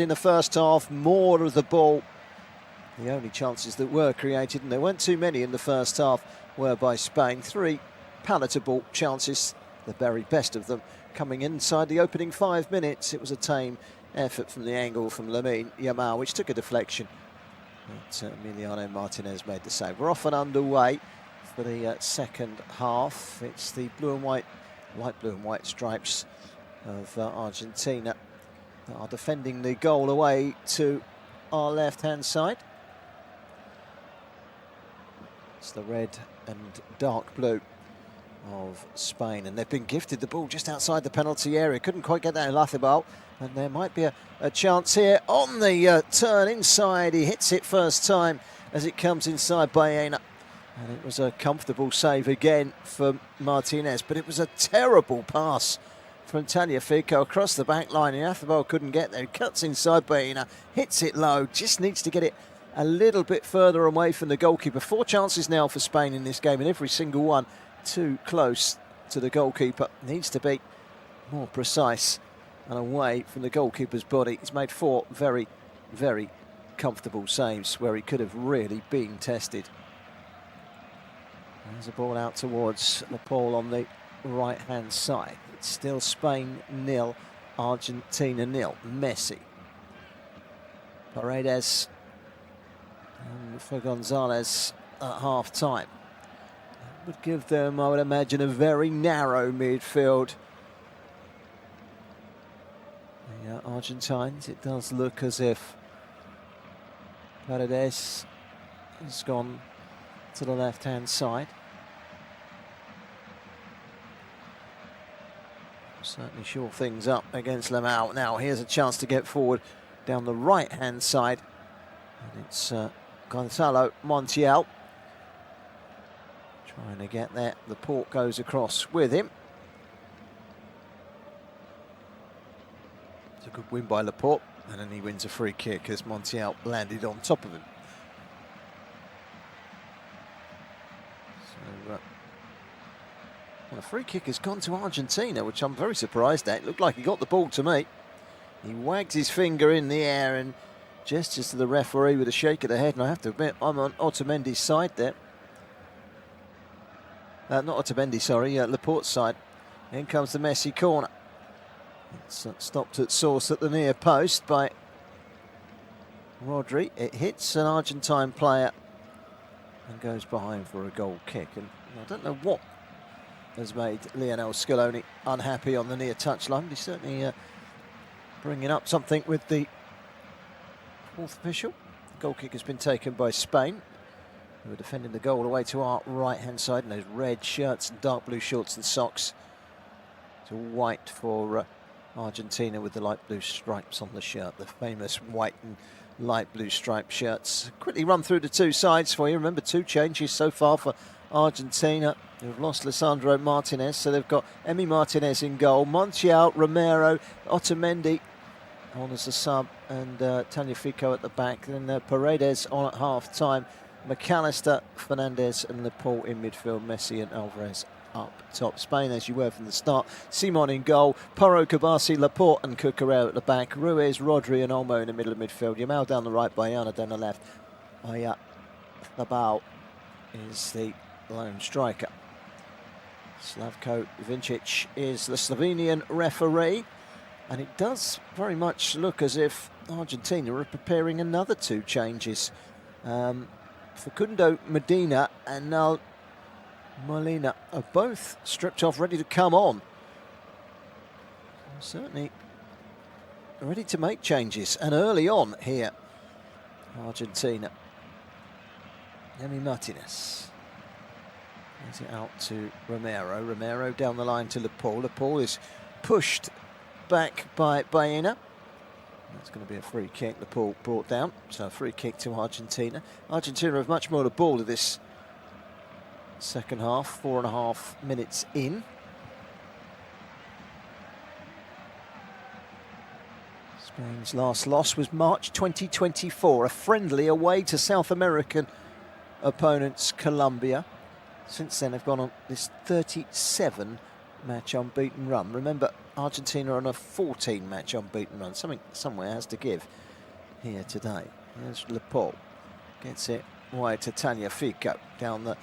in the first half, more of the ball. The only chances that were created, and there weren't too many in the first half, were by Spain. 3 palatable chances, the very best of them, coming inside the opening 5 minutes. It was a tame effort from the angle from Lamine Yamal, which took a deflection. But Emiliano Martinez made the save. We're off and underway for the second half. It's the blue and white, light blue and white stripes of Argentina that are defending the goal away to our left-hand side. It's the red and dark blue of Spain, and they've been gifted the ball just outside the penalty area. Couldn't quite get that in Lathibal, and there might be a chance here on the turn inside. He hits it first time as it comes inside Baena, and it was a comfortable save again for Martinez, but it was a terrible pass from Tagliafico across the back line, and Lathibal couldn't get there. He cuts inside Baena, hits it low, just needs to get it a little bit further away from the goalkeeper. 4 chances now for Spain in this game, and every single one too close to the goalkeeper. Needs to be more precise and away from the goalkeeper's body. He's made 4 very, very comfortable saves where he could have really been tested. There's a ball out towards Laporte on the right-hand side. It's still Spain 0, Argentina 0. Messi. Paredes and for Gonzalez at half-time. Would give them, I would imagine, a very narrow midfield. The Argentines, it does look as if Paredes has gone to the left-hand side. Certainly shore things up against Lamau. Now here's a chance to get forward down the right-hand side. And it's Gonzalo Montiel trying to get there. Laporte goes across with him. It's a good win by Laporte, and then he wins a free kick as Montiel landed on top of him. So, well, a free kick has gone to Argentina, which I'm very surprised at. It looked like he got the ball to me. He wags his finger in the air and gestures to the referee with a shake of the head, and I have to admit, I'm on Otamendi's side there. Not Otamendi, sorry, Laporte's side. In comes the Messi corner. It's stopped at source at the near post by Rodri. It hits an Argentine player and goes behind for a goal kick. And I don't know what has made Lionel Scaloni unhappy on the near touchline, but he's certainly bringing up something with the 4th official. The goal kick has been taken by Spain, who are defending the goal away to our right-hand side in those red shirts and dark blue shorts and socks. It's all white for Argentina with the light blue stripes on the shirt, the famous white and light blue striped shirts. Quickly run through the 2 sides for you. Remember, 2 changes so far for Argentina. They've lost Lisandro Martinez, so they've got Emi Martinez in goal, Montiel, Romero, Otamendi on as a sub, and Tagliafico at the back. Then Paredes on at half-time. McAllister, Fernandez and Laporte in midfield, Messi and Alvarez up top. Spain, as you were from the start, Simon in goal, Porro, Kabasi, Laporte and Cucurella at the back, Ruiz, Rodri and Olmo in the middle of midfield, Yamal down the right, Bayana down the left. Thabal is the lone striker. Slavko Vincic is the Slovenian referee, and it does very much look as if Argentina are preparing another 2 changes. Facundo Medina and Nal Molina are both stripped off, ready to come on. Certainly ready to make changes, and early on here, Argentina. Emi Martinez. Gives it out to Romero. Romero down the line to Laporte. Laporte is pushed back by Baena. That's going to be a free kick. Laporte brought down, so a free kick to Argentina. Argentina have much more the ball to this second half, 4.5 minutes in. Spain's last loss was March 2024, a friendly away to South American opponents Colombia. Since then they've gone on this 37 match unbeaten run. Remember, Argentina on a 14 match unbeaten run. Somewhere has to give here today. There's Laporte, gets it wide to Tagliafico down the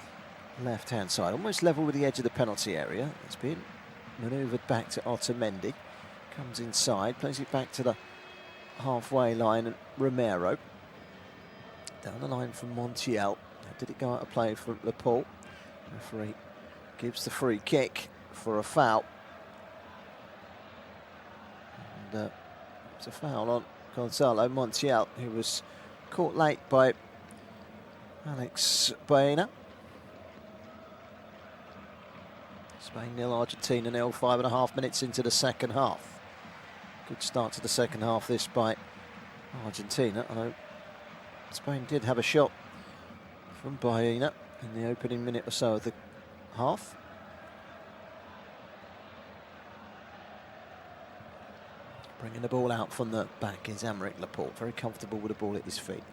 left-hand side, almost level with the edge of the penalty area. It's been manoeuvred back to Otamendi, comes inside, plays it back to the halfway line, and Romero down the line from Montiel. Did it go out of play for Laporte? Referee gives the free kick for a foul. And it's a foul on Gonzalo Montiel, who was caught late by Alex Baena. Spain 0, Argentina 0, 5.5 minutes into the second half. Good start to the second half this by Argentina. I know Spain did have a shot from Baena in the opening minute or so of the half. Bringing the ball out from the back is Aymeric Laporte, very comfortable with the ball at his feet.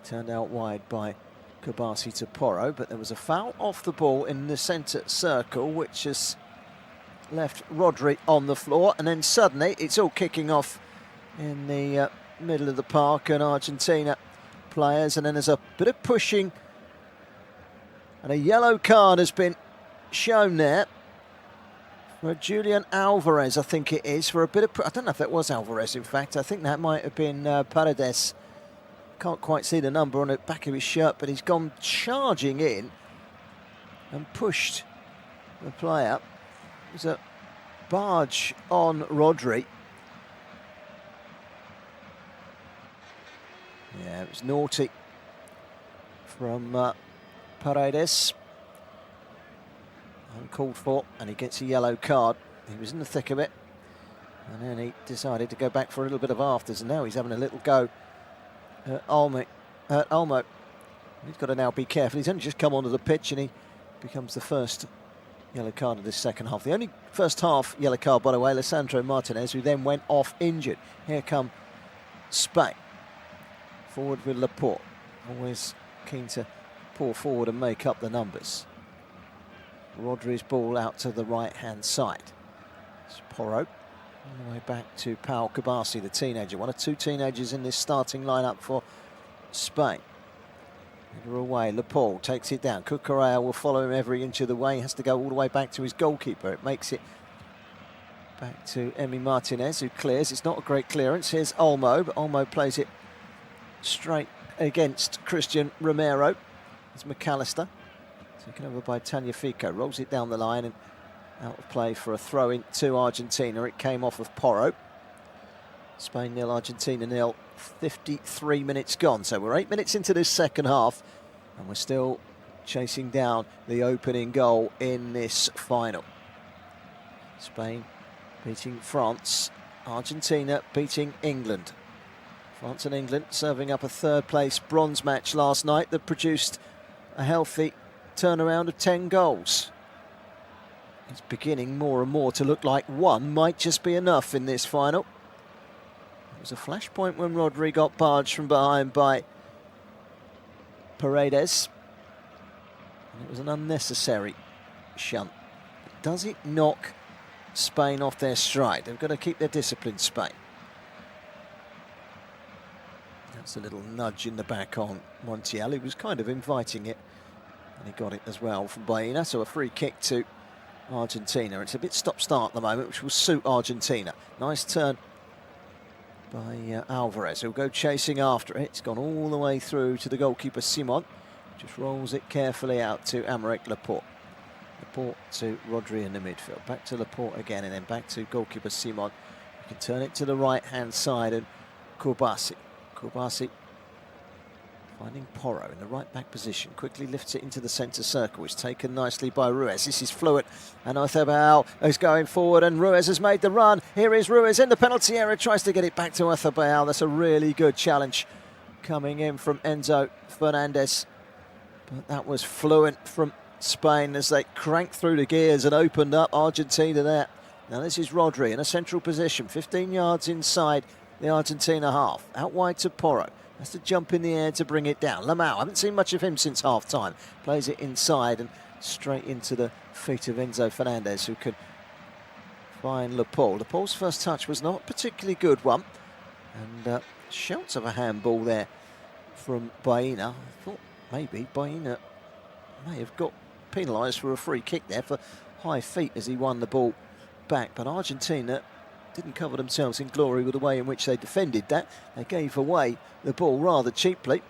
Turned out wide by Kubasi to Porro, but there was a foul off the ball in the centre circle, which has left Rodri on the floor, and then suddenly it's all kicking off in the middle of the park, and Argentina players, and then there's a bit of pushing, and a yellow card has been shown there for Julian Alvarez, I think it is, for a bit of, I don't know if that was Alvarez, in fact. I think that might have been Paredes. Can't quite see the number on the back of his shirt, but he's gone charging in and pushed the player. It was a barge on Rodri. Yeah, it was naughty from Paredes. Uncalled for, and he gets a yellow card. He was in the thick of it, and then he decided to go back for a little bit of afters, and now he's having a little go at Olmo. He's got to now be careful. He's only just come onto the pitch, and he becomes the first yellow card of this second half. The only first half yellow card, by the way, Lisandro Martinez, who then went off injured. Here come Spain. Forward with Laporte, always keen to pour forward and make up the numbers. Rodri's ball out to the right-hand side. It's Porro, all the way back to Pau Kubasi, the teenager. One of two teenagers in this starting lineup for Spain. Header away, Laporte takes it down. Cucurella will follow him every inch of the way. He has to go all the way back to his goalkeeper. It makes it back to Emi Martinez, who clears. It's not a great clearance. Here's Olmo, but Olmo plays it straight against Christian Romero. It's McAllister. Taken over by Tagliafico, rolls it down the line and out of play for a throw-in to Argentina. It came off of Porro. Spain 0, Argentina 0, 53 minutes gone. So we're 8 minutes into this second half, and we're still chasing down the opening goal in this final. Spain beating France, Argentina beating England. France and England serving up a third-place bronze match last night that produced a healthy turnaround of 10 goals. It's beginning more and more to look like one might just be enough in this final. It was a flashpoint when Rodri got barged from behind by Paredes. And it was an unnecessary shunt. But does it knock Spain off their stride? They've got to keep their discipline, Spain. That's a little nudge in the back on Montiel, who was kind of inviting it. And he got it as well from Baena, so a free kick to Argentina. It's a bit stop-start at the moment, which will suit Argentina. Nice turn by Alvarez, who'll go chasing after it. It's gone all the way through to the goalkeeper Simon. Just rolls it carefully out to Aymeric Laporte. Laporte to Rodri in the midfield. Back to Laporte again, and then back to goalkeeper Simon. You can turn it to the right-hand side, and Kubasi. Kubasi finding Porro in the right-back position. Quickly lifts it into the centre circle. It's taken nicely by Ruiz. This is fluent, and Othabao is going forward, and Ruiz has made the run. Here is Ruiz in the penalty area, tries to get it back to Othabao. That's a really good challenge coming in from Enzo Fernandez. But that was fluent from Spain as they cranked through the gears and opened up Argentina there. Now this is Rodri in a central position, 15 yards inside the Argentina half. Out wide to Porro. Has to jump in the air to bring it down. Lamau, haven't seen much of him since half-time. Plays it inside and straight into the feet of Enzo Fernandez, who could by Lepore. Lepore's first touch was not a particularly good one, and shouts of a handball there from Baena. I thought maybe Baena may have got penalised for a free kick there for high feet as he won the ball back, but Argentina didn't cover themselves in glory with the way in which they defended that. They gave away the ball rather cheaply.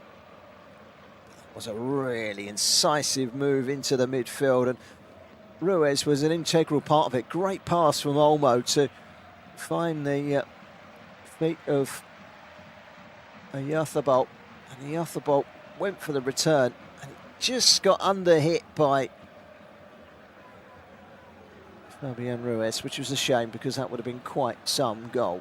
That was a really incisive move into the midfield, and Ruiz was an integral part of it. Great pass from Olmo to find the feet of Ayathabal, and Ayathabal went for the return, and it just got under hit by Fabian Ruiz, which was a shame because that would have been quite some goal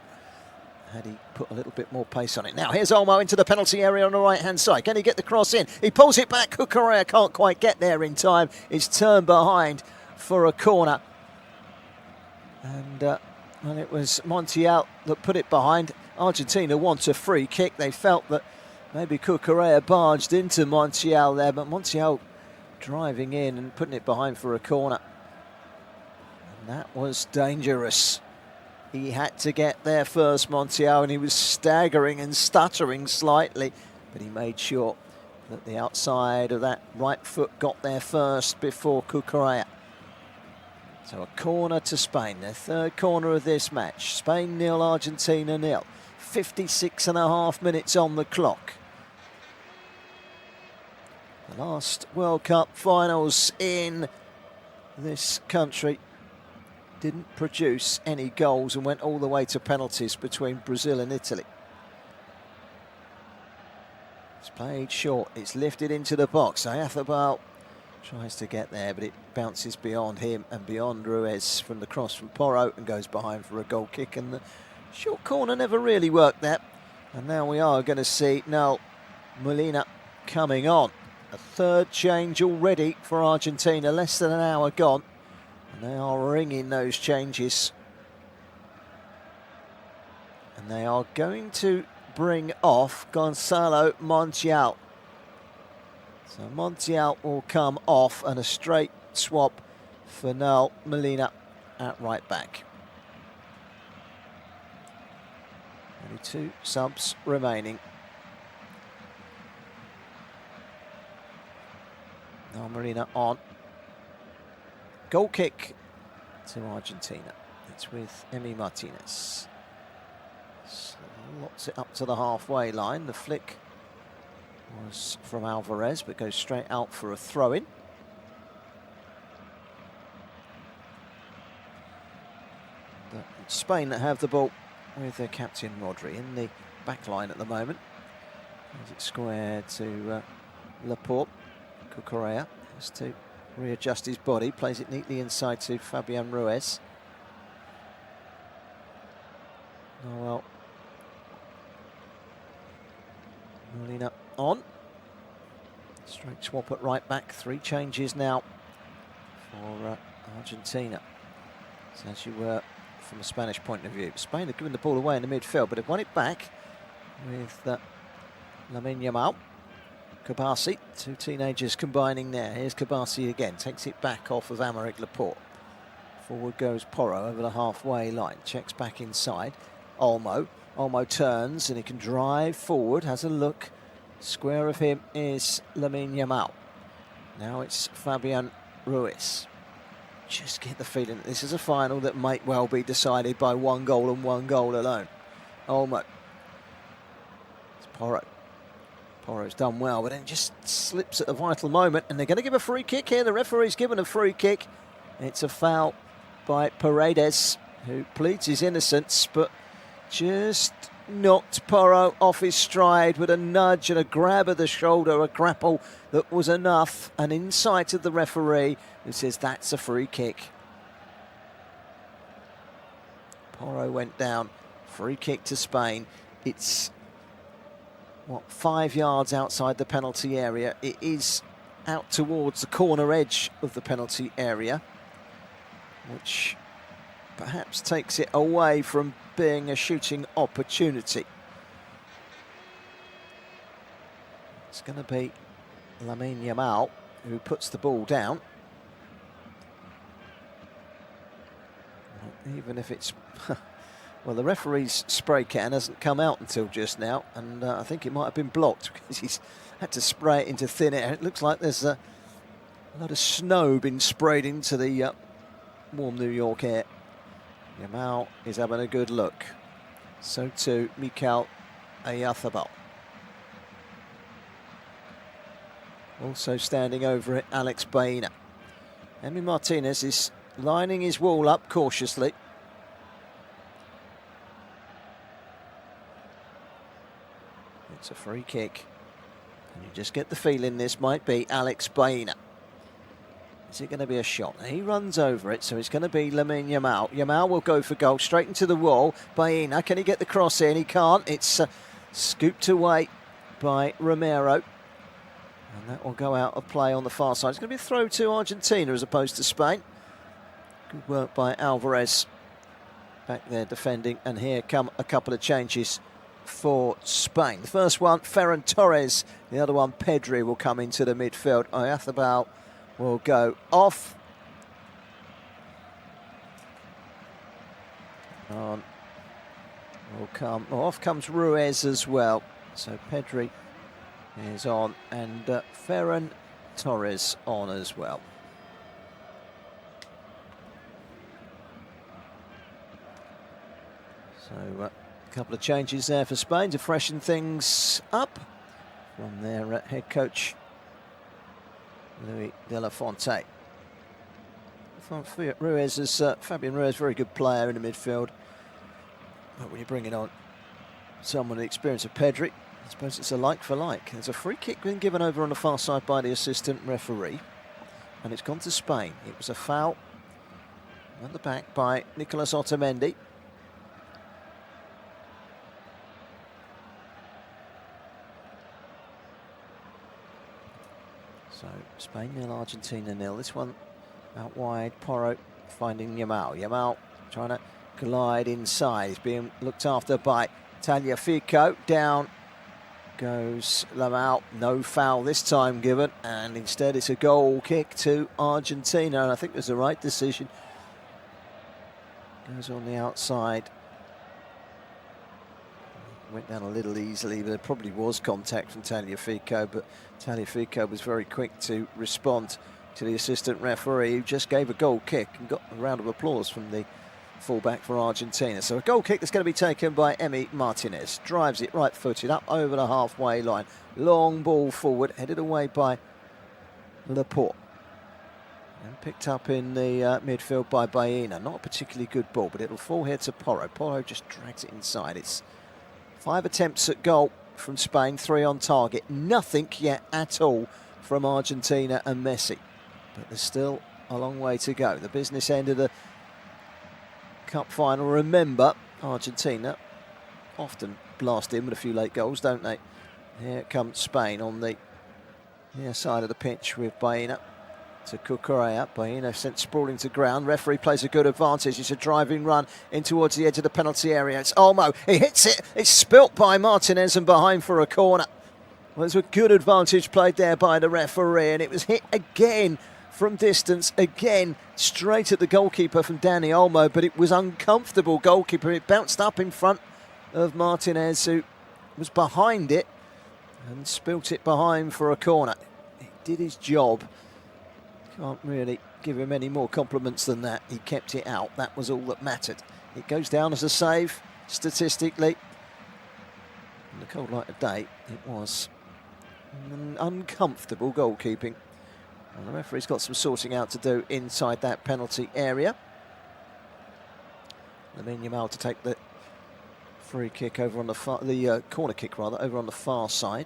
had he put a little bit more pace on it. Now here's Olmo into the penalty area on the right hand side. Can he get the cross in? He pulls it back. Cucurella can't quite get there in time. It's turned behind for a corner, and it was Montiel that put it behind. Argentina want a free kick. They felt that maybe Cucurella barged into Montiel there, but Montiel driving in and putting it behind for a corner. That was dangerous. He had to get there first, Montiel, and he was staggering and stuttering slightly, but he made sure that the outside of that right foot got there first before Cucurella. So a corner to Spain, their third corner of this match. Spain 0, Argentina 0. 56.5 minutes on the clock. The last World Cup finals in this country didn't produce any goals and went all the way to penalties between Brazil and Italy. It's played short, it's lifted into the box. Ayathabal tries to get there, but it bounces beyond him and beyond Ruiz from the cross from Porro and goes behind for a goal kick, and the short corner never really worked that. And now we are going to see Nahuel Molina coming on. A third change already for Argentina, less than an hour gone. And they are ringing those changes. And they are going to bring off Gonzalo Montiel. So Montiel will come off, and a straight swap for Nahuel Molina at right back. Only 2 subs remaining. Nahuel Molina on. Goal kick to Argentina. It's with Emi Martinez. Slots it up to the halfway line. The flick was from Alvarez, but goes straight out for a throw-in. Spain that have the ball with their captain Rodri in the back line at the moment. As it's squared to Lepore. Cucurella has to readjust his body, plays it neatly inside to Fabian Ruiz. Oh well. Molina on. Straight swap at right back. 3 changes now for Argentina. So as you were from a Spanish point of view. Spain have given the ball away in the midfield, but have won it back with Lamine Yamal. Kabasi, 2 teenagers combining there. Here's Kabasi again, takes it back off of Aymeric Laporte. Forward goes Porro over the halfway line, checks back inside. Olmo turns and he can drive forward, has a look. Square of him is Lamine Yamal. Now it's Fabian Ruiz. Just get the feeling that this is a final that might well be decided by 1 goal and 1 goal alone. Olmo. It's Porro. Porro's done well, but then just slips at a vital moment, and they're going to give a free kick here. The referee's given a free kick. It's a foul by Paredes, who pleads his innocence, but just knocked Porro off his stride with a nudge and a grab of the shoulder, a grapple that was enough, and insight of the referee, who says that's a free kick. Porro went down, free kick to Spain. It's 5 yards outside the penalty area. It is out towards the corner edge of the penalty area, which perhaps takes it away from being a shooting opportunity. It's going to be Lamine Yamal who puts the ball down. even if it's... Well, the referee's spray can hasn't come out until just now, and I think it might have been blocked because he's had to spray it into thin air. It looks like there's a lot of snow been sprayed into the warm New York air. Yamal is having a good look. So too Mikel Oyarzabal. Also standing over it, Alex Baena. Emi Martinez is lining his wall up cautiously. It's a free kick. And you just get the feeling this might be Alex Baena. Is it going to be a shot? He runs over it, so it's going to be Lamine Yamal. Yamal will go for goal, straight into the wall. Baena, can he get the cross in? He can't. It's scooped away by Romero. And that will go out of play on the far side. It's going to be a throw to Argentina as opposed to Spain. Good work by Alvarez back there defending. And here come a couple of changes for Spain. The first one, Ferran Torres. The other one, Pedri, will come into the midfield. Oyarzabal will go off. Off comes Ruiz as well. So Pedri is on, and Ferran Torres on as well. So a couple of changes there for Spain to freshen things up from their head coach Luis de la Fonte. Ruiz is Fabian Ruiz, very good player in the midfield. But when you're bringing on someone with the experience of Pedri, I suppose it's a like for like. There's a free kick being given over on the far side by the assistant referee, and it's gone to Spain. It was a foul at the back by Nicolas Otamendi. So Spain 0, Argentina 0. This one out wide. Porro finding Yamal. Yamal trying to glide inside. He's being looked after by Tagliafico. Down goes Yamal. No foul this time given, and instead it's a goal kick to Argentina, and I think it was the right decision. Goes on the outside. Went down a little easily, but there probably was contact from Tagliafico, but Tagliafico was very quick to respond to the assistant referee, who just gave a goal kick and got a round of applause from the fullback for Argentina. So a goal kick that's going to be taken by Emi Martinez. Drives it right-footed up over the halfway line. Long ball forward, headed away by Laporte. And picked up in the midfield by Baena. Not a particularly good ball, but it'll fall here to Porro. Porro just drags it inside. It's 5 attempts at goal from Spain, 3 on target. Nothing yet at all from Argentina and Messi. But there's still a long way to go. The business end of the Cup final. Remember, Argentina often blast in with a few late goals, don't they? Here comes Spain on the near side of the pitch with Baena to Cucurella. Baena sent sprawling to ground. Referee plays a good advantage. It's a driving run in towards the edge of the penalty area. It's Olmo. He hits it. It's spilt by Martinez and behind for a corner. Well, it's a good advantage played there by the referee, and it was hit again from distance, again straight at the goalkeeper from Dani Olmo, but it was uncomfortable goalkeeper. It bounced up in front of Martinez, who was behind it and spilt it behind for a corner. He did his job. Can't really give him any more compliments than that. He kept it out. That was all that mattered. It goes down as a save, statistically. In the cold light of day, it was an uncomfortable goalkeeping. And the referee's got some sorting out to do inside that penalty area. Lamine Yamal to take the free kick over on the corner kick rather, over on the far side.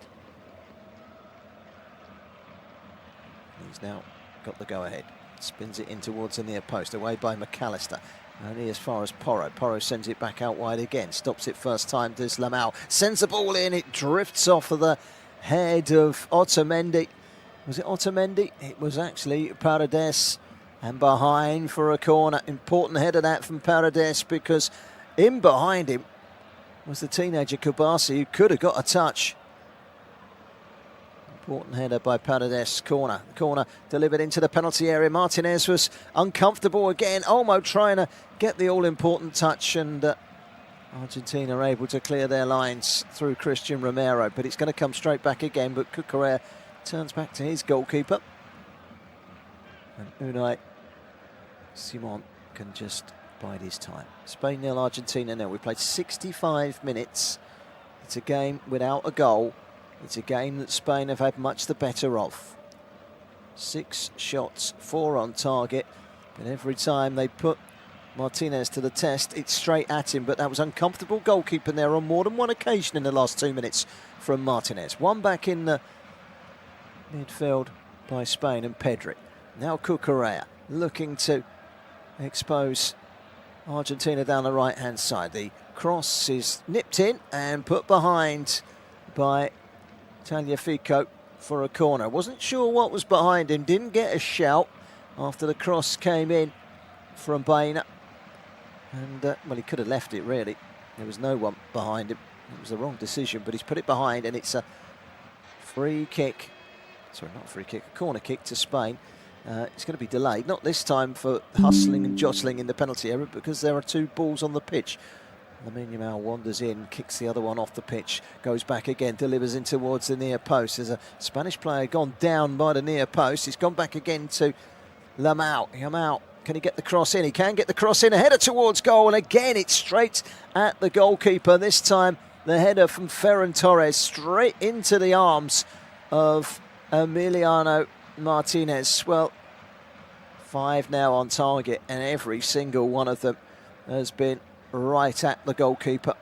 He's now got the go-ahead. Spins it in towards the near post, away by McAllister. Only as far as Porro. Porro sends it back out wide again. Stops it first time, does Yamal. Sends the ball in, it drifts off of the head of Otamendi. Was it Otamendi? It was actually Paredes, and behind for a corner. Important header that from Paredes, because in behind him was the teenager Kubasi, who could have got a touch. Important header by Paredes. Corner delivered into the penalty area. Martinez was uncomfortable again. Olmo trying to get the all-important touch, and Argentina are able to clear their lines through Christian Romero. But it's going to come straight back again. But Cucurella turns back to his goalkeeper. And Unai Simon can just bide his time. Spain 0, Argentina 0. We played 65 minutes. It's a game without a goal. It's a game that Spain have had much the better of. 6 shots, 4 on target. But every time they put Martinez to the test, it's straight at him. But that was uncomfortable goalkeeping there on more than one occasion in the last 2 minutes from Martinez. One back in the midfield by Spain and Pedri. Now Cucurella looking to expose Argentina down the right-hand side. The cross is nipped in and put behind by Tagliafico for a corner. Wasn't sure what was behind him. Didn't get a shout after the cross came in from Baena. And, well, he could have left it, really. There was no one behind him. It was the wrong decision, but he's put it behind, and it's a free kick. Sorry, not a free kick, a corner kick to Spain. It's going to be delayed, not this time for hustling and jostling in the penalty area, because there are 2 balls on the pitch. Lamine Yamal wanders in, kicks the other one off the pitch, goes back again, delivers in towards the near post. There's a Spanish player gone down by the near post. He's gone back again to Yamal. Yamal, can he get the cross in? He can get the cross in, a header towards goal, and again it's straight at the goalkeeper. This time the header from Ferran Torres straight into the arms of Emiliano Martinez. Well, 5 now on target, and every single one of them has been right at the goalkeeper.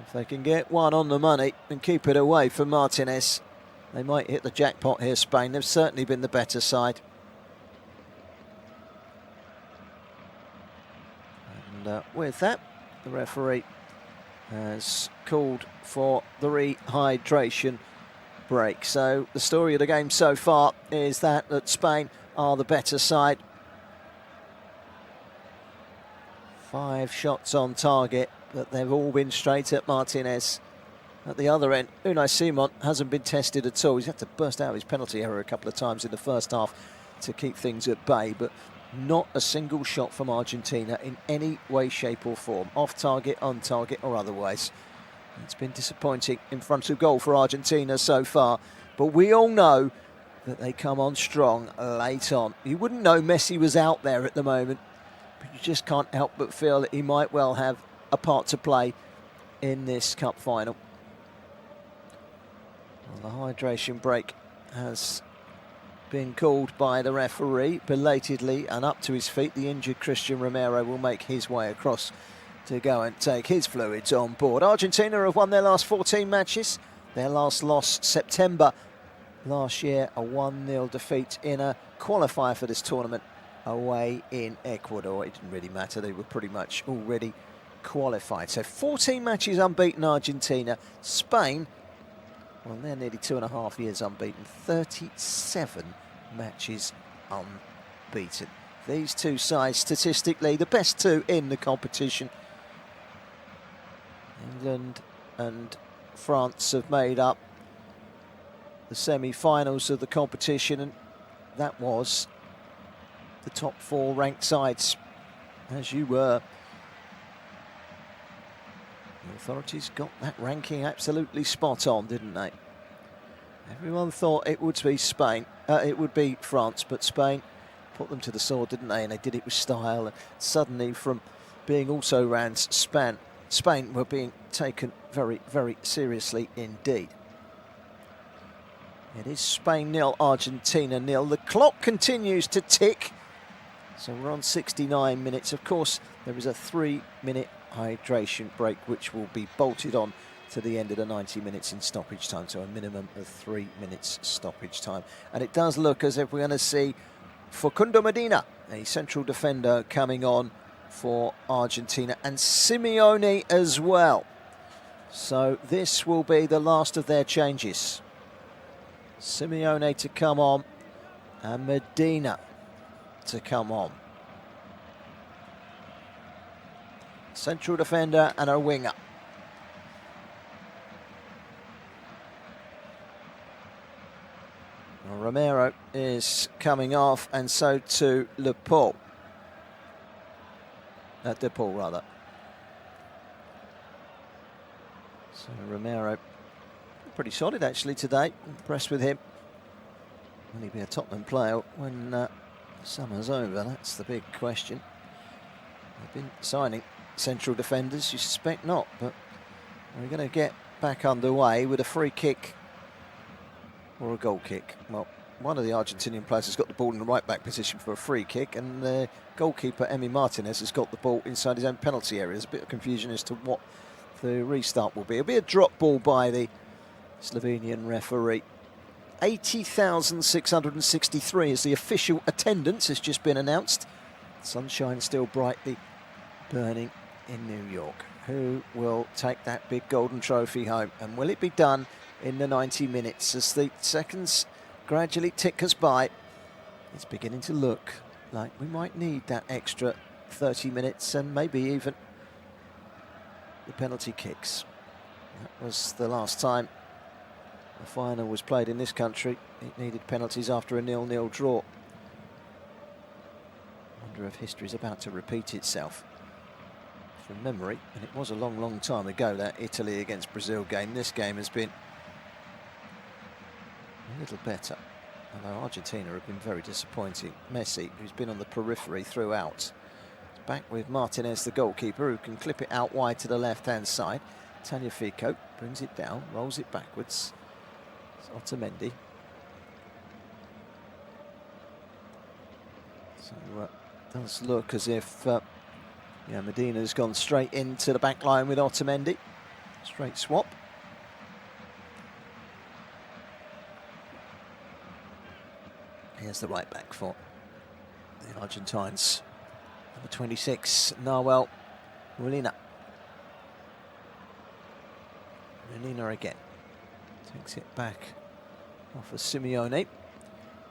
If they can get one on the money and keep it away from Martinez, they might hit the jackpot here, Spain. They've certainly been the better side. And with that, the referee has called for the rehydration break. So the story of the game so far is that Spain are the better side. 5 shots on target, but they've all been straight at Martinez. At the other end, Unai Simon hasn't been tested at all. He's had to burst out his penalty area a couple of times in the first half to keep things at bay, but not a single shot from Argentina in any way, shape or form, off target, on target or otherwise. It's been disappointing in front of goal for Argentina so far, but we all know that they come on strong late on. You wouldn't know Messi was out there at the moment, but you just can't help but feel that he might well have a part to play in this cup final. Well, the hydration break has been called by the referee belatedly, and up to his feet the injured Christian Romero will make his way across to go and take his fluids on board. Argentina have won their last 14 matches. Their last loss September last year, a 1-0 defeat in a qualifier for this tournament away in Ecuador. It didn't really matter, they were pretty much already qualified. So 14 matches unbeaten Argentina. Spain, well, they're nearly 2.5 years unbeaten. 37 matches unbeaten. These two sides, statistically, the best 2 in the competition. England and France have made up the semi-finals of the competition, and that was the top 4 ranked sides, as you were. The authorities got that ranking absolutely spot on, didn't they? Everyone thought it would be Spain, it would be France, but Spain put them to the sword, didn't they? And they did it with style. And suddenly, from being also ran, Spain were being taken very, very seriously indeed. It is Spain 0, Argentina 0. The clock continues to tick. So we're on 69 minutes. Of course, there is a 3-minute hydration break, which will be bolted on to the end of the 90 minutes in stoppage time. So a minimum of 3 minutes stoppage time. And it does look as if we're going to see Facundo Medina, a central defender, coming on for Argentina, and Simeone as well. So this will be the last of their changes. Simeone to come on and Medina to come on. Central defender and a winger. Well, Romero is coming off, and so too DePaul. DePaul, rather. So Romero, pretty solid actually today. Impressed with him. Will he be a Tottenham player when summer's over? That's the big question. They've been signing central defenders. You suspect not, but we're going to get back underway with a free kick or a goal kick. Well, one of the Argentinian players has got the ball in the right-back position for a free kick, and the goalkeeper, Emi Martinez, has got the ball inside his own penalty area. There's a bit of confusion as to what the restart will be. It'll be a drop ball by the Slovenian referee. 80,663 is the official attendance, has just been announced. Sunshine still brightly burning in New York. Who will take that big golden trophy home? And will it be done in the 90 minutes as the seconds gradually tick us by? It's beginning to look like we might need that extra 30 minutes and maybe even the penalty kicks. That was the last time the final was played in this country. It needed penalties after a 0-0 draw. I wonder if history's about to repeat itself. From memory, and it was a long, long time ago, that Italy against Brazil game. This game has been a little better, although Argentina have been very disappointing. Messi, who's been on the periphery throughout, is back with Martinez, the goalkeeper, who can clip it out wide to the left-hand side. Tagliafico brings it down, rolls it backwards. It's Otamendi. So it does look as if Medina's gone straight into the back line with Otamendi. Straight swap. Here's the right back for the Argentines. Number 26, Nahuel Molina. Molina again. Takes it back off of Simeone.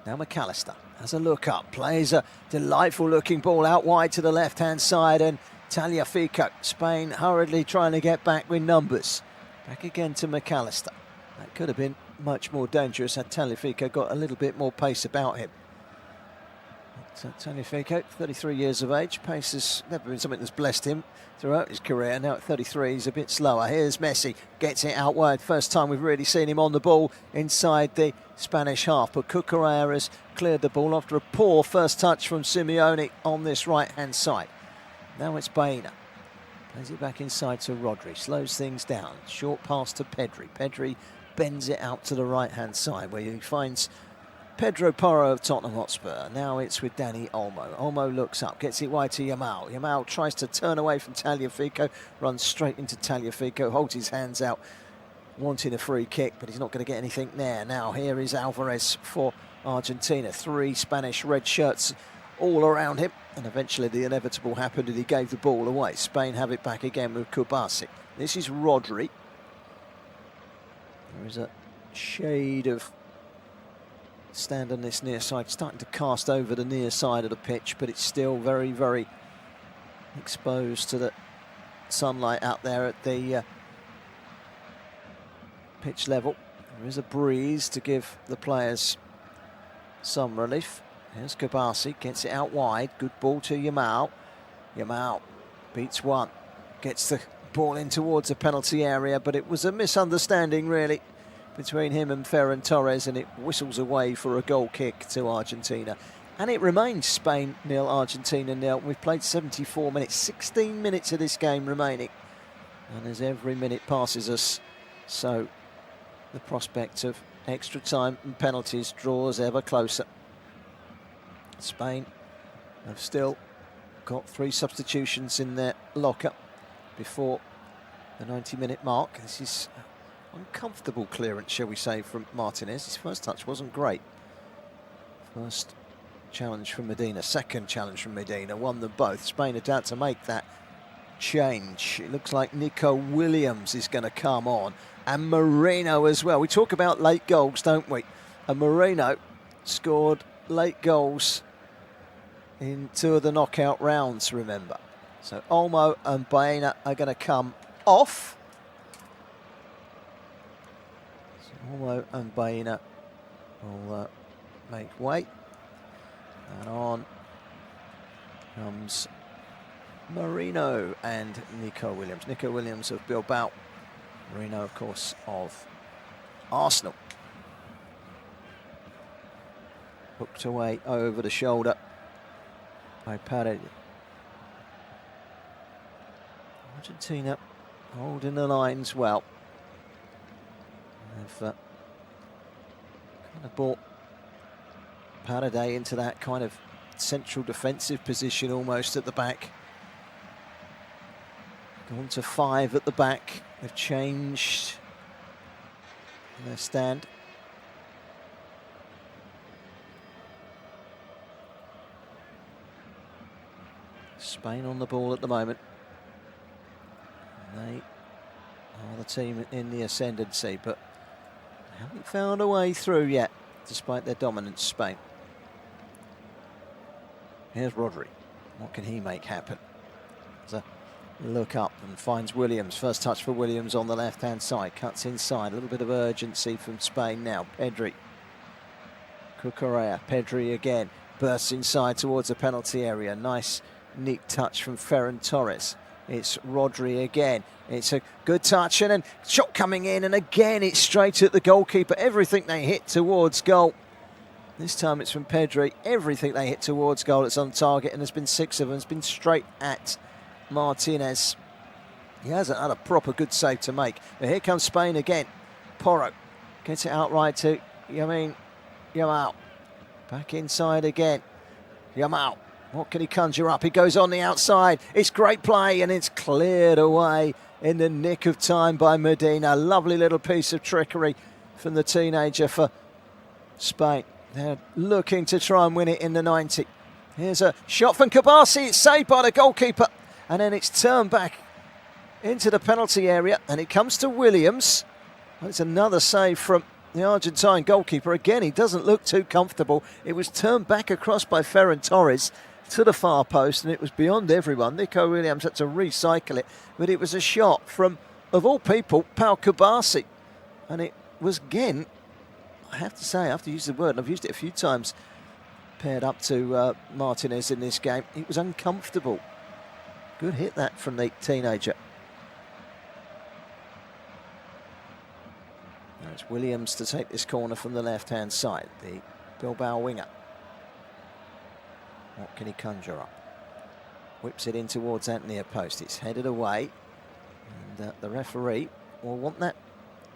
Now McAllister has a look up, plays a delightful looking ball out wide to the left hand side, and Tagliafico, Spain hurriedly trying to get back with numbers. Back again to McAllister. That could have been much more dangerous had Tagliafico got a little bit more pace about him. But Tagliafico, 33 years of age, pace has never been something that's blessed him throughout his career. Now at 33 he's a bit slower. Here's Messi, gets it out wide. First time we've really seen him on the ball inside the Spanish half, but Cucurella has cleared the ball after a poor first touch from Simeone on this right hand side. Now it's Baena, plays it back inside to Rodri, slows things down, short pass to Pedri. Pedri bends it out to the right hand side where he finds Pedro Porro of Tottenham Hotspur. Now it's with Dani Olmo. Olmo looks up, gets it wide to Yamal. Yamal tries to turn away from Tagliafico, runs straight into Tagliafico, holds his hands out, wanting a free kick, but he's not going to get anything there. Now here is Alvarez for Argentina. 3 Spanish red shirts all around him, and eventually the inevitable happened and he gave the ball away. Spain have it back again with Kubasi. This is Rodri. There is a shade of stand on this near side, starting to cast over the near side of the pitch, but it's still very, very exposed to the sunlight out there at the pitch level. There is a breeze to give the players some relief. Here's Kubasi, gets it out wide, good ball to Yamal. Yamal beats one, gets the ball in towards the penalty area, but it was a misunderstanding really between him and Ferran Torres, and it whistles away for a goal kick to Argentina. And it remains Spain 0, Argentina 0. We've played 74 minutes, 16 minutes of this game remaining. And as every minute passes us, so the prospect of extra time and penalties draws ever closer. Spain have still got 3 substitutions in their locker before the 90-minute mark. This is uncomfortable clearance, shall we say, from Martinez. His first touch wasn't great. First challenge from Medina, second challenge from Medina, won them both. Spain are down to make that change. It looks like Nico Williams is going to come on, and Moreno as well. We talk about late goals, don't we? And Moreno scored late goals in 2 of the knockout rounds, remember. So Olmo and Baena are going to come off. Olmo and Baena will make way. And on comes Marino and Nico Williams. Nico Williams of Bilbao. Marino, of course, of Arsenal. Hooked away over the shoulder by Paredes. Argentina holding the lines well. They've kind of brought Paredes into that kind of central defensive position almost at the back. Gone to 5 at the back. They've changed their stand. Spain on the ball at the moment. They are the team in the ascendancy, but they haven't found a way through yet, despite their dominance, Spain. Here's Rodri. What can he make happen? There's a look up and finds Williams. First touch for Williams on the left-hand side. Cuts inside. A little bit of urgency from Spain now. Pedri. Cucurella. Pedri again. Bursts inside towards the penalty area. Nice, neat touch from Ferran Torres. It's Rodri again. It's a good touch and a shot coming in, and again it's straight at the goalkeeper. Everything they hit towards goal. This time it's from Pedri. Everything they hit towards goal, it's on target, and there's been 6 of them. It's been straight at Martinez. He hasn't had a proper good save to make. But here comes Spain again. Porro gets it outright to Yamal. Back inside again. Yamal. What can he conjure up? He goes on the outside. It's great play, and it's cleared away in the nick of time by Medina. Lovely little piece of trickery from the teenager for Spain. They're looking to try and win it in the 90. Here's a shot from Kabasi. It's saved by the goalkeeper, and then it's turned back into the penalty area, and it comes to Williams. It's another save from the Argentine goalkeeper. Again, he doesn't look too comfortable. It was turned back across by Ferran Torres to the far post, and it was beyond everyone. Nico Williams had to recycle it, but it was a shot from, of all people, Pau Kabasi. And it was, again, I have to say, I have to use the word, and I've used it a few times, paired up to Martinez in this game. It was uncomfortable. Good hit that from the teenager. Now it's Williams to take this corner from the left-hand side, the Bilbao winger. What can he conjure up? Whips it in towards that near post. It's headed away, and the referee will want that,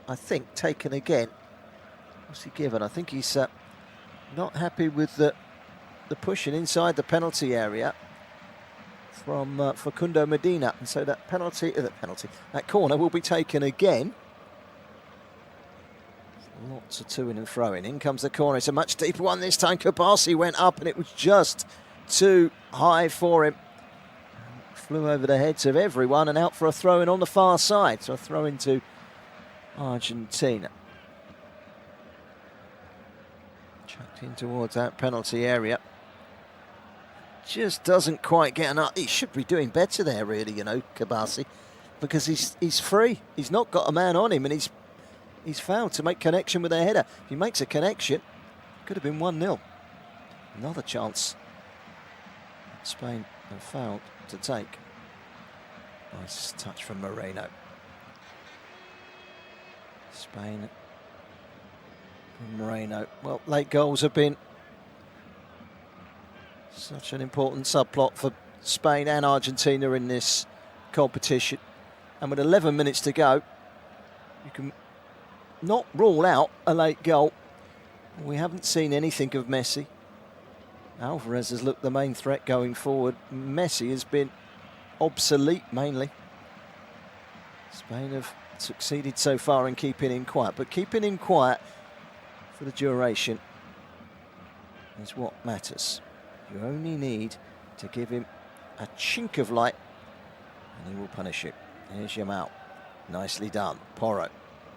I think, taken again. What's he given? I think he's not happy with the pushing inside the penalty area from Facundo Medina, and so that that corner will be taken again. Lots of to-in and fro-in. In comes the corner. It's a much deeper one this time. Kabasi went up, and it was just too high for him. Flew over the heads of everyone and out for a throw-in on the far side. So a throw-in to Argentina. Chucked in towards that penalty area. Just doesn't quite get enough. He should be doing better there, really, you know, Kabasi, because he's free. He's not got a man on him, and he's failed to make connection with their header. If he makes a connection, could have been 1-0. Another chance Spain have failed to take. Nice touch from Moreno. Spain from Moreno. Well, late goals have been such an important subplot for Spain and Argentina in this competition. And with 11 minutes to go, you can not rule out a late goal. We haven't seen anything of Messi. Alvarez has looked the main threat going forward. Messi has been obsolete mainly. Spain have succeeded so far in keeping him quiet, but keeping him quiet for the duration is what matters. You only need to give him a chink of light and he will punish you. Here's Yamal. Nicely done. Porro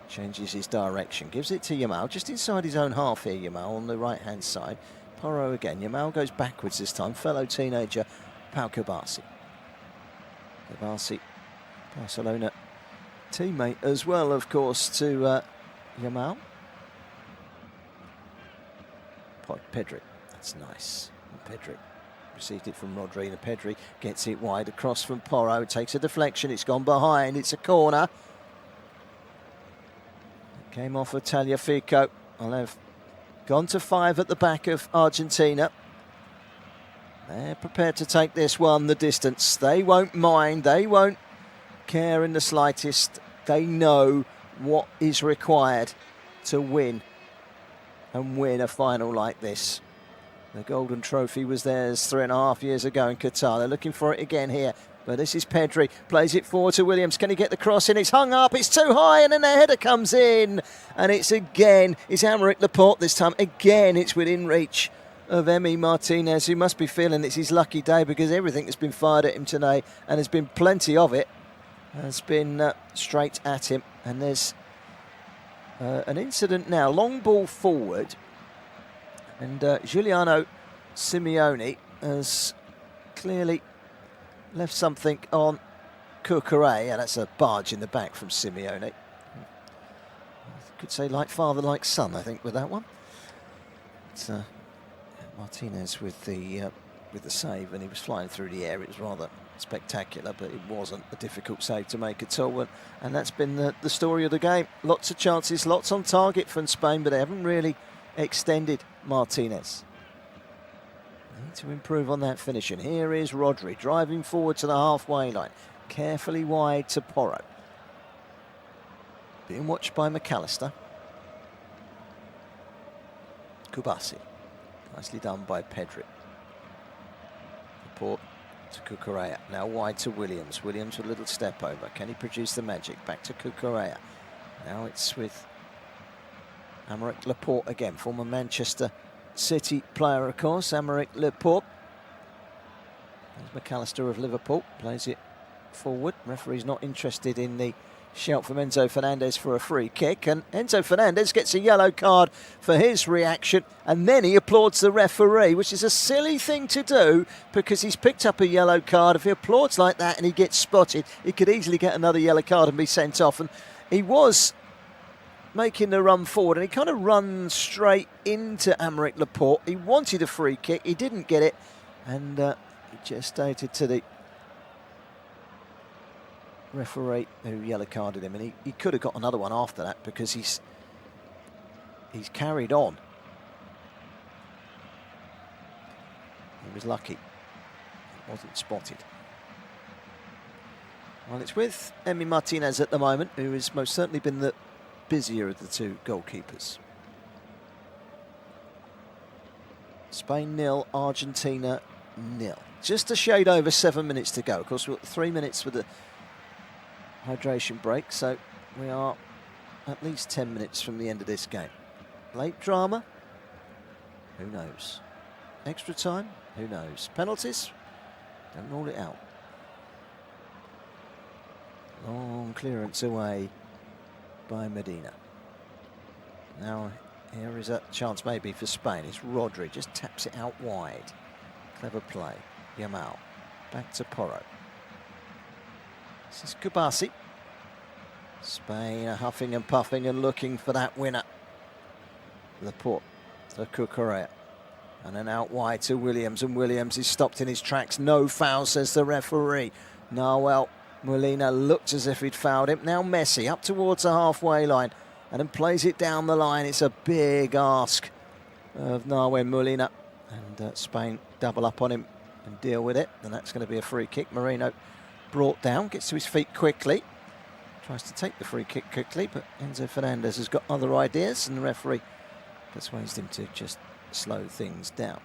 changes his direction, gives it to Yamal, just inside his own half here, Yamal, on the right-hand side. Porro again. Yamal goes backwards this time. Fellow teenager, Pau Kabasi. Kabasi, Barcelona teammate as well, of course, to Yamal. Pedri. That's nice. And Pedri received it from Rodri, and Pedri gets it wide across from Porro, takes a deflection, it's gone behind, it's a corner. It came off of Tagliafico. I'll have gone to 5 at the back of Argentina. They're prepared to take this one the distance. They won't mind, they won't care in the slightest. They know what is required to win and win a final like this. The golden trophy was theirs 3.5 years ago in Qatar. They're looking for it again here. But this is Pedri, plays it forward to Williams. Can he get the cross in? It's hung up, it's too high, and then the header comes in. And it's Aymeric Laporte this time. Again, it's within reach of Emi Martinez, who must be feeling it's his lucky day, because everything that's been fired at him today, and there's been plenty of it, has been straight at him. And there's an incident now, long ball forward, and Giuliano Simeone has clearly left something on Cucurella. That's a barge in the back from Simeone. I could say like father, like son, I think, with that one. It's Martinez with the save, and he was flying through the air. It was rather spectacular, but it wasn't a difficult save to make at all. And that's been the story of the game. Lots of chances, lots on target from Spain, but they haven't really extended Martinez. Need to improve on that finish. And here is Rodri driving forward to the halfway line, carefully wide to Porro. Being watched by McAllister. Kubasi. Nicely done by Pedri. Laporte to Cucurella. Now wide to Williams. Williams with a little step over. Can he produce the magic? Back to Cucurella. Now it's with Aymeric Laporte again, former Manchester City player, of course, Aymeric Laporte. There's McAllister of Liverpool, plays it forward. Referee's not interested in the shout from Enzo Fernandez for a free kick, and Enzo Fernandez gets a yellow card for his reaction, and then he applauds the referee, which is a silly thing to do, because he's picked up a yellow card. If he applauds like that and he gets spotted, he could easily get another yellow card and be sent off. And he was making the run forward, and he kind of runs straight into Aymeric Laporte. He wanted a free kick, he didn't get it, and he just stated to the referee who yellow carded him, and he could have got another one after that, because he's carried on. He was lucky he wasn't spotted. Well, it's with Emi Martinez at the moment, who has most certainly been the busier of the two goalkeepers. Spain 0, Argentina 0. Just a shade over 7 minutes to go. Of course, we've got 3 minutes with the hydration break, so we are at least 10 minutes from the end of this game. Late drama? Who knows? Extra time? Who knows? Penalties? Don't rule it out. Long clearance away by Medina. Now here is a chance maybe for Spain. It's Rodri, just taps it out wide. Clever play. Yamal. Back to Porro. This is Kubasi. Spain are huffing and puffing and looking for that winner. Laporte to Cucurella. And then out wide to Williams, and Williams is stopped in his tracks. No foul, says the referee. Nahuel Molina looked as if he'd fouled him. Now Messi up towards the halfway line and then plays it down the line. It's a big ask of Nahuel Molina, and Spain double up on him and deal with it, and that's going to be a free kick. Moreno brought down, gets to his feet quickly, tries to take the free kick quickly, but Enzo Fernandez has got other ideas, and the referee persuades him to just slow things down.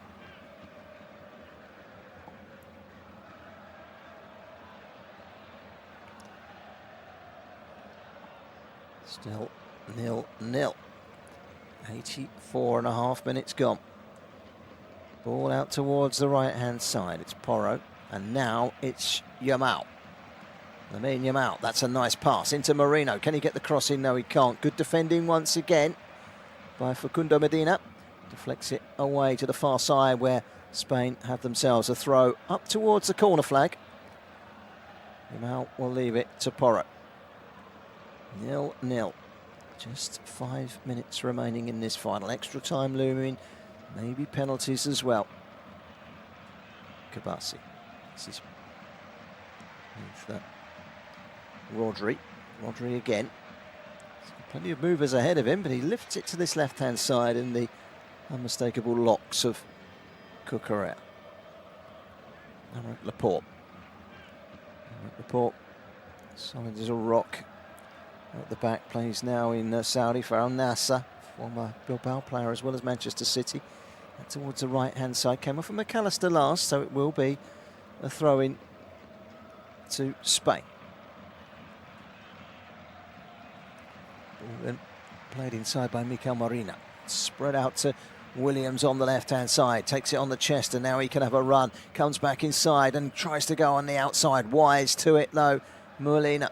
Still 0-0. 84.5 minutes gone. Ball out towards the right-hand side. It's Porro, and now it's Yamal. Lamine Yamal, that's a nice pass into Moreno. Can he get the cross in? No, he can't. Good defending once again by Facundo Medina. Deflects it away to the far side, where Spain have themselves a throw up towards the corner flag. Yamal will leave it to Porro. 0-0. Just 5 minutes remaining in this final. Extra time looming maybe penalties as well. Kabasi. This is with Rodri. Rodri again. Plenty of movers ahead of him, but he lifts it to this left-hand side in the unmistakable locks of Cucurella. Laporte. Laporte, solid as a rock at the back, plays now in Saudi for Al Nassr, former Bilbao player as well as Manchester City. And towards the right-hand side, came off from McAllister last, so it will be a throw-in to Spain. Ball played inside by Mikel Merino. Spread out to Williams on the left-hand side, takes it on the chest, and now he can have a run. Comes back inside and tries to go on the outside. Wise to it though, Molina.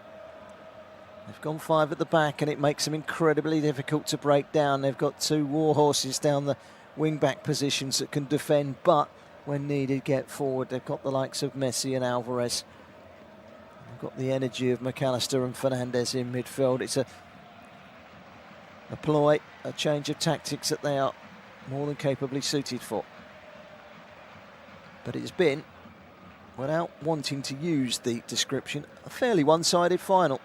They've gone 5 at the back, and it makes them incredibly difficult to break down. They've got 2 war horses down the wing-back positions that can defend, but when needed, get forward. They've got the likes of Messi and Alvarez. They've got the energy of McAllister and Fernandes in midfield. It's a ploy, a change of tactics that they are more than capably suited for. But it's been, without wanting to use the description, a fairly one-sided final.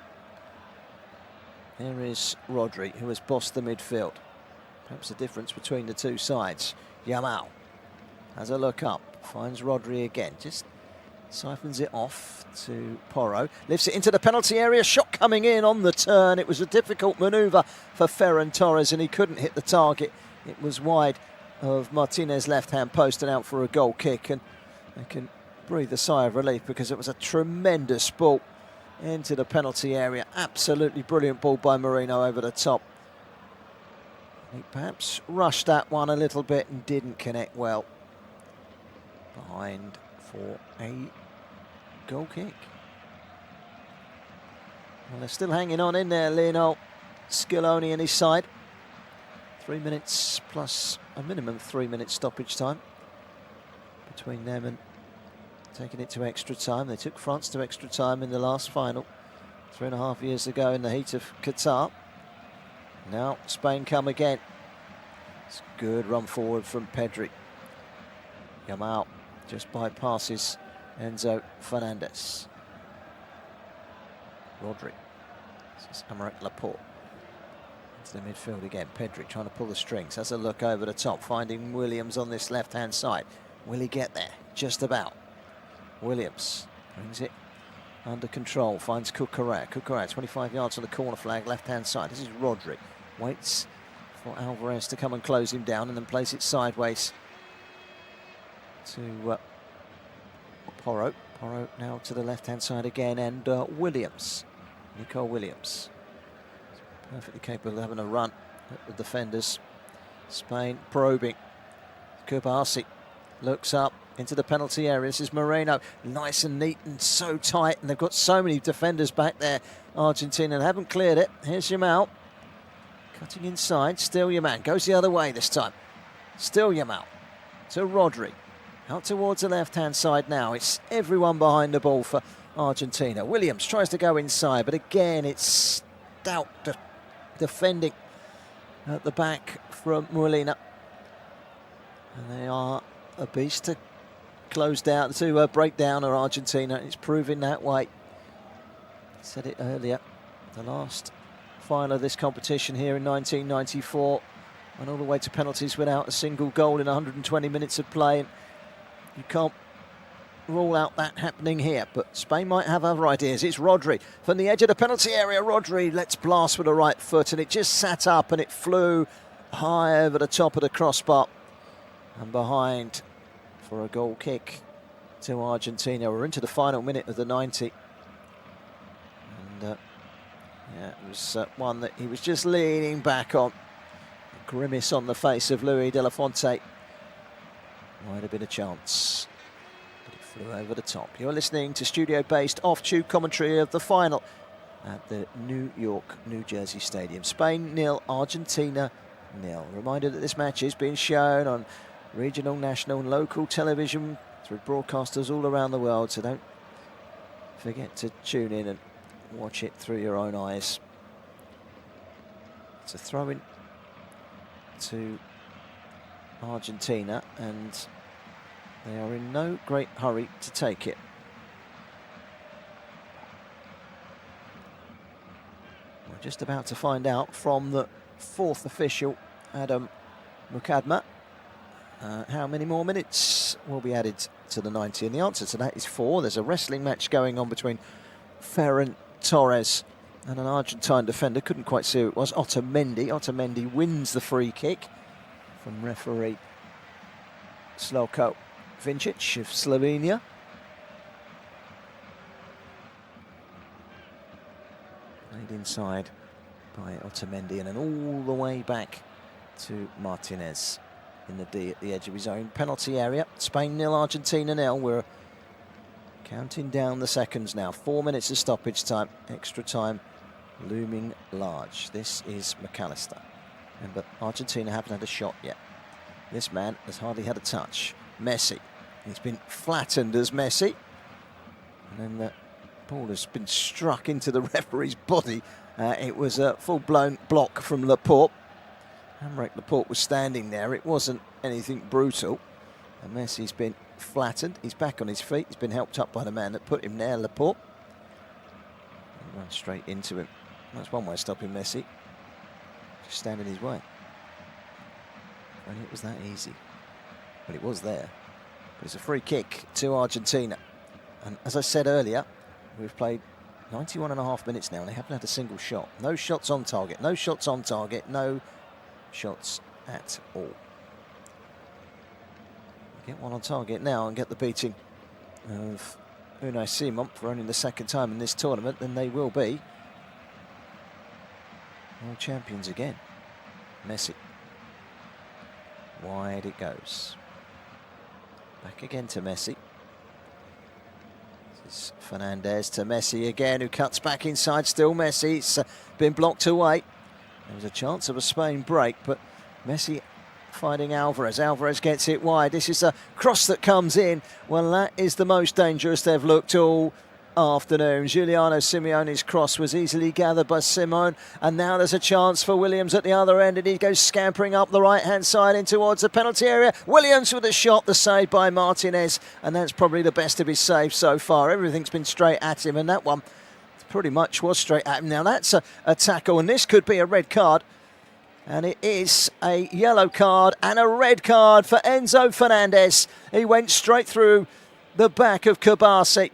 There is Rodri, who has bossed the midfield. Perhaps the difference between the two sides. Yamal has a look up, finds Rodri again, just siphons it off to Porro, lifts it into the penalty area, shot coming in on the turn. It was a difficult manoeuvre for Ferran Torres, and he couldn't hit the target. It was wide of Martinez's left-hand post and out for a goal kick, and they can breathe a sigh of relief because it was a tremendous ball into the penalty area. Absolutely brilliant ball by Merino over the top. He perhaps rushed that one a little bit and didn't connect well. Behind for a goal kick. Well, they're still hanging on in there, Lionel Scaloni and his side. 3 minutes plus a minimum 3 minute stoppage time between them and taking it to extra time. They took France to extra time in the last final 3.5 years ago in the heat of Qatar. Now Spain come again. It's a good run forward from Pedri. Yamal just bypasses Enzo Fernandez. Rodri. This is Aymeric Laporte. Into the midfield again. Pedri trying to pull the strings. Has a look over the top, finding Williams on this left-hand side. Will he get there? Just about. Williams brings it under control, finds Cucurella. Cucurella, 25 yards on the corner flag, left-hand side. This is Rodri. Waits for Alvarez to come and close him down and then plays it sideways to Porro. Porro now to the left-hand side again, and Williams. Nico Williams. Perfectly capable of having a run at the defenders. Spain probing. Kubasi looks up into the penalty area. This is Moreno. Nice and neat and so tight, and they've got so many defenders back there. Argentina haven't cleared it. Here's Yamal. Cutting inside. Still Yamal. Goes the other way this time. Still Yamal. To Rodri. Out towards the left-hand side now. It's everyone behind the ball for Argentina. Williams tries to go inside, but again it's stout defending at the back from Molina. And they are a beast to close down, to break down Argentina. It's proving that way. I said it earlier. The last final of this competition here in 1994 went all the way to penalties without a single goal in 120 minutes of play. And you can't rule out that happening here, but Spain might have other ideas. It's Rodri from the edge of the penalty area. Rodri lets blast with the right foot, and it just sat up and it flew high over the top of the crossbar and behind for a goal kick to Argentina. We're into the final minute of the 90. And yeah, it was one that he was just leaning back on. A grimace on the face of Luis de la Fonte. Might have been a chance, but it flew over the top. You're listening to studio-based off-tube commentary of the final at the New York, New Jersey Stadium. Spain 0, Argentina 0. Reminder that this match is being shown on regional, national and local television through broadcasters all around the world, so don't forget to tune in and watch it through your own eyes. It's a throw-in to Argentina, and they are in no great hurry to take it. We're just about to find out from the fourth official, Adam Mukadma, how many more minutes will be added to the 90, and the answer to that is 4. There's a wrestling match going on between Ferran Torres and an Argentine defender. Couldn't quite see who it was. Otamendi. Otamendi wins the free kick from referee Slavko Vincic of Slovenia. Played inside by Otamendi and then all the way back to Martinez in the D at the edge of his own penalty area. Spain 0, Argentina 0. We're counting down the seconds now. 4 minutes of stoppage time. Extra time looming large. This is McAllister. Remember, Argentina haven't had a shot yet. This man has hardly had a touch. Messi. He's been flattened as Messi. And then the ball has been struck into the referee's body. It was a full-blown block from Laporte. Aymeric Laporte was standing there. It wasn't anything brutal. And Messi's been flattened. He's back on his feet. He's been helped up by the man that put him there, Laporte. He runs straight into him. That's one way of stopping Messi. Just stand in his way. And it was that easy. But it was there. But it's a free kick to Argentina. And as I said earlier, we've played 91.5 minutes now and they haven't had a single shot. No shots on target. No shots on target. No shots at all. Get one on target now and get the beating of Unai Simon for only the second time in this tournament, then they will be world champions again. Messi. Wide it goes. Back again to Messi. This is Fernandez to Messi again, who cuts back inside. Still Messi. It's been blocked away. There was a chance of a Spain break, but Messi finding Alvarez. Alvarez gets it wide. This is a cross that comes in. Well, that is the most dangerous they've looked all afternoon. Giuliano Simeone's cross was easily gathered by Simone, and now there's a chance for Williams at the other end, and he goes scampering up the right-hand side in towards the penalty area. Williams with a shot, the save by Martinez, and that's probably the best of his saves so far. Everything's been straight at him, and that one pretty much was straight at him. Now that's a tackle, and this could be a red card. And it is a yellow card and a red card for Enzo Fernandez. He went straight through the back of Kabasi.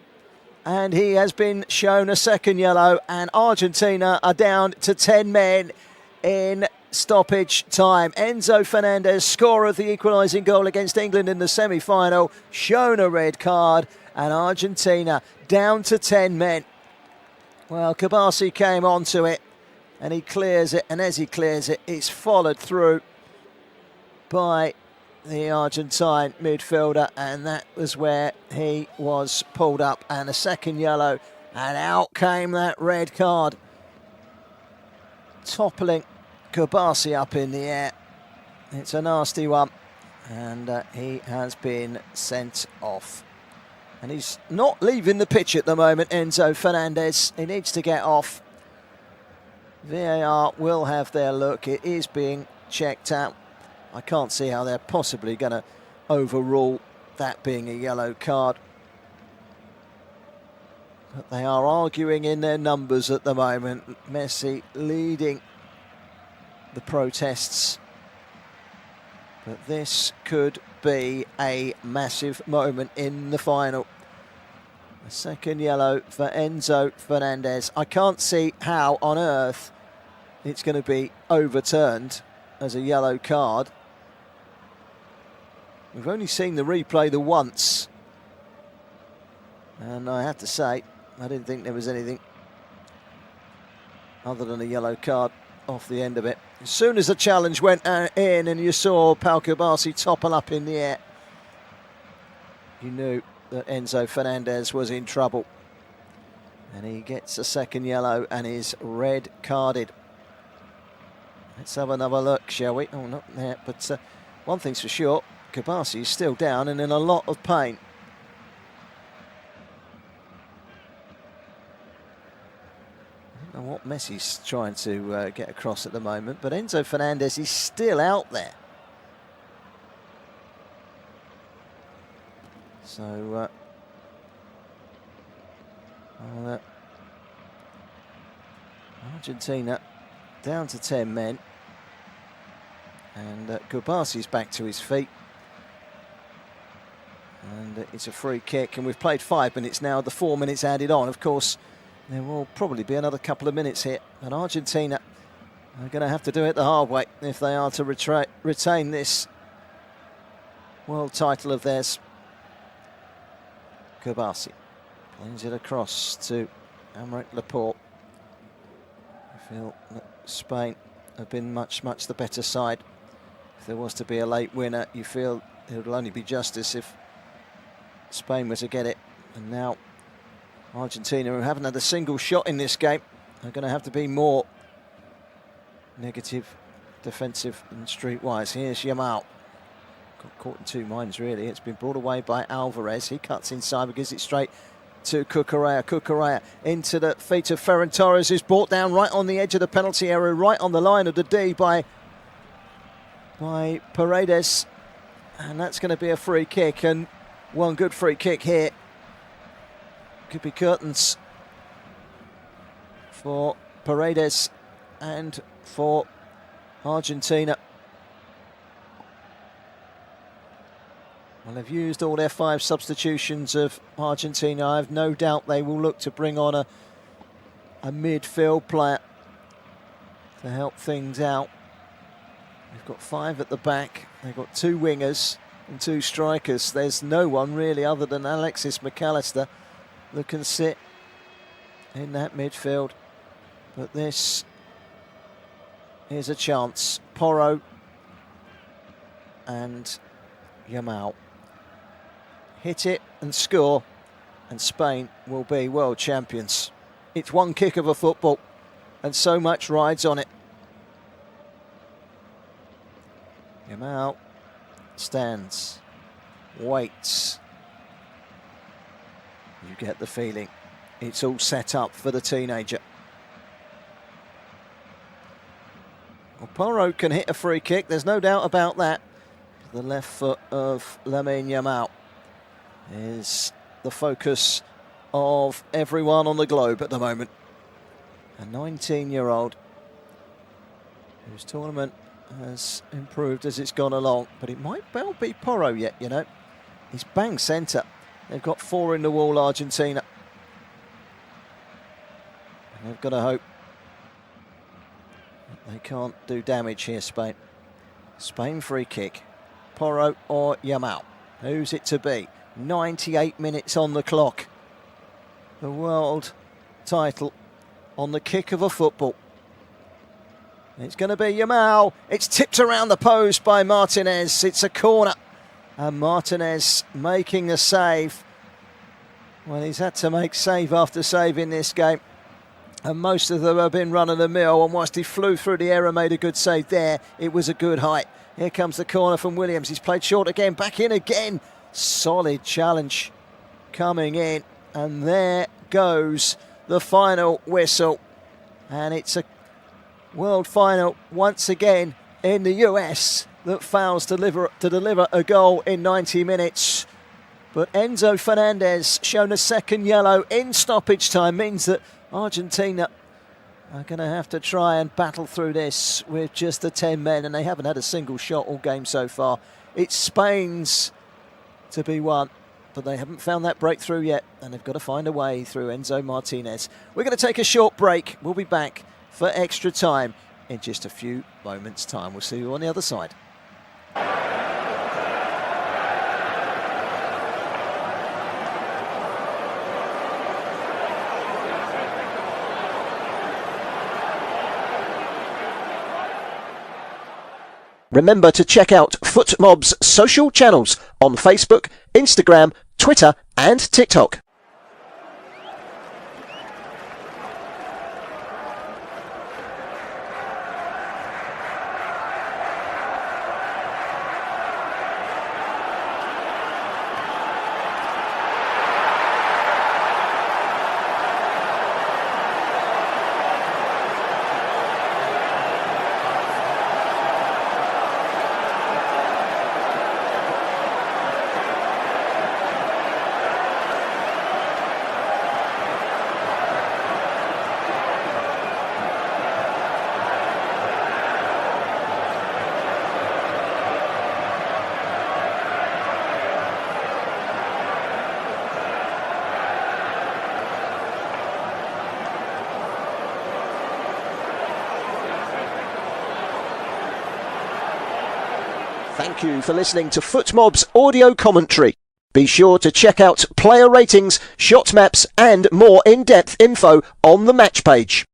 And he has been shown a second yellow. And Argentina are down to 10 men in stoppage time. Enzo Fernandez, scorer of the equalising goal against England in the semi-final, shown a red card. And Argentina down to 10 men. Well, Kabasi came onto it. And he clears it, and as he clears it, it's followed through by the Argentine midfielder, and that was where he was pulled up. And a second yellow, and out came that red card, toppling Kabasi up in the air. It's a nasty one, and he has been sent off. And he's not leaving the pitch at the moment, Enzo Fernandez. He needs to get off. VAR will have their look. It is being checked out. I can't see how they're possibly going to overrule that being a yellow card. But they are arguing in their numbers at the moment. Messi leading the protests. But this could be a massive moment in the final. A second yellow for Enzo Fernandez. I can't see how on earth it's going to be overturned as a yellow card. We've only seen the replay the once. And I have to say, I didn't think there was anything other than a yellow card off the end of it. As soon as the challenge went in and you saw Pau Kabasi topple up in the air, you knew that Enzo Fernandez was in trouble. And he gets a second yellow and is red carded. Let's have another look, shall we? Oh, not there, but one thing's for sure, Kabasi is still down and in a lot of pain. I don't know what Messi's trying to get across at the moment, but Enzo Fernandez is still out there. So Argentina down to 10 men, and Gubasi's back to his feet, and it's a free kick, and we've played 5 minutes now, the 4 minutes added on. Of course, there will probably be another couple of minutes here, and Argentina are going to have to do it the hard way if they are to retain this world title of theirs. Gubasi plays it across to Aymeric Laporte. I feel that Spain have been much the better side. If there was to be a late winner, you feel it will only be justice if Spain were to get it. And now Argentina, who haven't had a single shot in this game, are going to have to be more negative, defensive and streetwise. Here's Yamal. Got caught in 2 minds, really. It's been brought away by Alvarez. He cuts inside and gives it straight to Cucurella. Cucurella into the feet of Ferran Torres, who's brought down right on the edge of the penalty area, right on the line of the D by Paredes. And that's going to be a free kick, and one good free kick here. Could be curtains for Paredes and for Argentina. Well, they've used all their 5 substitutions of Argentina. I have no doubt they will look to bring on a midfield player to help things out. They've got 5 at the back. They've got 2 wingers and 2 strikers. There's no one really other than Alexis McAllister that can sit in that midfield. But this is a chance. Porro and Yamal. Hit it and score, and Spain will be world champions. It's one kick of a football, and so much rides on it. Yamal stands, waits. You get the feeling it's all set up for the teenager. Well, Porro can hit a free kick, there's no doubt about that. The left foot of Lamine Yamal is the focus of everyone on the globe at the moment. A 19-year-old whose tournament has improved as it's gone along, but it might well be Porro yet, you know. He's bang centre. They've got 4 in the wall, Argentina. And they've got to hope that they can't do damage here, Spain. Spain free kick. Porro or Yamal? Who's it to be? 98 minutes on the clock. The world title on the kick of a football. It's going to be Yamal. It's tipped around the post by Martinez. It's a corner. And Martinez making the save. Well, he's had to make save after save in this game. And most of them have been run-of-the-mill. And whilst he flew through the air and made a good save there, it was a good height. Here comes the corner from Williams. He's played short again, back in again. Solid challenge coming in. And there goes the final whistle. And it's a world final once again in the US that fails to deliver a goal in 90 minutes. But Enzo Fernandez shown a second yellow in stoppage time means that Argentina are going to have to try and battle through this with just the 10 men, and they haven't had a single shot all game so far. It's Spain's to be won, but they haven't found that breakthrough yet, and they've got to find a way through Enzo Martinez. We're going to take a short break. We'll be back for extra time in just a few moments' time. We'll see you on the other side. Remember to check out FootMob's social channels on Facebook, Instagram, Twitter and TikTok. Thank you for listening to FootMob's audio commentary. Be sure to check out player ratings, shot maps and more in-depth info on the match page.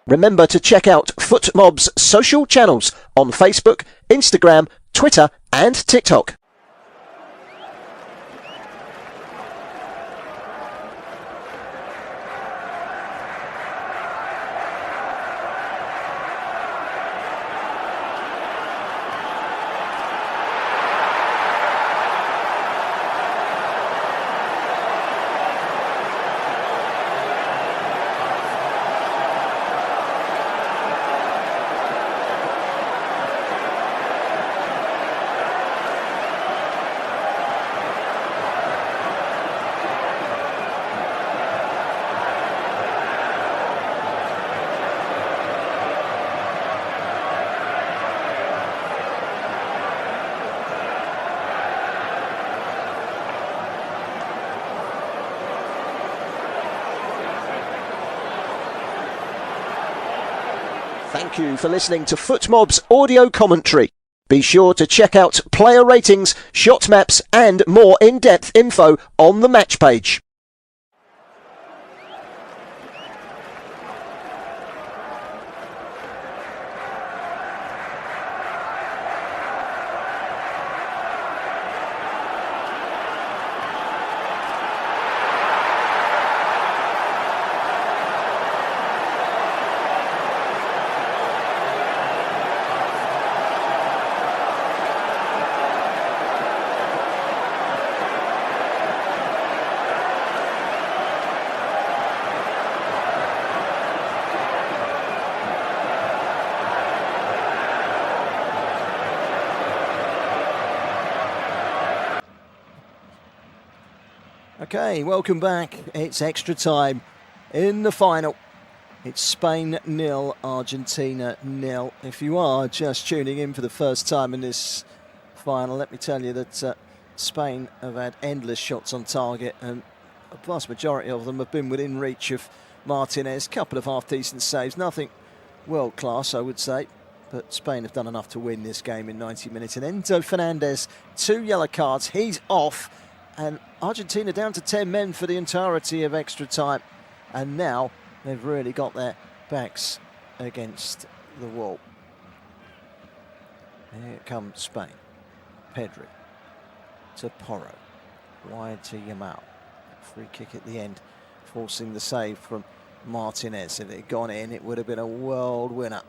Remember to check out FootMob's social channels on Facebook, Instagram, Twitter and TikTok. Thank you for listening to FootMob's audio commentary. Be sure to check out player ratings, shot maps and more in-depth info on the match page. Okay, welcome back. It's extra time in the final. It's Spain 0, Argentina 0. If you are just tuning in for the first time in this final, let me tell you that Spain have had endless shots on target and a vast majority of them have been within reach of Martinez. A couple of half-decent saves, nothing world-class, I would say. But Spain have done enough to win this game in 90 minutes. And Enzo Fernandez, 2 yellow cards, he's off. And Argentina down to 10 men for the entirety of extra time. And now they've really got their backs against the wall. Here comes Spain. Pedri to Porro. Wide to Yamal. Free kick at the end, forcing the save from Martinez. If it had gone in, it would have been a world winner.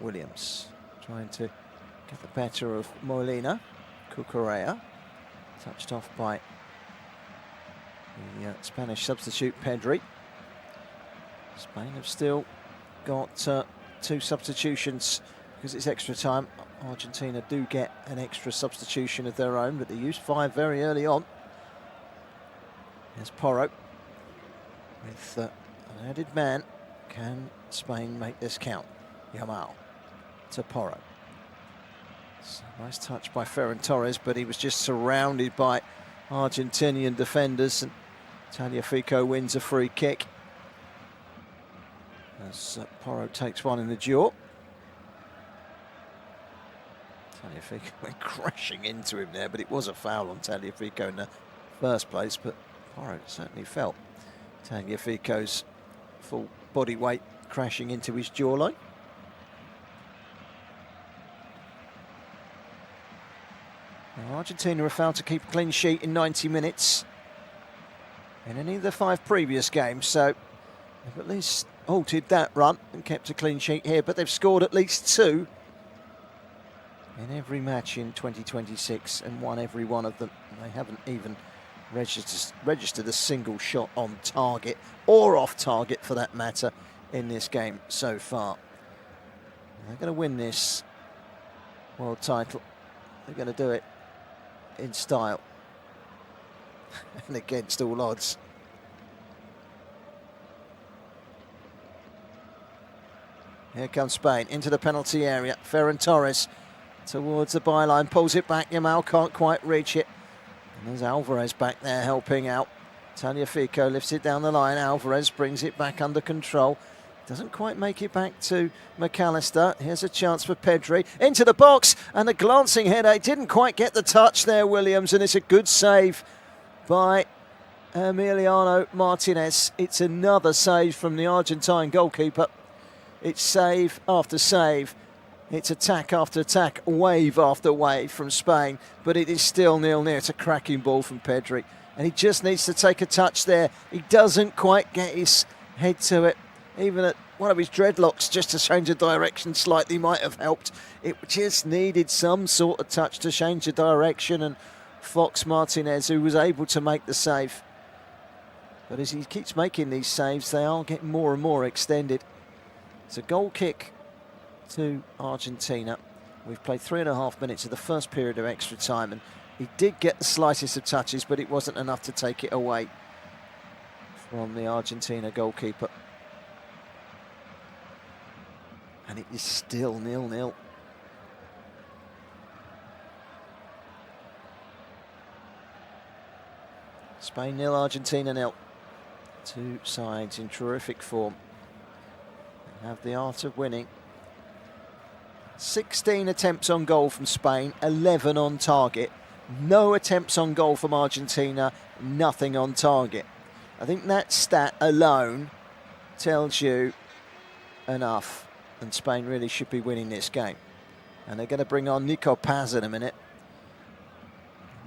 Williams trying to get the better of Molina. Cucurella. Touched off by the Spanish substitute Pedri. Spain have still got 2 substitutions because it's extra time. Argentina do get an extra substitution of their own, but they used 5 very early on. There's Porro with an added man. Can Spain make this count? Yamal to Porro. Nice touch by Ferran Torres, but he was just surrounded by Argentinian defenders, and Tagliafico wins a free kick as Porro takes one in the jaw. Tagliafico went crashing into him there, but it was a foul on Tagliafico in the first place, but Porro certainly felt Tagliafico's full body weight crashing into his jawline. Now, Argentina have failed to keep a clean sheet in 90 minutes in any of the 5 previous games, so they've at least halted that run and kept a clean sheet here, but they've scored at least 2 in every match in 2026 and won every one of them. They haven't even registered a single shot on target, or off target for that matter, in this game so far. They're going to win this world title. They're going to do it in style and against all odds. Here comes Spain into the penalty area. Ferran Torres towards the byline, pulls it back. Yamal can't quite reach it. And there's Alvarez back there helping out. Tagliafico lifts it down the line. Alvarez brings it back under control. Doesn't quite make it back to McAllister. Here's a chance for Pedri. Into the box, and a glancing header. Didn't quite get the touch there, Williams, and it's a good save by Emiliano Martinez. It's another save from the Argentine goalkeeper. It's save after save. It's attack after attack, wave after wave from Spain, but it is still 0-0. It's a cracking ball from Pedri, and he just needs to take a touch there. He doesn't quite get his head to it. Even at one of his dreadlocks, just to change the direction slightly might have helped. It just needed some sort of touch to change the direction, and Fox Martinez, who was able to make the save. But as he keeps making these saves, they are getting more and more extended. It's a goal kick to Argentina. We've played 3.5 minutes of the first period of extra time, and he did get the slightest of touches, but it wasn't enough to take it away from the Argentina goalkeeper. And it is still 0-0. Spain 0, Argentina 0. 2 sides in terrific form. They have the art of winning. 16 attempts on goal from Spain, 11 on target. No attempts on goal from Argentina, nothing on target. I think that stat alone tells you enough. And Spain really should be winning this game. And they're going to bring on Nico Paz in a minute.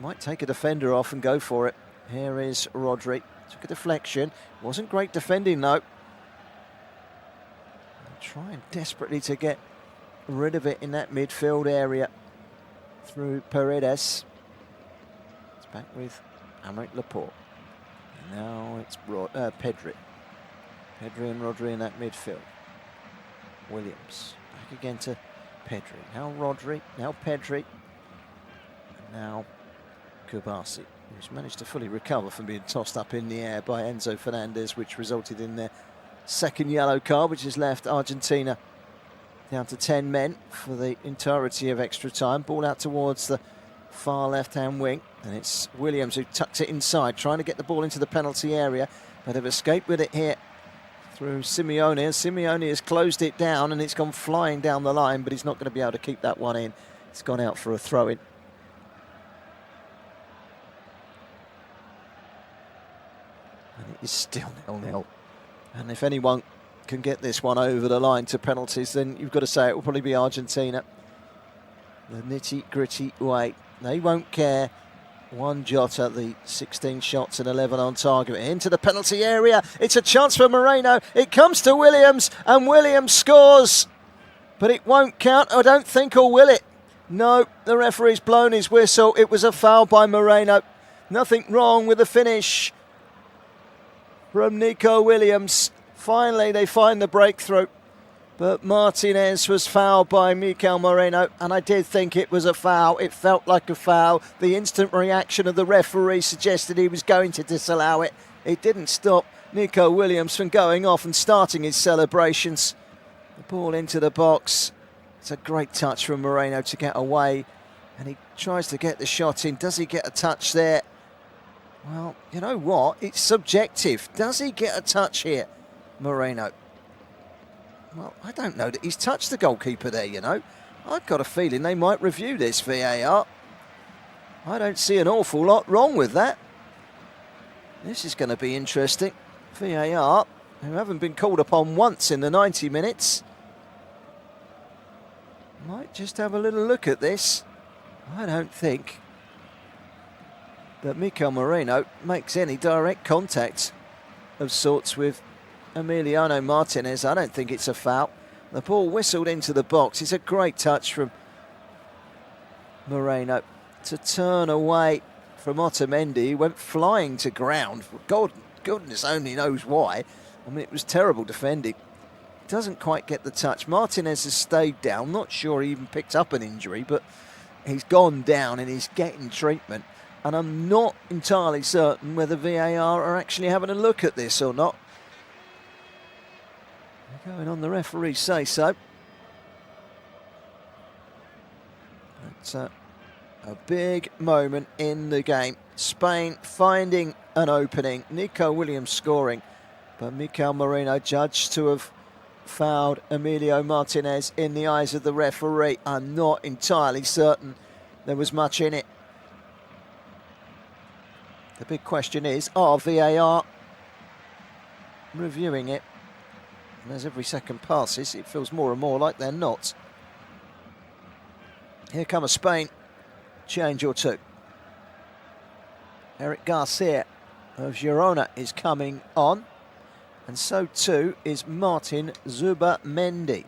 Might take a defender off and go for it. Here is Rodri. Took a deflection. Wasn't great defending though. Trying desperately to get rid of it in that midfield area through Paredes. It's back with Aymeric Laporte. And now it's Pedri. Pedri and Rodri in that midfield. Williams back again to Pedri. Now Rodri, now Pedri, and now Kubasi, who's managed to fully recover from being tossed up in the air by Enzo Fernandez, which resulted in their second yellow card, which has left Argentina down to 10 men for the entirety of extra time. Ball out towards the far left-hand wing, and it's Williams who tucks it inside, trying to get the ball into the penalty area, but they've escaped with it here through Simeone. Simeone has closed it down and it's gone flying down the line, but he's not going to be able to keep that one in. It's gone out for a throw-in. And it is still 0-0. And if anyone can get this one over the line to penalties, then you've got to say it will probably be Argentina. The nitty-gritty way. They won't care one jota, the 16 shots and 11 on target. Into the penalty area. It's a chance for Moreno. It comes to Williams, and Williams scores. But it won't count, I don't think, or will it? No, the referee's blown his whistle. It was a foul by Moreno. Nothing wrong with the finish from Nico Williams. Finally, they find the breakthrough. But Martinez was fouled by Mikel Moreno, and I did think it was a foul. It felt like a foul. The instant reaction of the referee suggested he was going to disallow it. It didn't stop Nico Williams from going off and starting his celebrations. The ball into the box. It's a great touch from Moreno to get away, and he tries to get the shot in. Does he get a touch there? Well, you know what? It's subjective. Does he get a touch here, Moreno? Well, I don't know that he's touched the goalkeeper there, you know. I've got a feeling they might review this VAR. I don't see an awful lot wrong with that. This is going to be interesting. VAR, who haven't been called upon once in the 90 minutes, might just have a little look at this. I don't think that Mikel Moreno makes any direct contact of sorts with Emiliano Martinez. I don't think it's a foul. The ball whistled into the box. It's a great touch from Moreno to turn away from Otamendi. He went flying to ground. Goodness only knows why. I mean, it was terrible defending. Doesn't quite get the touch. Martinez has stayed down. Not sure he even picked up an injury, but he's gone down and he's getting treatment. And I'm not entirely certain whether VAR are actually having a look at this or not. They're going on the referee's say-so. It's a big moment in the game. Spain finding an opening. Nico Williams scoring, but Mikel Moreno judged to have fouled Emilio Martinez in the eyes of the referee. I'm not entirely certain there was much in it. The big question is, are VAR reviewing it? And as every second passes, it feels more and more like they're not. Here come a Spain change or two. Eric Garcia of Girona is coming on, and so too is Martin Zubamendi.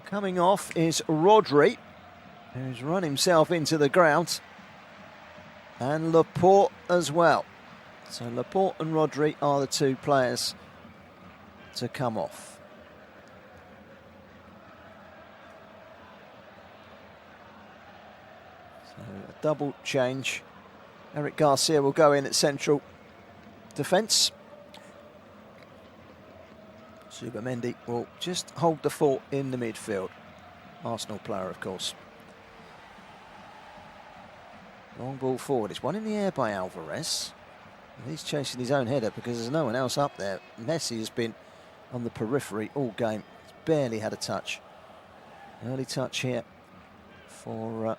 Coming off is Rodri, who's run himself into the ground, and Laporte as well. So Laporte and Rodri are the two players to come off. So a double change. Eric Garcia will go in at central defence. Zubamendi will just hold the fort in the midfield. Arsenal player, of course. Long ball forward. It's one in the air by Alvarez. He's chasing his own header because there's no one else up there. Messi has been on the periphery all game. He's barely had a touch. Early touch here for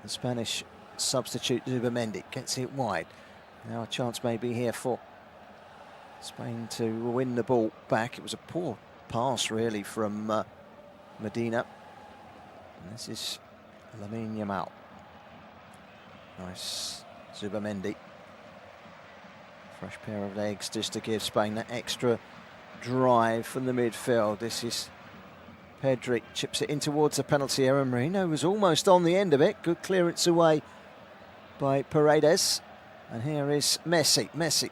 the Spanish substitute Zubamendi. Gets it wide. Now a chance may be here for Spain to win the ball back. It was a poor pass really from Medina. And this is Lamine Yamal. Nice Zubamendi. Fresh pair of legs just to give Spain that extra drive from the midfield. This is Pedri, chips it in towards the penalty area. Marino was almost on the end of it. Good clearance away by Paredes. And here is Messi. Messi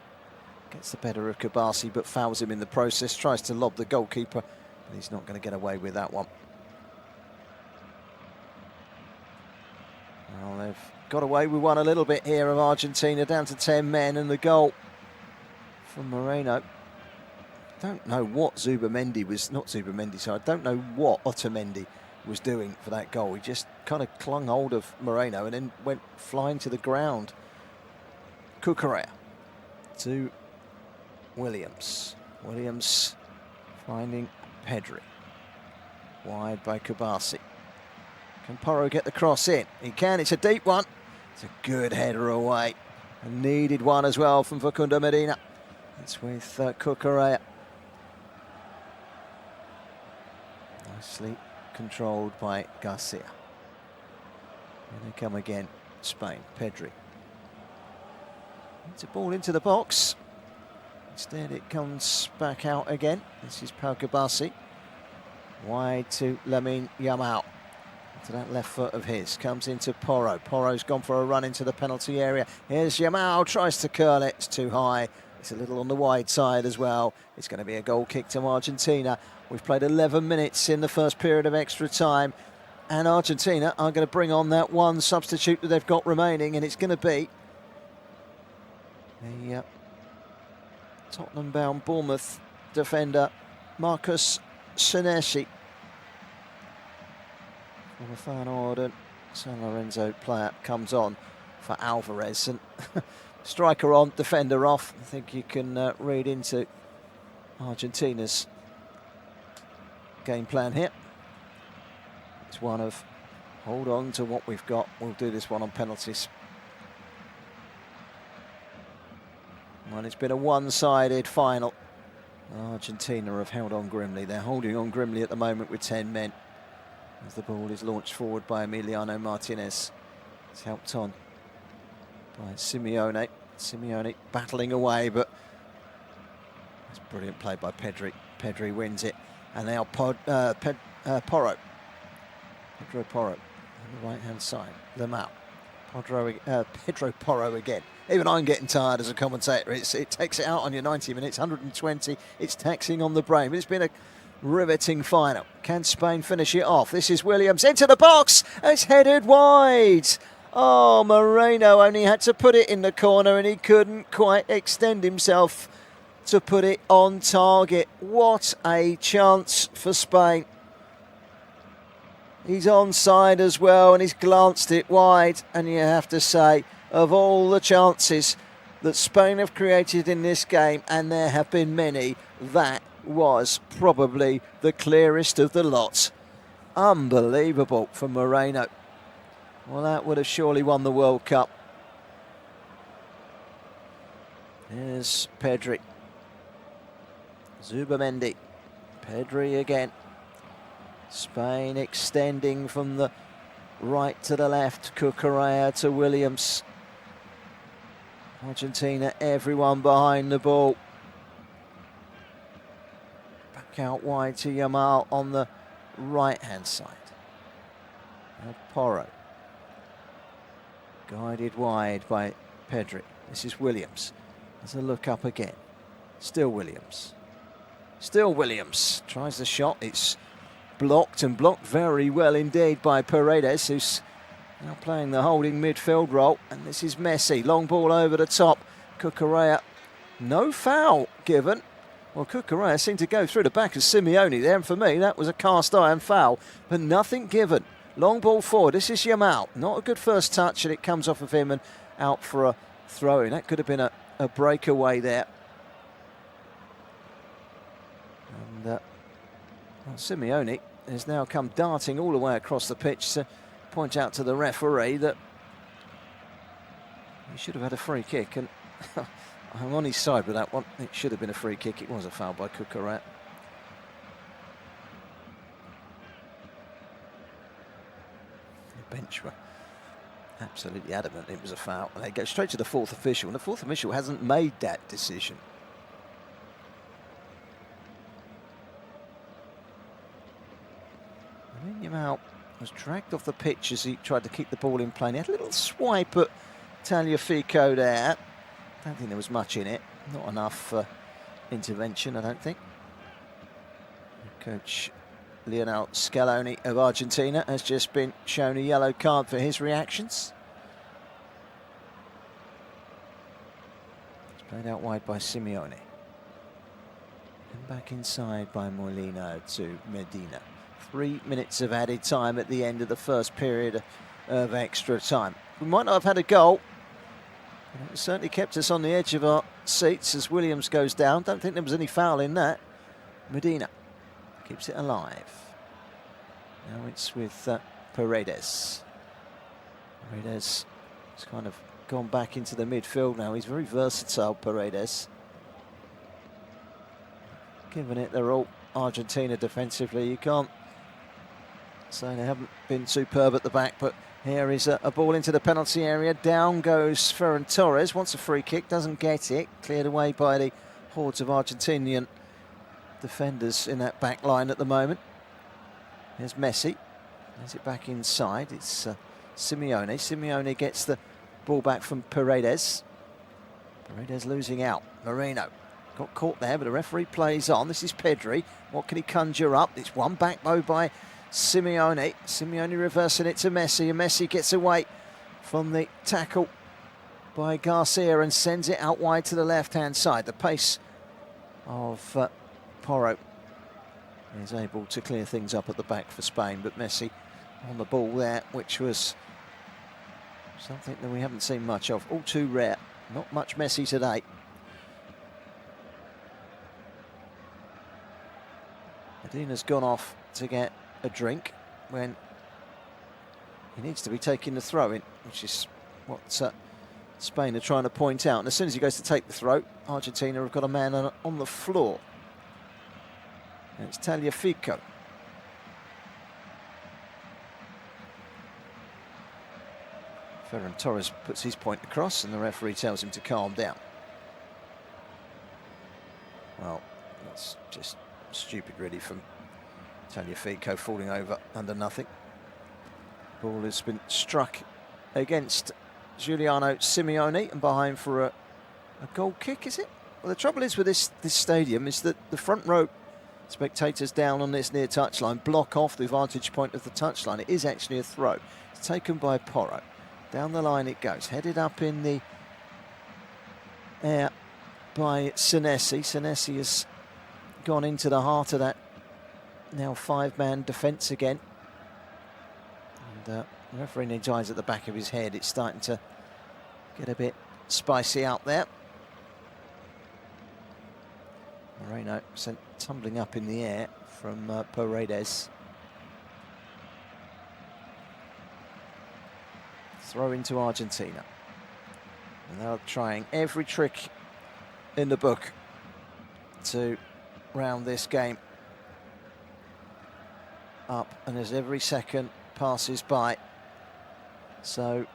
gets the better of Kabasi but fouls him in the process. Tries to lob the goalkeeper, but he's not going to get away with that one. Well, they've got away with one a little bit here of Argentina, down to 10 men, and the goal from Moreno. Don't know what Zubamendi was, not Zubamendi, so I don't know what Otamendi was doing for that goal. He just kind of clung hold of Moreno and then went flying to the ground. Cucurella to Williams. Williams finding Pedri. Wide by Kabasi. Can Porro get the cross in? He can, it's a deep one. It's a good header away. A needed one as well from Facundo Medina. It's with Cucurella. Nicely controlled by Garcia. Here they come again, Spain, Pedri. It's a ball into the box. Instead it comes back out again. This is Pau Kabasi. Wide to Lamine Yamal. To that left foot of his. Comes into Porro. Porro's gone for a run into the penalty area. Here's Yamal, tries to curl it. It's too high. It's a little on the wide side as well. It's going to be a goal kick to Argentina. We've played 11 minutes in the first period of extra time. And Argentina are going to bring on that one substitute that they've got remaining. And it's going to be the Tottenham-bound Bournemouth defender, Marcus Senesi. The Feyenoord and San Lorenzo player comes on for Alvarez, and striker on, defender off. I think you can read into Argentina's game plan here. It's one of hold on to what we've got. We'll do this one on penalties. Well, it's been a one-sided final. Argentina have held on grimly. They're holding on grimly at the moment with 10 men. as the ball is launched forward by Emiliano Martinez. It's helped on by Simeone. Simeone battling away, but it's brilliant play by Pedri. Pedri wins it, and now Porro. Pedro Porro on the right-hand side. Lamau. Pedro Porro again. Even I'm getting tired as a commentator. It takes it out on your 90 minutes, 120. It's taxing on the brain. But it's been a riveting final. Can Spain finish it off? This is Williams into the box. It's headed wide. Oh, Moreno only had to put it in the corner and he couldn't quite extend himself to put it on target. What a chance for Spain. He's onside as well and he's glanced it wide, and you have to say, of all the chances that Spain have created in this game, and there have been many, that was probably the clearest of the lot. Unbelievable from Moreno. Well, that would have surely won the World Cup. Here's Pedri. Zubamendi. Pedri again. Spain extending from the right to the left. Cucurella to Williams. Argentina, everyone behind the ball. Back out wide to Yamal on the right-hand side. Now Porro. Guided wide by Pedri. This is Williams. There's a look up again. Still Williams. Still Williams. Tries the shot. It's blocked, and blocked very well indeed by Paredes, who's now playing the holding midfield role. And this is Messi. Long ball over the top. Cucurella. No foul given. Well, Cucurella seemed to go through the back of Simeone there, and for me that was a cast iron foul, but nothing given. Long ball forward. This is Yamal. Not a good first touch, and it comes off of him and out for a throw-in. That could have been a breakaway there. And well, Simeone has now come darting all the way across the pitch to point out to the referee that he should have had a free kick, and I'm on his side with that one. It should have been a free kick. It was a foul by Cucurella. The bench were absolutely adamant it was a foul, and they go straight to the fourth official, and the fourth official hasn't made that decision. Yamal was dragged off the pitch as he tried to keep the ball in play. He had a little swipe at Tagliafico there. I don't think there was much in it. Not enough intervention, I don't think. Coach Lionel Scaloni of Argentina has just been shown a yellow card for his reactions. It's played out wide by Simeone. And back inside by Molina to Medina. 3 minutes of added time at the end of the first period of extra time. We might not have had a goal, but it certainly kept us on the edge of our seats as Williams goes down. Don't think there was any foul in that. Medina keeps it alive. Now it's with Paredes. Paredes has kind of gone back into the midfield now. He's very versatile, Paredes. Given it, they're all Argentina defensively. You can't say they haven't been superb at the back, but here is a ball into the penalty area. Down goes Ferran Torres. Wants a free kick, doesn't get it. Cleared away by the hordes of Argentinian defenders in that back line at the moment. Here's Messi. There's it back inside. It's Simeone. Simeone gets the ball back from Paredes. Paredes losing out. Moreno got caught there, but the referee plays on. This is Pedri. What can he conjure up? It's one back though by Simeone. Simeone reversing it to Messi, and Messi gets away from the tackle by Garcia and sends it out wide to the left-hand side. The pace of Porro is able to clear things up at the back for Spain, but Messi on the ball there, which was something that we haven't seen much of. All too rare. Not much Messi today. Medina's gone off to get a drink when he needs to be taking the throw-in, which is what Spain are trying to point out. And as soon as he goes to take the throw, Argentina have got a man on the floor. And it's Tagliafico. Ferran Torres puts his point across and the referee tells him to calm down. Well, that's just stupid really from Tagliafico, falling over under nothing. Ball has been struck against Giuliano Simeone and behind for a goal kick, is it? Well, the trouble is with this stadium is that the front row spectators down on this near touchline block off the vantage point of the touchline. It is actually a throw. It's taken by Porro. Down the line it goes, headed up in the air by Senesi. Senesi has gone into the heart of that now 5-man defence again. And the referee needs eyes at the back of his head. It's starting to get a bit spicy out there. Moreno sent tumbling up in the air from Paredes. Throw into Argentina. And they're trying every trick in the book to round this game up, and as every second passes by, so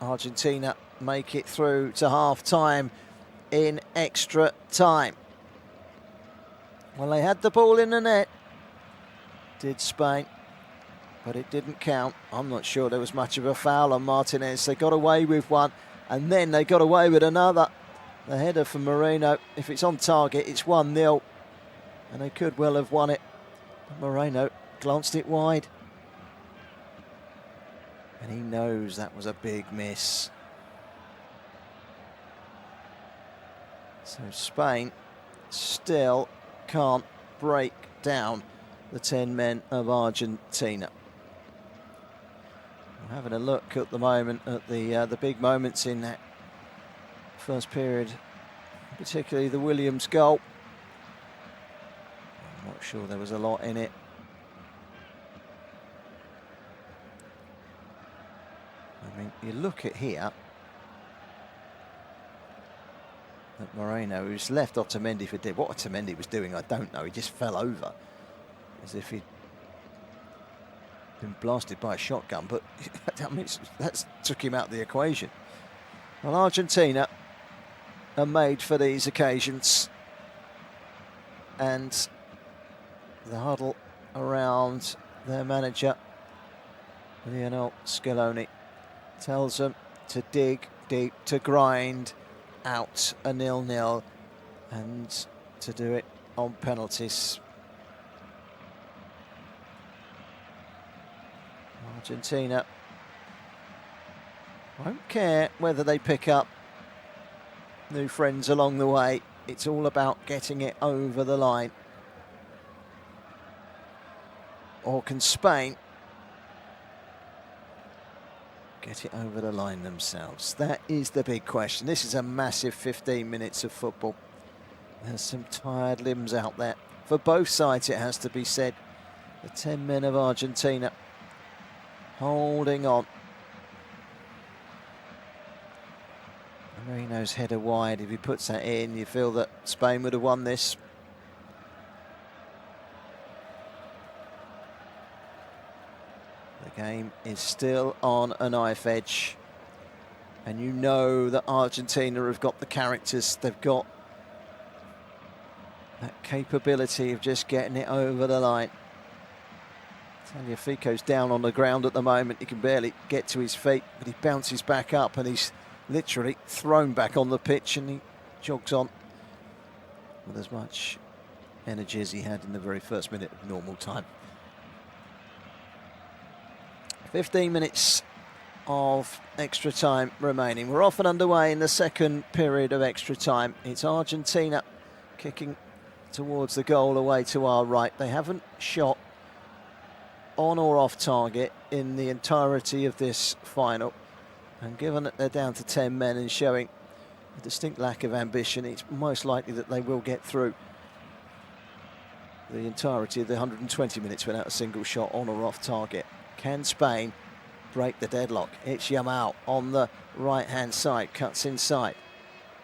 Argentina make it through to half-time in extra time. Well, they had the ball in the net, did Spain, but it didn't count. I'm not sure there was much of a foul on Martinez. They got away with one, and then they got away with another. The header from Moreno, if it's on target, it's 1-0, and they could well have won it. But Moreno glanced it wide, and he knows that was a big miss. So Spain still can't break down the 10 men of Argentina. We're having a look at the moment at the big moments in that first period, particularly the Williams goal. I'm not sure there was a lot in it. I mean, you look at here at Moreno, who's left Otamendi for dead. What Otamendi was doing, I don't know. He just fell over as if he'd been blasted by a shotgun, but I mean, that took him out of the equation. Well, Argentina are made for these occasions, and the huddle around their manager, Lionel Scaloni, tells them to dig deep, to grind out a 0-0, and to do it on penalties. Argentina won't care whether they pick up new friends along the way. It's all about getting it over the line. Or can Spain get it over the line themselves? That is the big question. This is a massive 15 minutes of football. There's some tired limbs out there. For both sides, it has to be said. The 10 men of Argentina holding on. Marino's header wide. If he puts that in, you feel that Spain would have won this. The game is still on a knife edge, and you know that Argentina have got the characters. They've got that capability of just getting it over the line. Tagliafico's down on the ground at the moment. He can barely get to his feet, but he bounces back up and he's literally thrown back on the pitch, and he jogs on with as much energy as he had in the very first minute of normal time. 15 minutes of extra time remaining. We're off and underway in the second period of extra time. It's Argentina kicking towards the goal away to our right. They haven't shot on or off target in the entirety of this final. And given that they're down to 10 men and showing a distinct lack of ambition, it's most likely that they will get through the entirety of the 120 minutes without a single shot on or off target. Can Spain break the deadlock? It's Yamal on the right-hand side, cuts inside.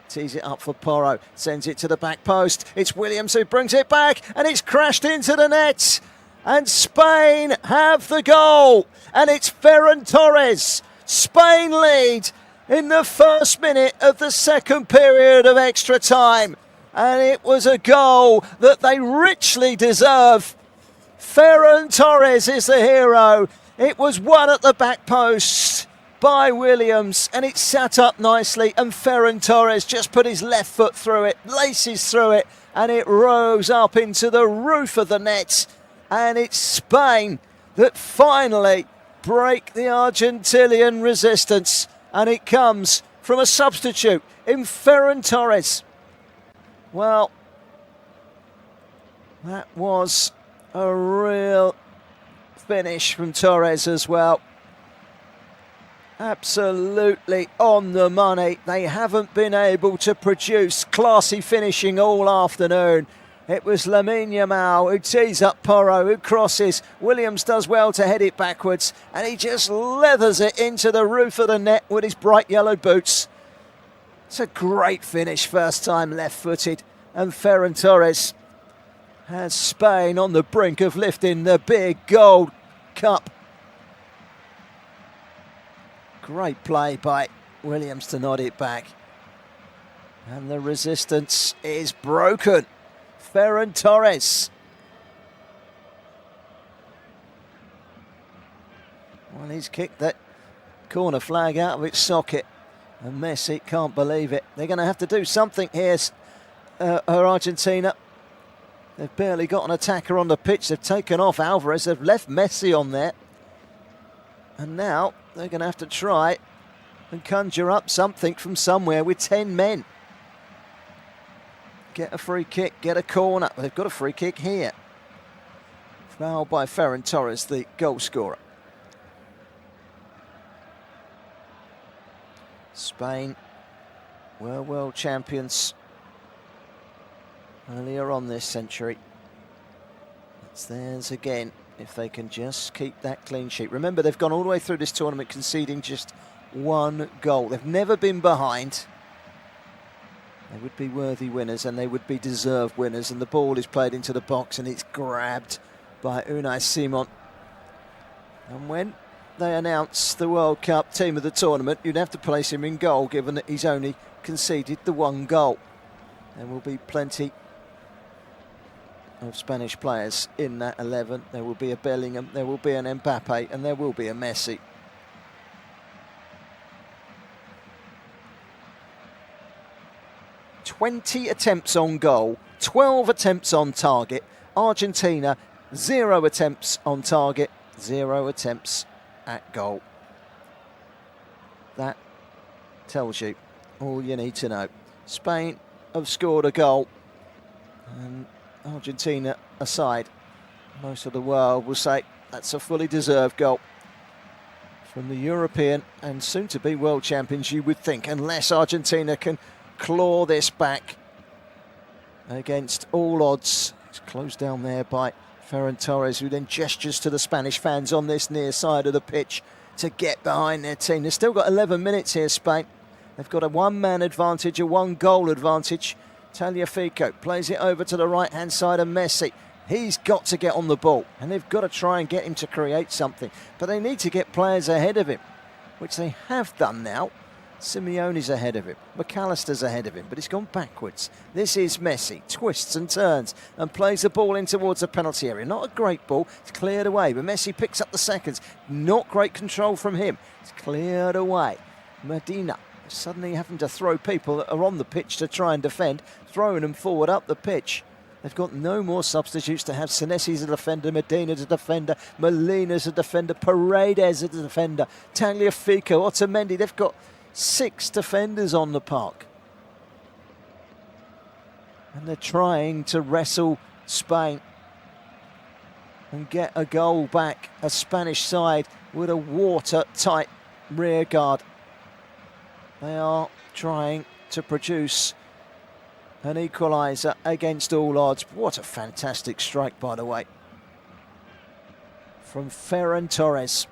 Tees it up for Porro, sends it to the back post. It's Williams who brings it back, and it's crashed into the net. And Spain have the goal, and it's Ferran Torres Spain lead in the first minute of the second period of extra time. And it was a goal that they richly deserve. Ferran Torres is the hero. It was won at the back post by Williams, and it sat up nicely, and Ferran Torres just put his left foot through it, laces through it, and it rose up into the roof of the net. And it's Spain that finally break the Argentinian resistance, and it comes from a substitute in Ferran Torres. Well, that was a real finish from Torres as well. Absolutely on the money. They haven't been able to produce classy finishing all afternoon. It was Lamine Yamal who tees up Porro, who crosses. Williams does well to head it backwards, and he just leathers it into the roof of the net with his bright yellow boots. It's a great finish, first time left-footed, and Ferran Torres has Spain on the brink of lifting the big gold cup. Great play by Williams to nod it back. And the resistance is broken. Ferran Torres. Well, he's kicked that corner flag out of its socket. And Messi can't believe it. They're going to have to do something here, Argentina. They've barely got an attacker on the pitch. They've taken off Alvarez. They've left Messi on there. And now they're going to have to try and conjure up something from somewhere with 10 men. Get a free kick, get a corner. Well, they've got a free kick here. Foul by Ferran Torres, the goal scorer. Spain were world champions earlier on this century. It's theirs again if they can just keep that clean sheet. Remember, they've gone all the way through this tournament conceding just one goal. They've never been behind. They would be worthy winners, and they would be deserved winners. And the ball is played into the box, and it's grabbed by Unai Simon. And when they announce the World Cup team of the tournament, you'd have to place him in goal, given that he's only conceded the one goal. There will be plenty of Spanish players in that 11. There will be a Bellingham, there will be an Mbappe, and there will be a Messi. "20 attempts on goal, 12 attempts on target. Argentina, 0 attempts on target, 0 attempts at goal." That tells you all you need to know. Spain have scored a goal, and Argentina aside, most of the world will say that's a fully deserved goal from the European and soon-to-be world champions, you would think, unless Argentina can claw this back against all odds. It's closed down there by Ferran Torres, who then gestures to the Spanish fans on this near side of the pitch to get behind their team. They've still got 11 minutes here, Spain. They've got a one-man advantage, a one-goal advantage. Tagliafico plays it over to the right-hand side of Messi. He's got to get on the ball, and they've got to try and get him to create something. But they need to get players ahead of him, which they have done now. Simeone's ahead of him, McAllister's ahead of him, but he's gone backwards. This is Messi, twists and turns and plays the ball in towards the penalty area. Not a great ball, it's cleared away, but Messi picks up the seconds. Not great control from him, it's cleared away. Medina suddenly having to throw people that are on the pitch to try and defend, throwing them forward up the pitch. They've got no more substitutes to have. Senesi's a defender, Medina's a defender, Molina's a defender, Paredes a defender, Tagliafico, Otamendi. They've got 6 defenders on the park. And they're trying to wrestle Spain and get a goal back. A Spanish side with a watertight rear guard. They are trying to produce an equaliser against all odds. What a fantastic strike, by the way, from Ferran Torres.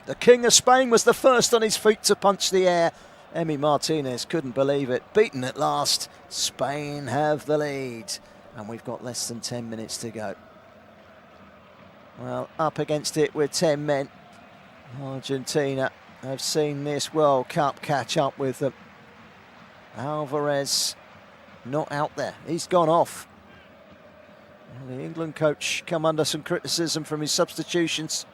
The King of Spain was the first on his feet to punch the air. Emi Martinez couldn't believe it. Beaten at last. Spain have the lead. And we've got less than 10 minutes to go. Well, up against it with 10 men. Argentina have seen this World Cup catch up with them. Alvarez not out there. He's gone off. Well, the England coach come under some criticism from his substitutions.